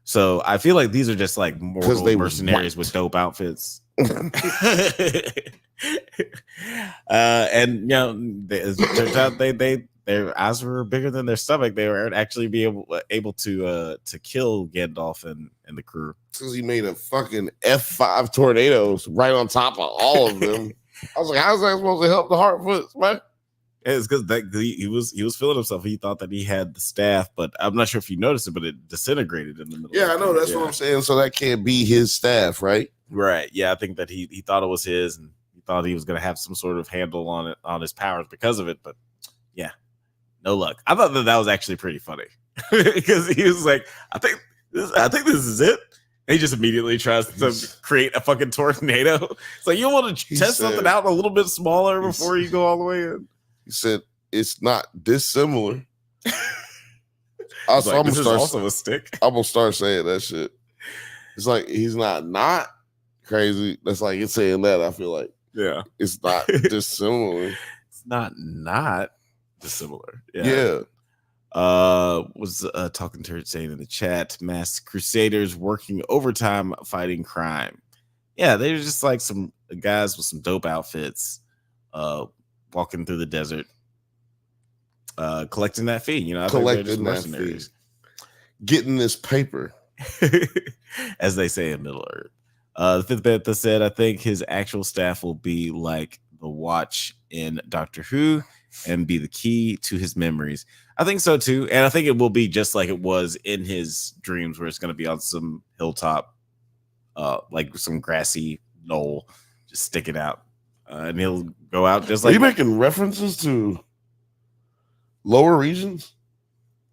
So I feel like these are just like mortal mercenaries with dope outfits. And it turns out their eyes were bigger than their stomach. They were actually able to kill Gandalf and the crew. Because he made a fucking F5 tornadoes right on top of all of them. I was like, how's that supposed to help the Hartfoots, man? It's because he was feeling himself. He thought that he had the staff, but I'm not sure if you noticed it, but it disintegrated in the middle. Yeah, I know. That's what I'm saying. So that can't be his staff, right? Right. Yeah, I think that he thought it was his, and he thought he was going to have some sort of handle on his powers because of it. But yeah, no luck. I thought that was actually pretty funny because he was like, I think this is it. And he just immediately tries to create a fucking tornado. It's like, you want to test something out a little bit smaller before you go all the way in. He said it's not dissimilar. This is also a stick. I'm gonna start saying that shit. It's like he's not crazy. That's like it's saying that. I feel like it's not dissimilar. It's not dissimilar. Yeah. Was Talking Turd saying in the chat, masked crusaders working overtime fighting crime. Yeah, they're just like some guys with some dope outfits, walking through the desert, collecting that fee. Collecting that fee, getting this paper, as they say in Middle Earth. The fifth Bantha said, I think his actual staff will be like the Watch in Doctor Who and be the key to his memories. I think so too, and I think it will be just like it was in his dreams, where it's going to be on some hilltop, like some grassy knoll, just sticking out, and he'll go out just like. Are you making references to lower regions?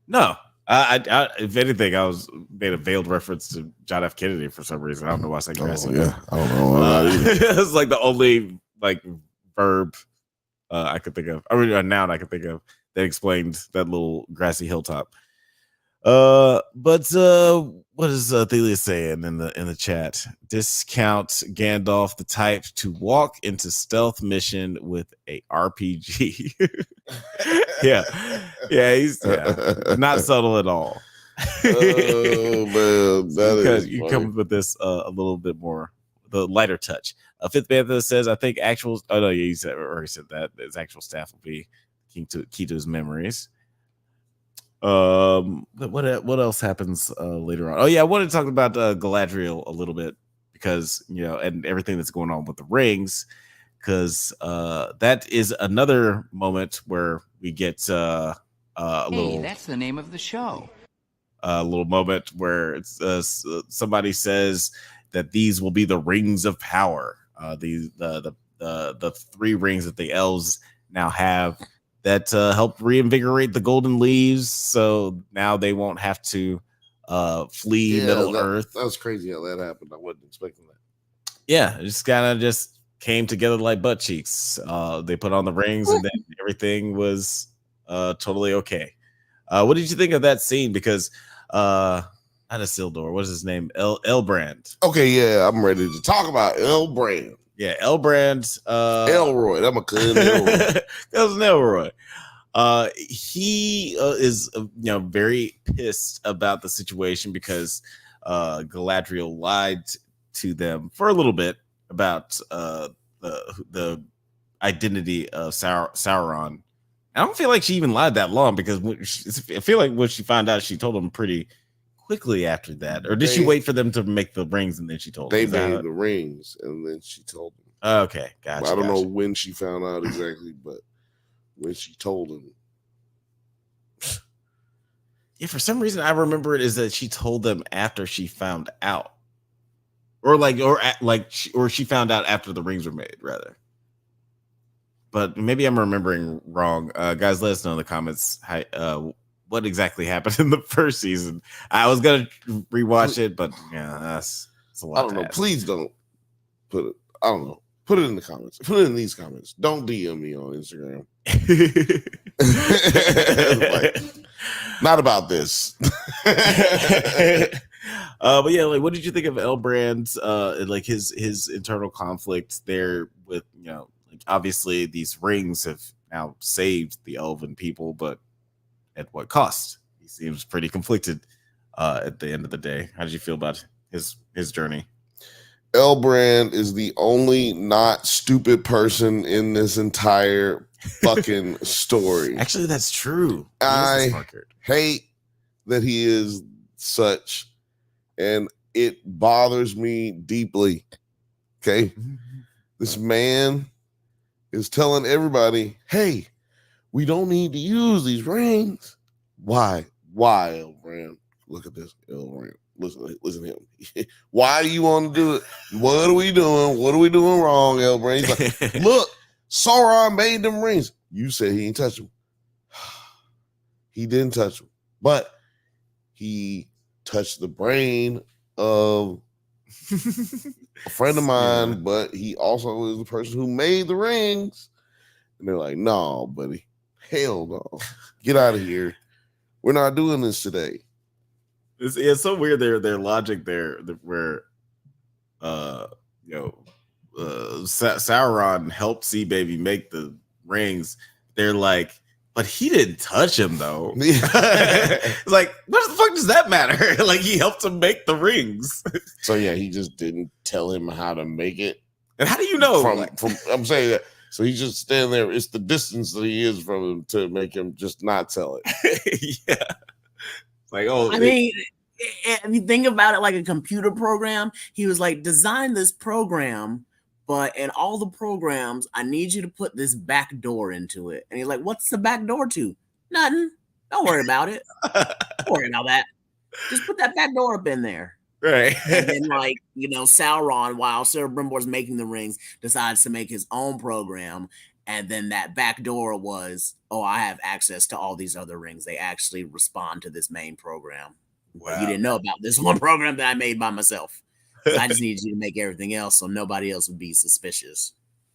No, I if anything, I made a veiled reference to John F. Kennedy for some reason. I don't know why I said grassy. Yeah, I don't know. It's like the only verb I could think of. I mean, a noun I could think of that explained that little grassy hilltop. But what is Thelia saying in the chat? Discount Gandalf the type to walk into stealth mission with a RPG. yeah, he's not subtle at all. Oh man, because you come with this a little bit more the lighter touch. Fifth Bantha says, I think actual. Oh no, you already said that his actual staff will be key to his memories. What else happens later on? Oh yeah, I wanted to talk about Galadriel a little bit because and everything that's going on with the rings, because that is another moment where we get a little. That's the name of the show. A little moment where it's somebody says that these will be the rings of power. The three rings that the elves now have that help reinvigorate the golden leaves, so now they won't have to flee Middle Earth. That was crazy how that happened. I wasn't expecting that. Yeah, it just kind of just came together like butt cheeks. They put on the rings, and then everything was totally okay. What did you think of that scene? Because not Isildur, what is his name? Elbrand. Okay, yeah, I'm ready to talk about Elbrand. Yeah, Elbrand. Elroy. That's my cousin Elroy. Cousin Elroy. He is very pissed about the situation because Galadriel lied to them for a little bit about the identity of Sauron. I don't feel like she even lied that long because I feel like when she found out, she told him pretty quickly after that. Or did she wait for them to make the rings and then she told them? They made the rings and then she told them. Okay, gotcha. I don't know when she found out exactly, but when she told him. Yeah, for some reason I remember it is that she told them after she found out. Or she found out after the rings were made, rather. But maybe I'm remembering wrong. Guys, let us know in the comments what exactly happened in the first season. I was gonna rewatch it, but yeah, that's a lot. I don't know. Please don't put it. I don't know. Put it in the comments. Put it in these comments. Don't DM me on Instagram. Not about this. But yeah, like, what did you think of Elbrand's like his internal conflict there with obviously these rings have now saved the elven people, but at what cost? He seems pretty conflicted at the end of the day. How did you feel about his journey? Elbrand is the only not stupid person in this entire fucking story. Actually, that's true. I hate that he is such, and it bothers me deeply. Okay. This man is telling everybody, hey, we don't need to use these rings. Why, Elbrand? Look at this, Elbrand. Listen to him. Why do you want to do it? What are we doing? What are we doing wrong, Elbrand? He's like, look, Sauron made them rings. You said he didn't touch them. He didn't touch them, but he touched the brain of a friend of mine, but he also is the person who made the rings. And they're like, no, buddy. Hell no. Get out of here. We're not doing this today. It's so weird their logic there where Sauron helped Sea Baby make the rings. They're like, but he didn't touch him though. It's like, what the fuck does that matter? Like, he helped him make the rings. So yeah, he just didn't tell him how to make it. And how do you know? From I'm saying that. So he's just standing there. It's the distance that he is from him to make him just not tell it. Yeah. Like, I mean, if you think about it like a computer program, he was like, design this program, but in all the programs, I need you to put this back door into it. And he's like, what's the back door to? Nothing. Don't worry about it. Don't worry about that. Just put that back door up in there. Right. And then, Sauron, while Celebrimbor's making the rings, decides to make his own program. And then that back door was, I have access to all these other rings. They actually respond to this main program. Wow. You didn't know about this one program that I made by myself. I just needed you to make everything else so nobody else would be suspicious.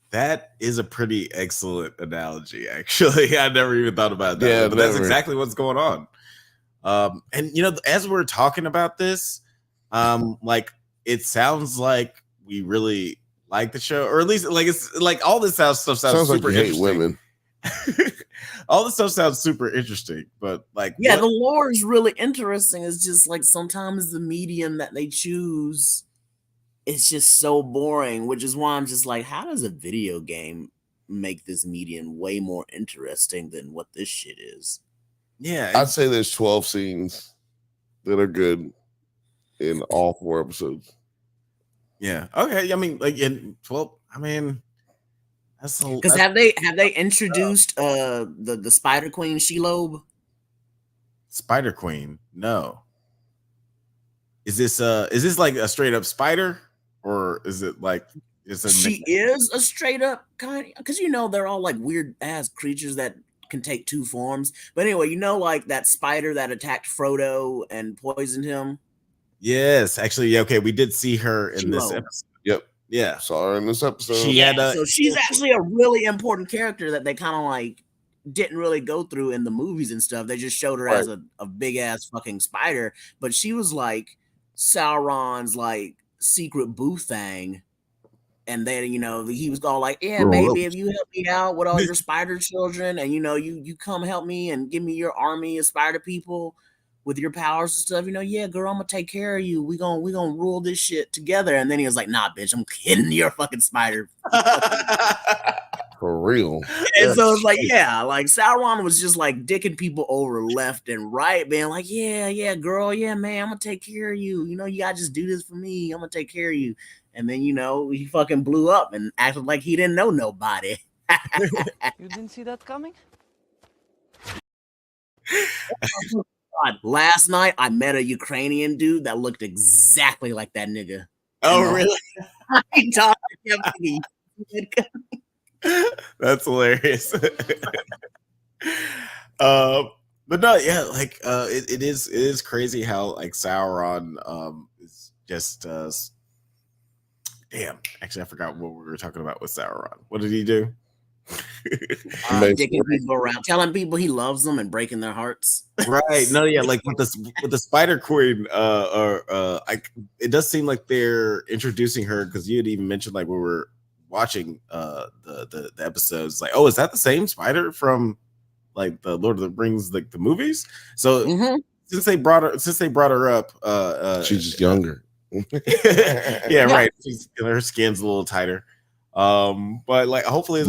That is a pretty excellent analogy, actually. I never even thought about that. Yeah, but that's exactly what's going on. And as we're talking about this, it sounds like we really like the show, or at least it's like all this stuff sounds super like interesting. Women. All this stuff sounds super interesting, but the lore is really interesting. It's just like sometimes the medium that they choose is just so boring, which is why I'm just like, how does a video game make this medium way more interesting than what this shit is? Yeah, I'd say there's 12 scenes that are good in all 4 episodes. Yeah. Okay. I mean, in 12. I mean, that's because have they introduced the Spider Queen Shelob? Spider Queen? No. Is this like a straight up spider, or is it like she is a straight up kind? Because they're all like weird ass creatures that can take 2 forms. But anyway, like that spider that attacked Frodo and poisoned him. Yes, actually, okay, we did see her in this episode. Yep. Yeah, saw her in this episode. So she's actually a really important character that they kind of didn't really go through in the movies and stuff. They just showed her as a big ass fucking spider, but she was like Sauron's secret boo thing And then, you know, he was going like, yeah, baby, if you help me out with all your spider children and, you know, you come help me and give me your army of spider people with your powers and stuff, you know, yeah, girl, I'm going to take care of you. We gonna rule this shit together. And then he was like, nah, bitch, I'm kidding. You're a fucking spider. For real. And so it's like, yeah, like Sauron was just like dicking people over left and right, being like, yeah, girl, yeah, man, I'm gonna take care of you. You know, you gotta just do this for me. I'm gonna take care of you. And then, you know, he fucking blew up and acted like he didn't know nobody. You didn't see that coming? God, last night I met a Ukrainian dude that looked exactly like that nigga. Oh, really? I talked to him. That's hilarious. But no, yeah, like it is crazy how like Sauron is just damn. Actually, I forgot what we were talking about with Sauron. What did he do? Dicking people around, telling people he loves them and breaking their hearts. Right. No, yeah, like with the Spider Queen, it does seem like they're introducing her because you had even mentioned like we were watching the episodes, like, oh, is that the same spider from like the Lord of the Rings, like the movies? So since they brought her up, she's just younger. Yeah, right. Her skin's a little tighter. But like hopefully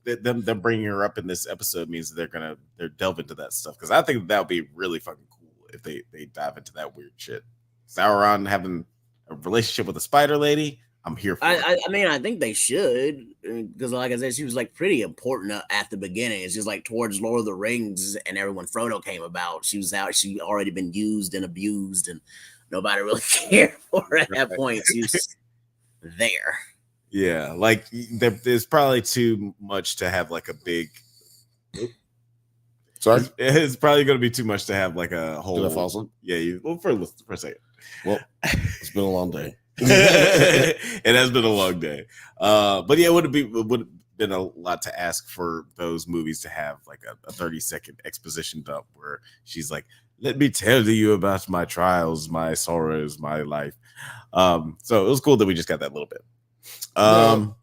them bringing her up in this episode means that they're delve into that stuff, because I think that would be really fucking cool if they dive into that weird shit. Sauron having a relationship with a spider lady, I'm here for it. I mean, I think they should, because like I said, she was like pretty important at the beginning. It's just like towards Lord of the Rings and everyone Frodo came about, she was out, she already been used and abused and nobody really cared for her at that point. She was there. Yeah, like there's probably too much to have like a big. Sorry, it's probably going to be too much to have like a whole. Did I fall asleep? Yeah, for a second. Well, it's been a long day. It has been a long day. But yeah, it would have been a lot to ask for those movies to have like a 30-second exposition dump where she's like, "Let me tell you about my trials, my sorrows, my life." So it was cool that we just got that little bit. Well,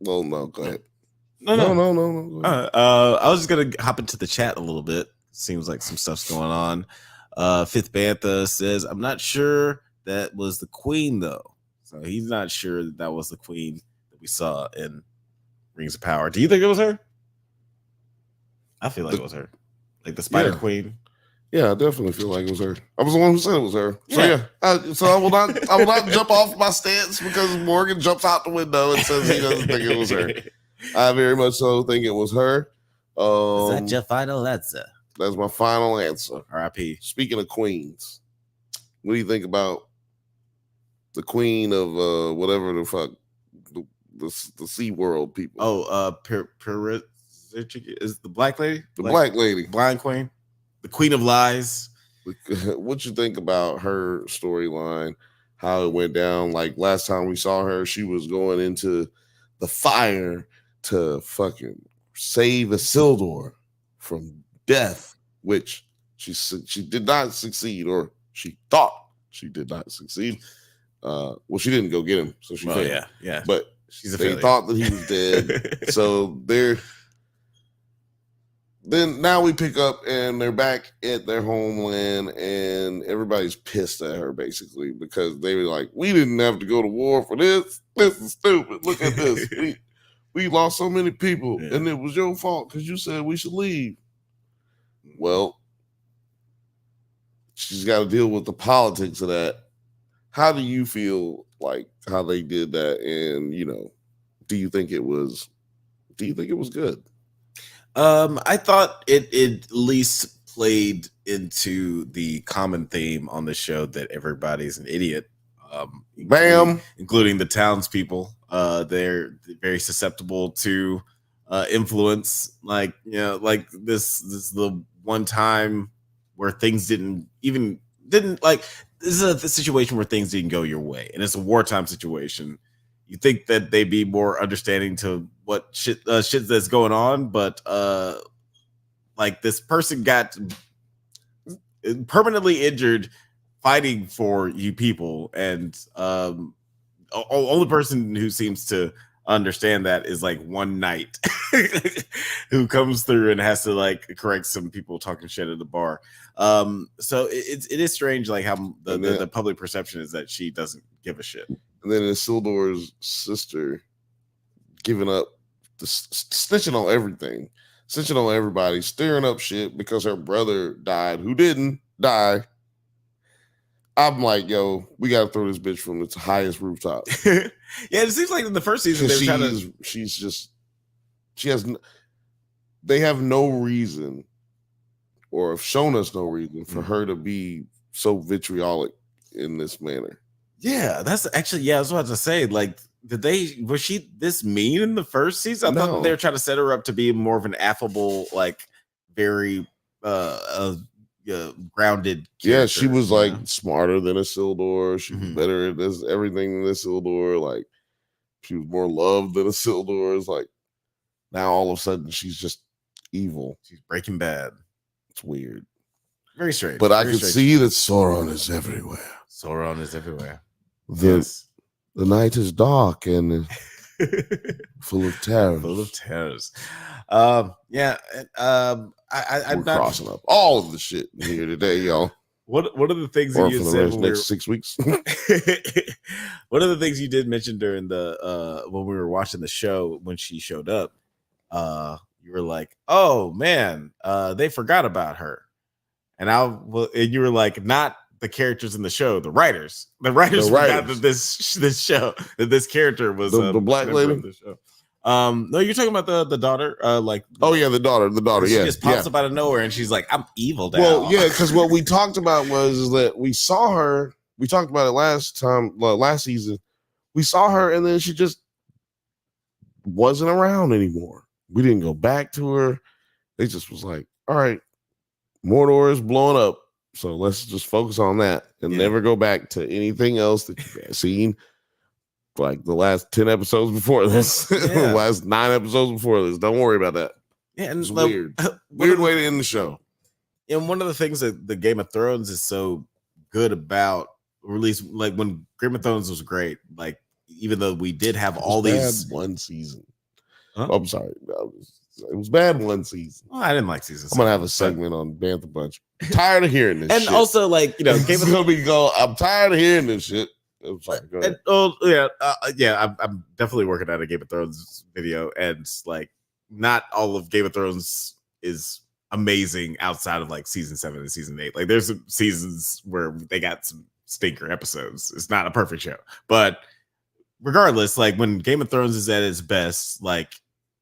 no, go ahead. No. I was just gonna hop into the chat a little bit. Seems like some stuff's going on. Fifth Bantha says, "I'm not sure that was the queen though." So he's not sure that was the queen that we saw in Rings of Power. Do you think it was her? I feel like it was her, like the Spider Queen. Yeah, I definitely feel like it was her. I was the one who said it was her. So yeah, so I will not jump off my stance because Morgan jumps out the window and says he doesn't think it was her. I very much so think it was her. Is that your final answer? That's my final answer. R.I.P. Speaking of queens, what do you think about the queen of whatever the fuck the Sea World people? Oh, is the black lady? The black lady, blind queen. The Queen of Lies. What you think about her storyline? How it went down? Like last time we saw her, she was going into the fire to fucking save Isildur from death, which she did not succeed, or she thought she did not succeed. Well, she didn't go get him, so she failed. Yeah. But they thought that he was dead. So they're. Then now we pick up and they're back at their homeland and everybody's pissed at her basically because they were like, we didn't have to go to war for this. This is stupid. Look at this. We lost so many people and it was your fault because you said we should leave. Well, she's got to deal with the politics of that. How do you feel like how they did that? And, you know, do you think it was good? I thought it at least played into the common theme on the show that everybody's an idiot. Including the townspeople. They're very susceptible to influence. Like, you know, like this is the one time where things didn't like. This is a situation where things didn't go your way, and it's a wartime situation. You think that they'd be more understanding to what shit that's going on, but like this person got permanently injured fighting for you people, and only person who seems to understand that is like one Nite who comes through and has to like correct some people talking shit at the bar. So it is strange like how the public perception is that she doesn't give a shit. And then Isildur's sister giving up, snitching on everything, snitching on everybody, stirring up shit because her brother died who didn't die. I'm like, yo, we gotta throw this bitch from its highest rooftop. Yeah, it seems like in the first season they have no reason, or have shown us no reason for her to be so vitriolic in this manner. Yeah, that's actually, I was about to say, like, was she this mean in the first season? I thought they were trying to set her up to be more of an affable, like, very grounded character. Yeah, she was like smarter than Isildur. She was better at everything than Isildur. Like, she was more loved than Isildur. It's like, now all of a sudden she's just evil. She's Breaking Bad. It's weird. Very strange. But I can see that Sauron is everywhere. Sauron is everywhere. The night is dark and full of terrors. Full of terrors. We're I'm crossing up all of the shit here today, y'all. One of the things that you said next 6 weeks. One of the things you did mention during the when we were watching the show when she showed up, you were like, "Oh man, they forgot about her," and you were like, "Not the characters in the show, the writers. The writers forgot that this character was the black lady." The show. No, you're talking about the daughter, the daughter. She just pops up out of nowhere and she's like, "I'm evil now." Well, yeah, because what we talked about was that we saw her. We talked about it last season. We saw her, and then she just wasn't around anymore. We didn't go back to her. They just was like, "All right, Mordor is blowing up, so let's just focus on that and never go back to anything else that you've seen." Like the last 10 episodes before this, the last 9 episodes before this. Don't worry about that. Yeah, and it's weird. Weird way to end the show. And one of the things that the Game of Thrones is so good about, or at least like when Game of Thrones was great, like even though we did have all these one season. Huh? Oh, I'm sorry. It was bad one season. Well, I didn't like season. I'm gonna have a segment on Bantha Bunch. I'm tired of hearing this and shit. Also, like, you know, Game of Thrones. I'm tired of hearing this shit. I'm definitely working on a Game of Thrones video, and like not all of Game of Thrones is amazing outside of like season 7 and season 8. Like there's some seasons where they got some stinker episodes. It's not a perfect show, but regardless, like when Game of Thrones is at its best, like,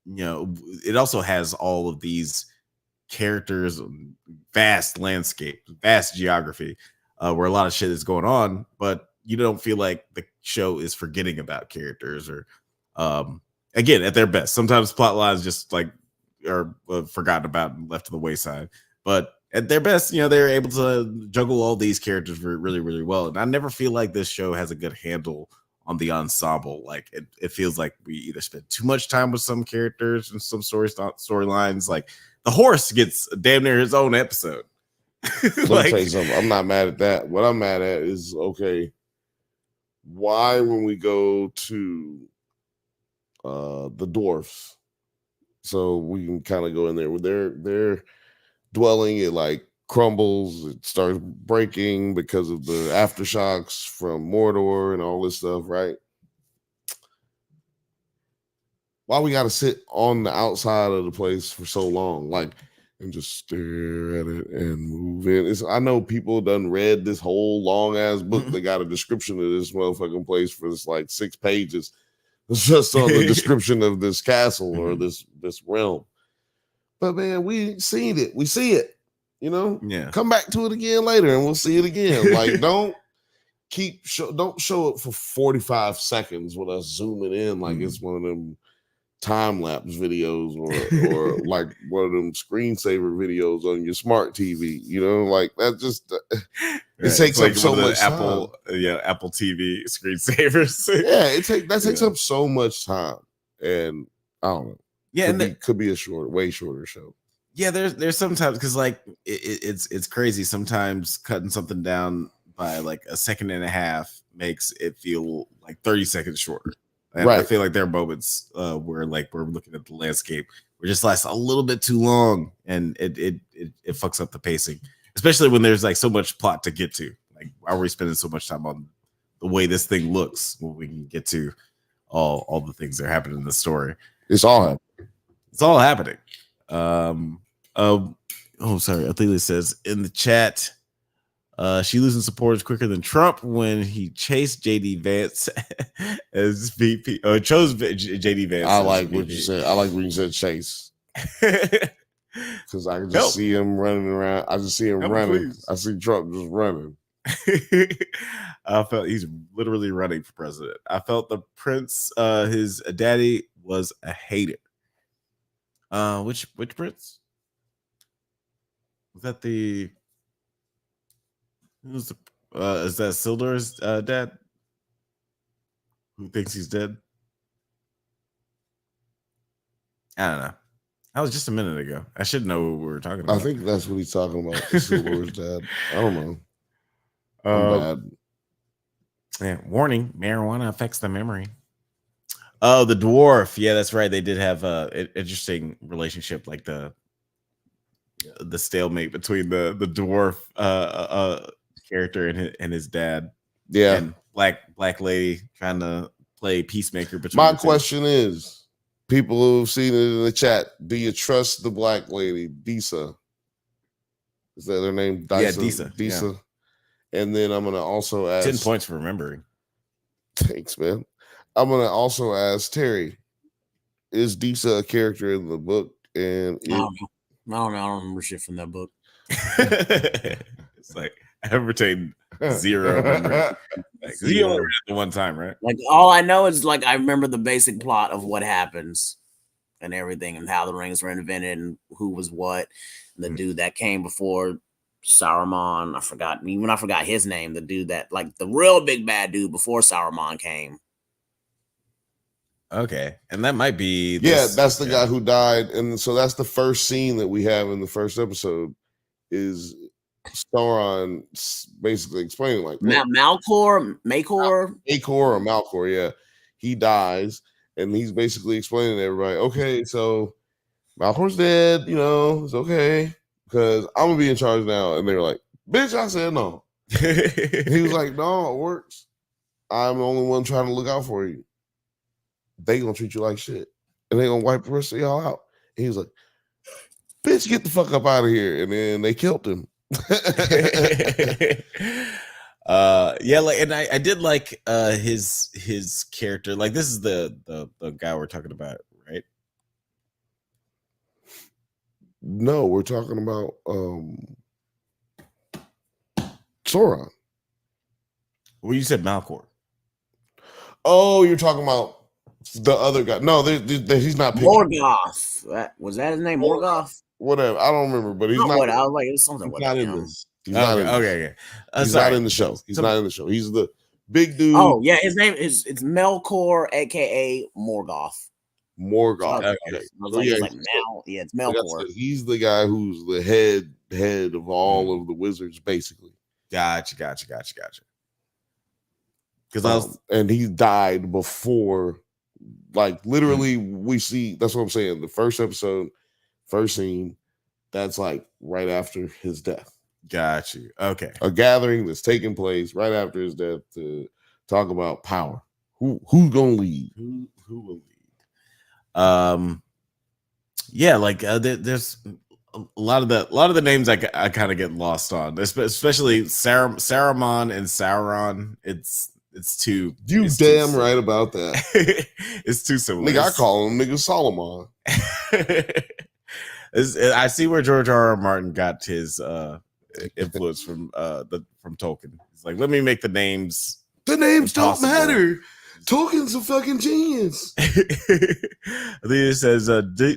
you know, it also has all of these characters, vast landscape, vast geography, where a lot of shit is going on, but you don't feel like the show is forgetting about characters or again at their best. Sometimes plot lines just like are forgotten about and left to the wayside, but at their best, you know, they're able to juggle all these characters really, really well. And I never feel like this show has a good handle on the ensemble. Like it feels like we either spend too much time with some characters and some storylines. Like the horse gets damn near his own episode. Let me tell you something. I'm not mad at that. What I'm mad at is, okay, why when we go to the dwarfs, so we can kind of go in there with their dwelling, it like crumbles, it starts breaking because of the aftershocks from Mordor and all this stuff, right? Why we got to sit on the outside of the place for so long, like, and just stare at it and move in? I know people done read this whole long ass book. They got a description of this motherfucking place for this like 6 pages. It's just on the description of this castle or this realm. But man, we seen it. We see it. You know, come back to it again later and we'll see it again. Like, don't show it for 45 seconds with us zooming in like it's one of them time lapse videos or like one of them screensaver videos on your smart TV. You know, like that just it takes up so much Apple time. Apple TV screensavers. That takes up so much time, and I don't know. Yeah, could be a way shorter show. Yeah, there's sometimes because like it's crazy sometimes cutting something down by like a second and a half makes it feel like 30 seconds shorter. And Right. I feel like there are moments where like we're looking at the landscape, where it just lasts a little bit too long, and it fucks up the pacing, especially when there's like so much plot to get to. Like, why are we spending so much time on the way this thing looks when we can get to all the things that are happening in the story? It's all happening. It's all happening. Oh, sorry. Athelia says in the chat, she losing supporters quicker than Trump when he chased JD Vance as VP. Chose JD Vance. I like what you said. I like when you said chase. Because I can just see him running around. I just see him running. Please. I see Trump just running. I felt he's literally running for president. I felt the prince, his daddy, was a hater. Which prince? Was that the? Who's the? Is that Sildur's dad? Who thinks he's dead? I don't know. That was just a minute ago. I should know what we were talking about. I think that's what he's talking about. Sildur's dad. I don't know. I'm bad. Yeah. Warning: marijuana affects the memory. Oh, the dwarf. Yeah, that's right. They did have an interesting relationship, like the stalemate between the dwarf character and his dad. Yeah, and black lady trying to play peacemaker between. My question is, people who've seen it in the chat, do you trust the black lady, Disa? Is that her name? Disa? Yeah, Disa. Disa. Yeah. And then I'm gonna also ask 10 points for remembering. Thanks, man. I'm gonna also ask Terry, is Disa a character in the book? And I don't know. I don't remember shit from that book. It's like I retain zero memory. You only read it the one time, right? Like, all I know is like I remember the basic plot of what happens and everything, and how the rings were invented and who was what. And the dude that came before Saruman, I forgot his name. The dude that, like, the real big bad dude before Saruman came. Okay, and that might be that's the guy who died, and so that's the first scene that we have in the first episode is Sauron basically explaining like Malcor, yeah, he dies, and he's basically explaining to everybody, okay, so Malcor's dead, it's okay because I'm gonna be in charge now, and they're like, bitch, I said no. He was like, no, it works. I'm the only one trying to look out for you. They gonna treat you like shit, and they gonna wipe the rest of y'all out. And he was like, bitch, get the fuck up out of here. And then they killed him. Yeah, like, and I did like his character. Like, this is the guy we're talking about, right? No, we're talking about Sauron. Well, you said Malcor. Oh, you're talking about the other guy. No, he's not Morgoth. Was that his name? Morgoth? Whatever. I don't remember, but he's not. What? I was like, it's something. He's not in this. He's not in the show. He's not in the show. He's the big dude. Oh yeah, his name is Melkor, aka Morgoth. Morgoth. Okay. It's Melkor. He's the guy who's the head of all of the wizards, basically. Gotcha. Because and he died before, like, literally, we see. That's what I'm saying. The first episode, first scene, that's like right after his death. Got you. Okay. A gathering that's taking place right after his death to talk about power. Who's gonna lead? Who will lead? Yeah, like there's a lot of the names I kind of get lost on, especially Saruman and Sauron. It's too. You it's damn too right about that. It's too similar. Nigga, I call him nigga Solomon. I see where George R.R. Martin got his influence from Tolkien. It's like, let me make the names. The names don't matter. Tolkien's a fucking genius. It says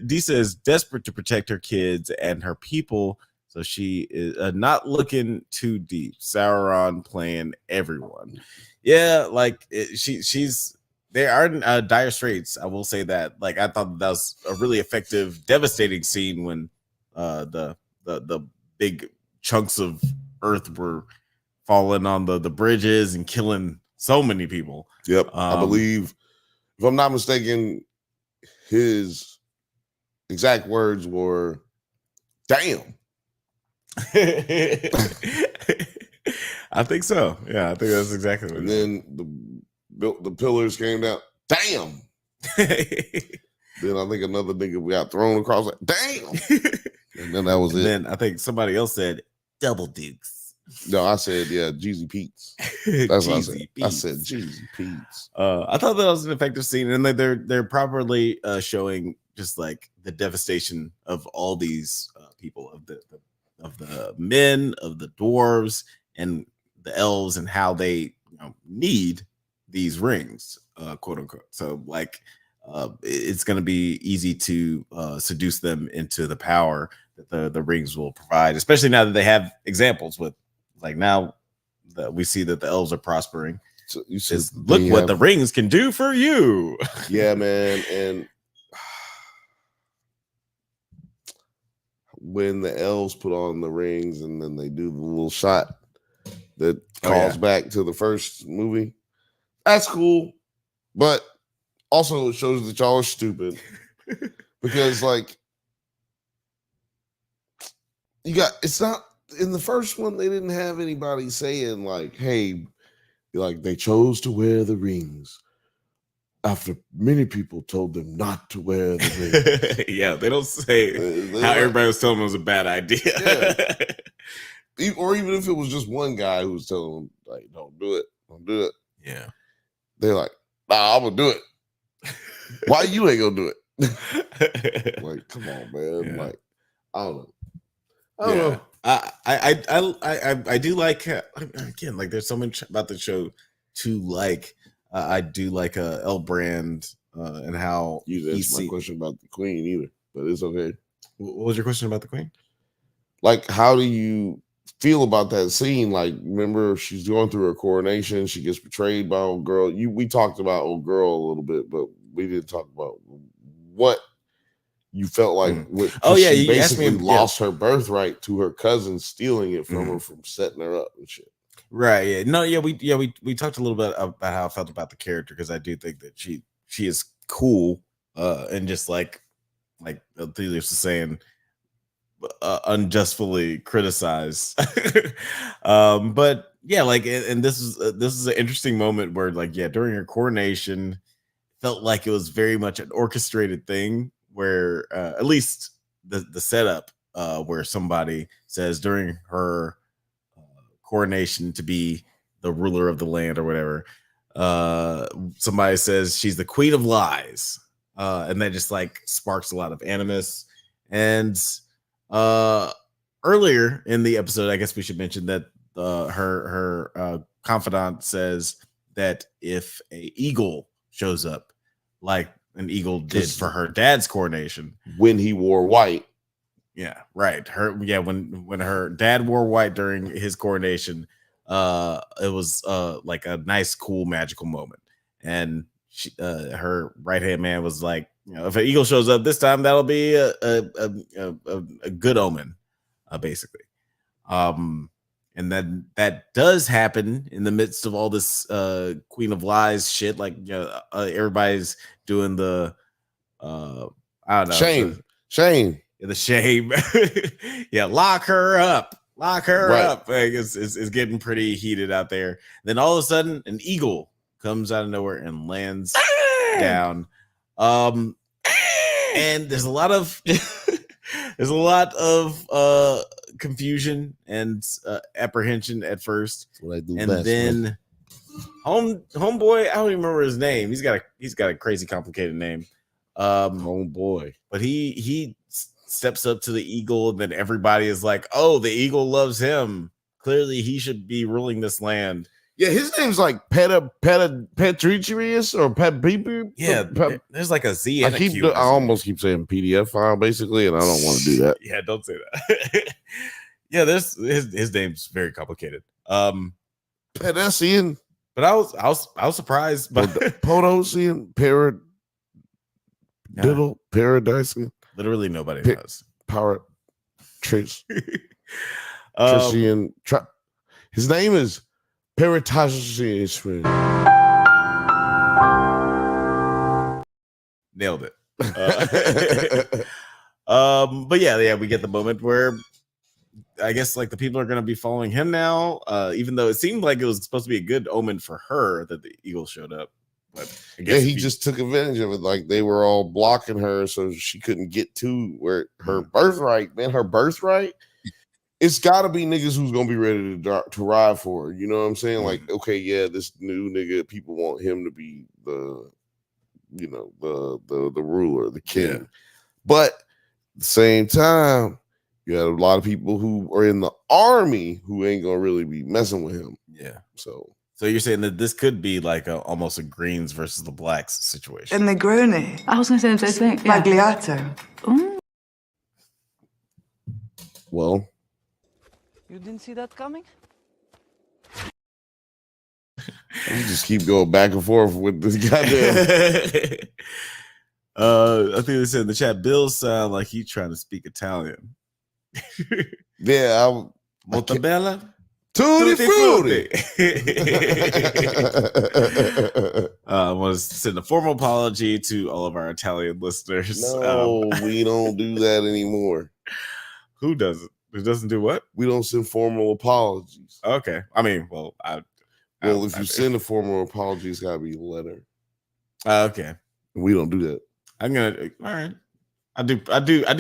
Disa is desperate to protect her kids and her people, so she is not looking too deep. Sauron playing everyone. Yeah, like she's they are in dire straits. I will say that. Like, I thought that was a really effective, devastating scene when the big chunks of earth were falling on the bridges and killing so many people. Yep. I believe, if I'm not mistaken, his exact words were, "Damn." I think so. Yeah, I think that's exactly what. And then the pillars came down. Damn. Then I think another nigga got thrown across. Like, damn. And then that was it. Then I think somebody else said double dukes. No, I said, yeah, Jeezy Pete's. That's what I said. I said Jeezy Pete's. I thought that was an effective scene, and they're properly showing just like the devastation of all these people, of the men, of the dwarves, and the elves, and how they need these rings, quote unquote. So like it's going to be easy to seduce them into the power that the rings will provide, especially now that they have examples with, like, now that we see that the elves are prospering. So you said, look what the rings can do for you. Yeah, man. And when the elves put on the rings and then they do the little shot that calls back to the first movie, that's cool. But also it shows that y'all are stupid. Because like, it's not in the first one, they didn't have anybody saying like, hey, like they chose to wear the rings after many people told them not to wear the rings. Yeah, they don't say how everybody was telling them it was a bad idea. Yeah. Or even if it was just one guy who was telling them, like, don't do it. Yeah. They're like, nah, I'm gonna do it. Why you ain't gonna do it? Like, come on, man. Yeah. Like, I don't know. I do like, again, like there's so much about the show to like. I do like Elbrand and how you didn't answer my question about the queen either, but it's okay. What was your question about the queen? Like, how do you feel about that scene? Like, remember, she's going through her coronation. She gets betrayed by old girl. We talked about old girl a little bit, but we didn't talk about what you felt like. She basically lost her birthright to her cousin stealing it from her, from setting her up and shit. Right. Yeah. No. Yeah. We talked a little bit about how I felt about the character, because I do think that she is cool, and just like Thelia was saying, unjustly criticized. But yeah, like, and this is an interesting moment where, like, yeah, during her coronation, felt like it was very much an orchestrated thing, where at least the setup, where somebody says during her coronation to be the ruler of the land or whatever, somebody says she's the queen of lies, and that just like sparks a lot of animus. And earlier in the episode, I guess we should mention that her confidant says that if a eagle shows up, like an eagle did for her dad's coronation when he wore white. Yeah, right. When her dad wore white during his coronation, it was like a nice, cool, magical moment. And she, her right-hand man was like, if an eagle shows up this time, that'll be a good omen, basically. And then that does happen in the midst of all this Queen of Lies shit. Like, everybody's doing the I don't know, shame. The shame. Yeah, lock her up. Like, it's getting pretty heated out there. Then all of a sudden, an eagle comes out of nowhere and lands down. And there's a lot of confusion and apprehension at first. And then homeboy, I don't even remember his name. He's got a crazy complicated name. Homeboy. But he steps up to the eagle, and then everybody is like, oh, the eagle loves him. Clearly he should be ruling this land. Yeah, his name's like Petritrius or Pep. Yeah, there's like a Z and a Q. I almost keep saying PDF file basically, and I don't want to do that. Yeah, don't say that. Yeah, there's his name's very complicated. Pedesian, but I was surprised by Podosian, Paradisian. Literally nobody knows. Power Trish. Trishian. His name is Paratashishman. Nailed it. But yeah, we get the moment where I guess like the people are going to be following him now, even though it seemed like it was supposed to be a good omen for her that the Eagle showed up. But I guess he just took advantage of it. Like they were all blocking her so she couldn't get to where her birthright, man, her birthright. It's got to be niggas who's going to be ready to ride for her. You know what I'm saying? Like, okay, yeah, this new nigga, people want him to be the ruler, the king. Yeah. But at the same time, you have a lot of people who are in the army who ain't gonna really be messing with him. Yeah. So you're saying that this could be like almost a Greens versus the Blacks situation. And Negroni. I was gonna say the same thing. Magliato. Ooh. Well. You didn't see that coming? You just keep going back and forth with this goddamn. I think they said in the chat, Bill sound like he's trying to speak Italian. Yeah, Montebella, tutti frutti. I want to send a formal apology to all of our Italian listeners. No, we don't do that anymore. Who doesn't? Who doesn't do what? We don't send formal apologies. Okay, I mean, well, if you send a formal apology, it's gotta be a letter. Okay, we don't do that. All right. I do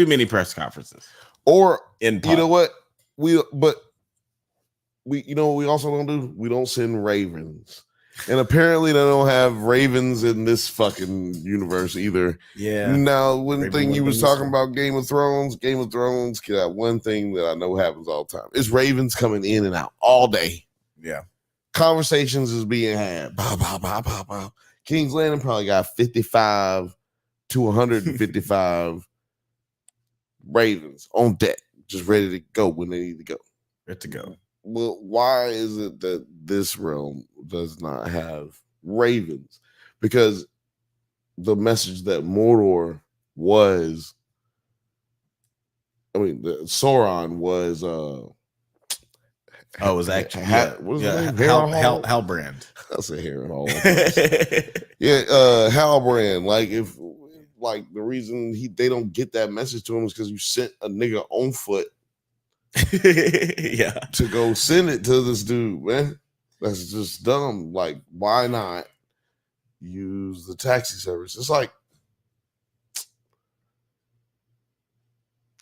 mini press conferences. Or in you know what? We also don't do? We don't send ravens. And apparently they don't have ravens in this fucking universe either. Yeah. Now, one thing you was talking about Game of Thrones got one thing that I know happens all the time. It's ravens coming in and out all day. Yeah. Conversations is being had. Bow, bow, bow, bow, bow. King's Landing probably got 55 to 155 ravens on deck, just ready to go when they need to go. Ready to go. Well, why is it that this realm does not have ravens? Because the message that Mordor was, Sauron was it was actually Halbrand. I said Harrenhal. Halbrand. Like the reason they don't get that message to him is because you sent a nigga on foot. Yeah, to go send it to this dude, man. That's just dumb. Like, why not use the taxi service? It's like,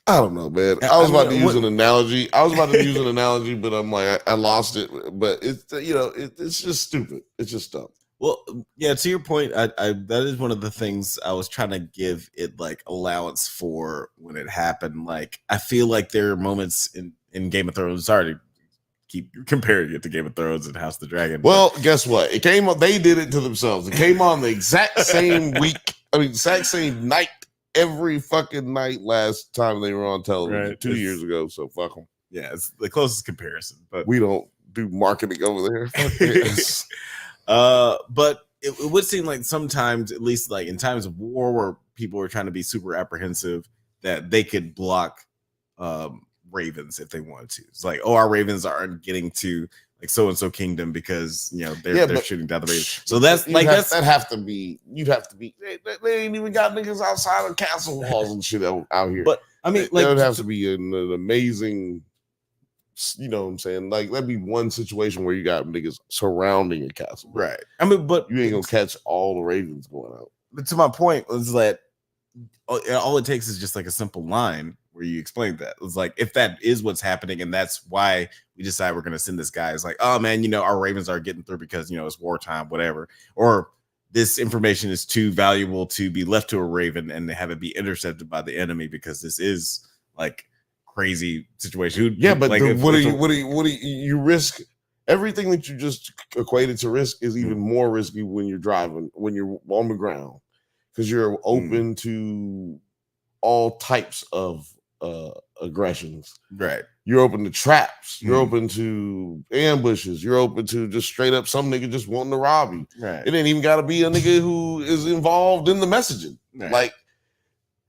I don't know, man. I was about to use an analogy, but I'm like, I lost it. But it's it's just stupid. It's just dumb. Well, yeah, to your point, I that is one of the things I was trying to give it like allowance for when it happened. Like, I feel like there are moments in Game of Thrones. Sorry to keep comparing it to Game of Thrones and House of the Dragon. Well, guess what? It came on. They did it to themselves. It came on the exact same week. Exact same night. Every fucking night last time they were on television 2 years ago. So fuck them. Yeah, it's the closest comparison. But we don't do marketing over there. Yes. But it would seem like sometimes, at least like in times of war where people were trying to be super apprehensive, that they could block ravens if they wanted to. It's like, our ravens aren't getting to like so and so kingdom because they're shooting down the ravens. So that's like you'd have to be. They ain't even got niggas outside of castle walls and shit out here. But I mean, there would have to be an amazing. You know what I'm saying? Like, that'd be one situation where you got niggas surrounding a castle. Right. I mean, but you ain't gonna catch all the ravens going out. But to my point was that all it takes is just like a simple line where you explain that. It's like, if that is what's happening and that's why we decide we're going to send this guy, it's like, oh man, our ravens are getting through because, it's wartime, whatever. Or this information is too valuable to be left to a raven and have it be intercepted by the enemy because this is like crazy situation. Yeah, but like, what do you risk? Everything that you just equated to risk is even more risky when you're driving, when you're on the ground, because you're open to all types of aggressions. Right. You're open to traps. You're open to ambushes. You're open to just straight up some nigga just wanting to rob you. Right. It ain't even got to be a nigga who is involved in the messaging. Right. Like,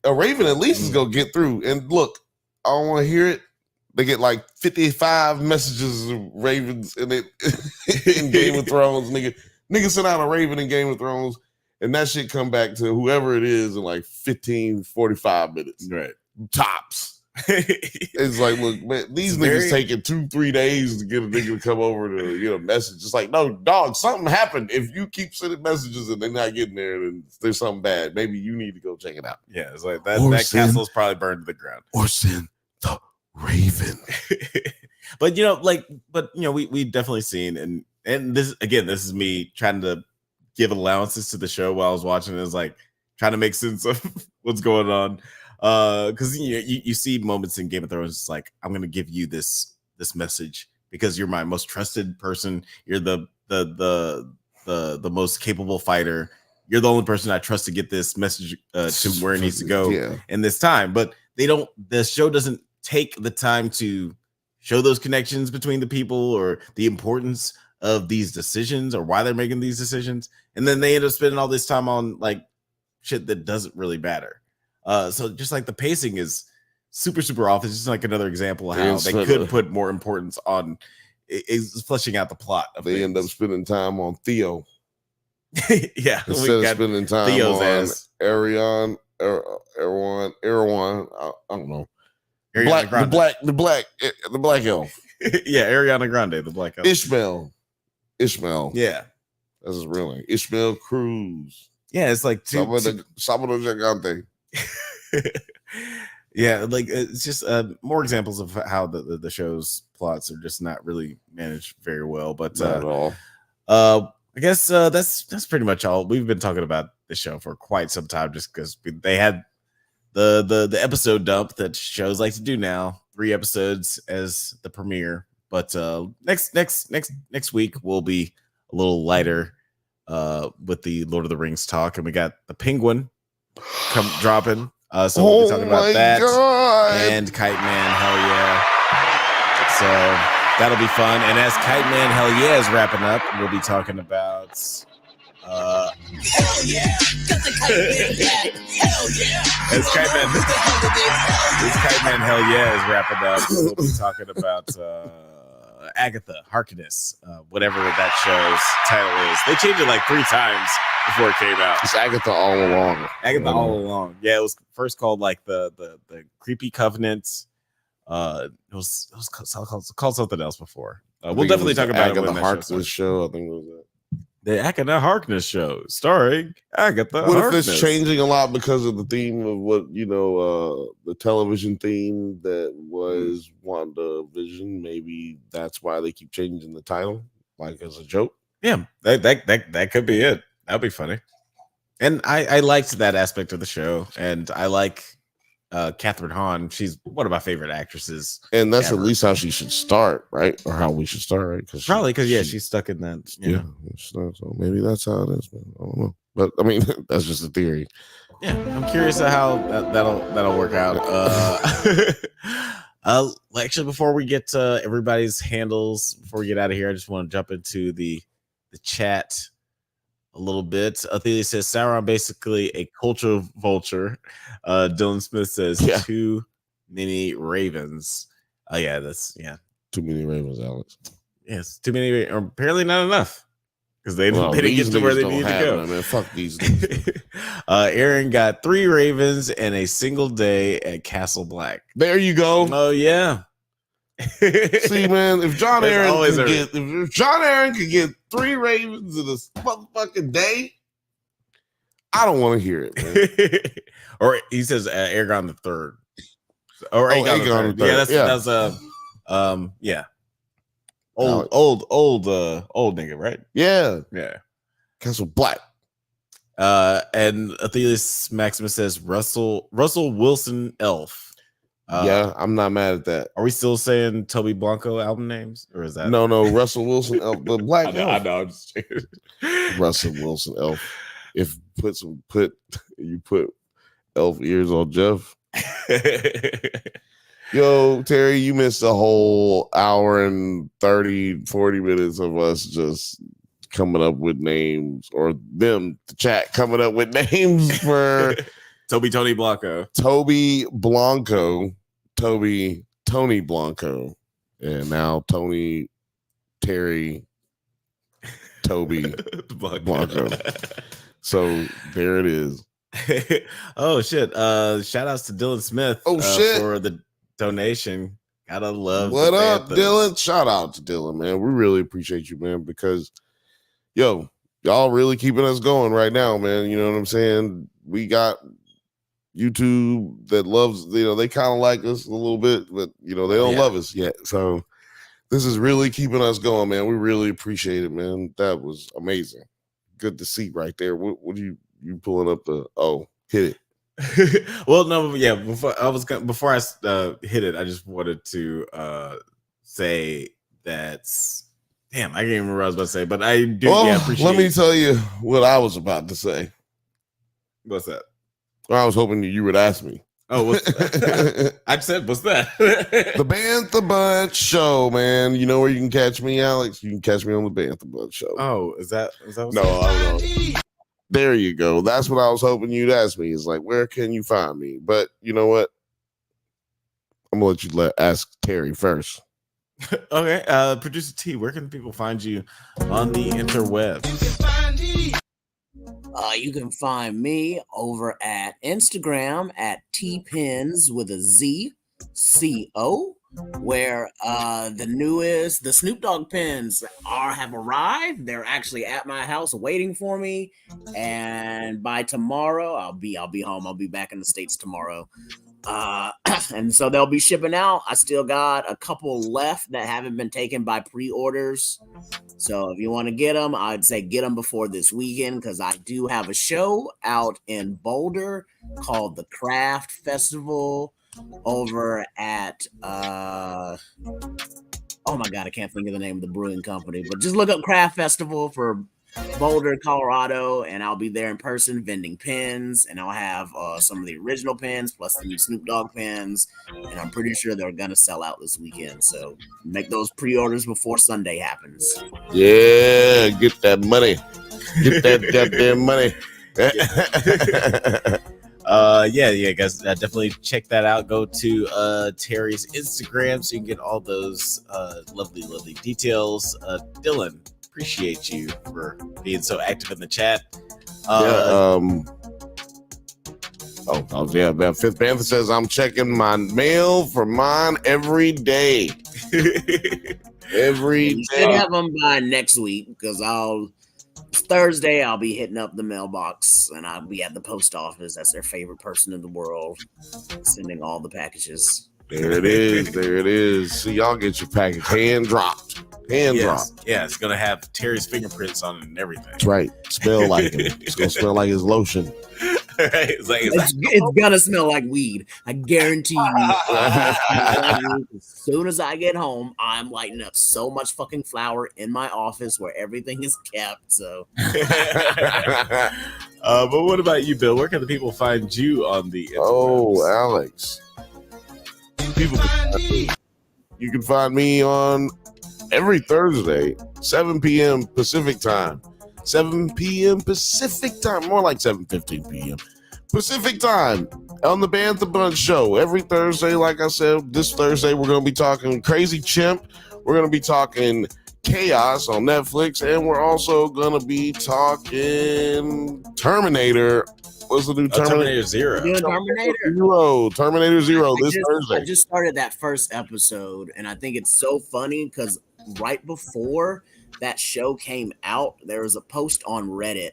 a raven at least is gonna get through. And look, I don't want to hear it, They get like 55 messages of ravens in it in Game of Thrones. Nigga sent out a raven in Game of Thrones, and that shit come back to whoever it is in like 45 minutes. Right. Tops. It's like, look, man, these niggas taking 2-3 days to get a nigga to come over to get a message. It's like, no, dog, something happened. If you keep sending messages and they're not getting there, then there's something bad. Maybe you need to go check it out. Yeah, it's like that castle's probably burned to the ground. Or send the raven. But we definitely seen and this again, this is me trying to give allowances to the show while I was watching it. Is like trying to make sense of what's going on. Because you see moments in Game of Thrones, it's like, I'm gonna give you this message because you're my most trusted person. You're the most capable fighter. You're the only person I trust to get this message to where it needs to go in this time. But the show doesn't take the time to show those connections between the people or the importance of these decisions or why they're making these decisions. And then they end up spending all this time on like shit that doesn't really matter. So just like the pacing is super, super off. It's just like another example of how they could put more importance on is fleshing out the plot. They end up spending time on Theo. Yeah. Instead of spending time Theo's on ass. Erwan, I don't know. The black elf. Yeah, Ariana Grande, the black elf. Ishmael. Yeah. That's his real name. Ishmael Cruz. Yeah, it's like Sábado Gigante. Yeah, like it's just more examples of how the show's plots are just not really managed very well. But not at all. I guess that's pretty much all. We've been talking about the show for quite some time, just because they had the episode dump that shows like to do now. 3 episodes as the premiere, but next week will be a little lighter with the Lord of the Rings talk, and we got the Penguin dropping. So we'll be talking about that. God. And Kite Man, hell yeah. So that'll be fun. And as Kite Man, hell yeah, is wrapping up, we'll be talking about hell yeah. Got the Kite Man back. Hell yeah. As Kite Man, hell yeah, is wrapping up, we'll be talking about Agatha Harkness, whatever that show's title is. They changed it like 3 times before it came out. It's Agatha all along. All along. Yeah, it was first called like the Creepy Covenant. It was called something else before. We'll definitely talk about Agatha Harkness show. I think it was that. The Agatha Harkness show, starring Agatha What Harkness. if it's changing a lot because of the theme of what, the television theme that was WandaVision? Maybe that's why they keep changing the title, like as a joke. Yeah, that could be it. That'd be funny. And I liked that aspect of the show, and I like Catherine Hahn. She's one of my favorite actresses, and that's ever. At least how she should start, right? Or how we should start, right? Because she's stuck in that. Yeah, so maybe that's how it is. Man. I don't know, but I mean, that's just a theory. Yeah, I'm curious of how that'll work out. Actually, before we get to everybody's handles, before we get out of here, I just want to jump into the chat a little bit. Athelia says Sauron basically a culture vulture. Dylan Smith says too many ravens. Oh yeah, too many ravens, Alex. Yes, too many, or apparently not enough because they didn't get to where they needed to go. Man, fuck these things. Aaron got 3 ravens and a single day at Castle Black. There you go. Oh yeah. See, man, if John Aaron could get 3 ravens in a motherfucking day, I don't want to hear it, man. Or he says Aegon the Third, or Aegon the Third. Yeah, old nigga, right? Yeah. Castle Black. And Athelius Maximus says Russell Wilson Elf. Yeah, I'm not mad at that. Are we still saying Toby Blanco album names, or is that no? Russell Wilson Elf, the black. I know. I'm just Russell Wilson Elf. If you put elf ears on Jeff. Yo, Terry, you missed a whole hour and 30-40 minutes of us just coming up with names, or them, the chat coming up with names for Tony Blanco. Toby Blanco. Toby Tony Blanco, and now Tony, Terry, Toby Blanco. So there it is. Oh shit! Shout outs to Dylan Smith. Shit, for the donation. Gotta love. What up, Dylan? Shout out to Dylan, man. We really appreciate you, man, because y'all really keeping us going right now, man. You know what I'm saying? We got YouTube that loves, they kind of like us a little bit, but they don't love us yet. So this is really keeping us going, man. We really appreciate it, man. That was amazing. Good to see right there. What are you pulling up hit it? Well, no, yeah. Before I hit it, I just wanted to say that. Damn, I can't even remember what I was about to say, but I do. Appreciate. Let me tell you what I was about to say. What's that? I was hoping you would ask me. Oh, what's that? I said, what's that? The Bantha Bunch Show, man. You know where you can catch me, Alex? You can catch me on the Bantha Bunch Show. Oh, is that what no, I don't know. There you go. That's what I was hoping you'd ask me. Is like, where can you find me? But you know what? I'm gonna let you ask Terry first. Okay, Producer T, where can people find you on the interwebs? You can find me over at Instagram at tpins with a Z CO, where the Snoop Dogg pins have arrived. They're actually at my house waiting for me, and by tomorrow I'll be home. I'll be back in the States tomorrow. And so they'll be shipping out. I still got a couple left that haven't been taken by pre-orders. So if you want to get them, I'd say get them before this weekend, because I do have a show out in Boulder called the Craft Festival over at oh my god, I can't think of the name of the brewing company, but just look up Craft Festival for Boulder, Colorado, and I'll be there in person vending pins, and I'll have some of the original pins plus the new Snoop Dogg pins, and I'm pretty sure they're gonna sell out this weekend. So make those pre-orders before Sunday happens. Yeah, get that money, get that goddamn money. Yeah, guys, definitely check that out. Go to Terry's Instagram so you can get all those lovely details. Dylan, appreciate you for being so active in the chat. Fifth Bantha says I'm checking my mail for mine every day. You should have them by next week, because Thursday I'll be hitting up the mailbox, and I'll be at the post office. That's their favorite person in the world, sending all the packages. There it is. So y'all get your package hand dropped. Yeah, it's gonna have Terry's fingerprints on it and everything. That's right. Smell like it. It's gonna smell like his lotion. Right? It's gonna smell like weed. I guarantee you. As soon as I get home, I'm lighting up so much fucking flour in my office where everything is kept. So. But what about you, Bill? Where can the people find you on the interwebs? Oh, Alex. You can find me on every Thursday, 7 p.m. Pacific time. 7 p.m. Pacific time, more like 7:15 p.m. Pacific time on the Bantha Bunch Show. Every Thursday, like I said, this Thursday we're going to be talking Crazy Chimp. We're going to be talking Chaos on Netflix, and we're also going to be talking Terminator. What's the new Terminator Zero? Terminator Zero this Thursday. I just started that first episode, and I think it's so funny because right before that show came out, there was a post on Reddit,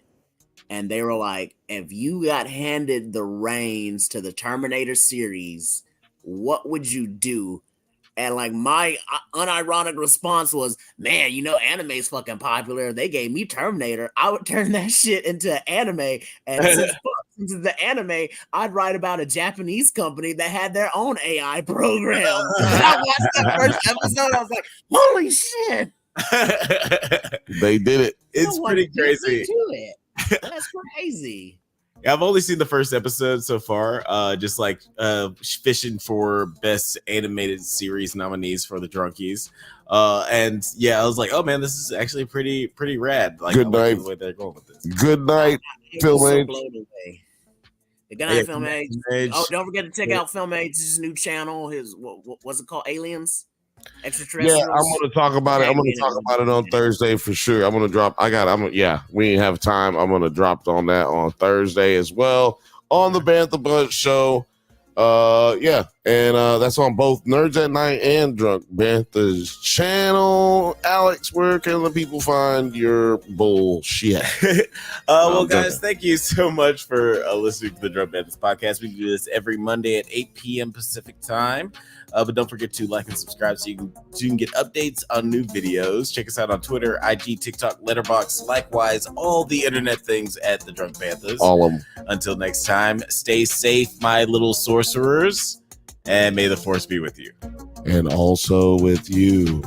and they were like, if you got handed the reins to the Terminator series, what would you do? And like my unironic response was, man, anime's fucking popular. They gave me Terminator. I would turn that shit into anime. And since it's the anime, I'd write about a Japanese company that had their own AI program. I watched that first episode. I was like, holy shit. They did it. It's pretty crazy. That's crazy. I've only seen the first episode so far, just like fishing for best animated series nominees for the Drunkies. And yeah, I was like, oh man, this is actually pretty rad. Like, Good night. The way they're going with this. Good night, Phil. So blown away. Good night, Film Age. Oh, don't forget to check out Film Age's new channel. His what's it called? Aliens, Extraterrestrials. Yeah, I'm gonna talk about it. I'm gonna talk about it on Thursday for sure. I'm gonna drop. We ain't have time. I'm gonna drop on that on Thursday as well on the Bantha Bunch show. And that's on both Nerds at Night and Drunk Bantha's channel. Alex, where can the people find your bullshit? Well, guys, thank you so much for listening to the Drunk Banthas podcast. We do this every Monday at 8 p.m. Pacific time. But don't forget to like and subscribe so you can get updates on new videos. Check us out on Twitter, IG, TikTok, Letterboxd, likewise, all the internet things at the Drunk Banthas. All of them. Until next time, stay safe, my little sorcerers, and may the force be with you. And also with you.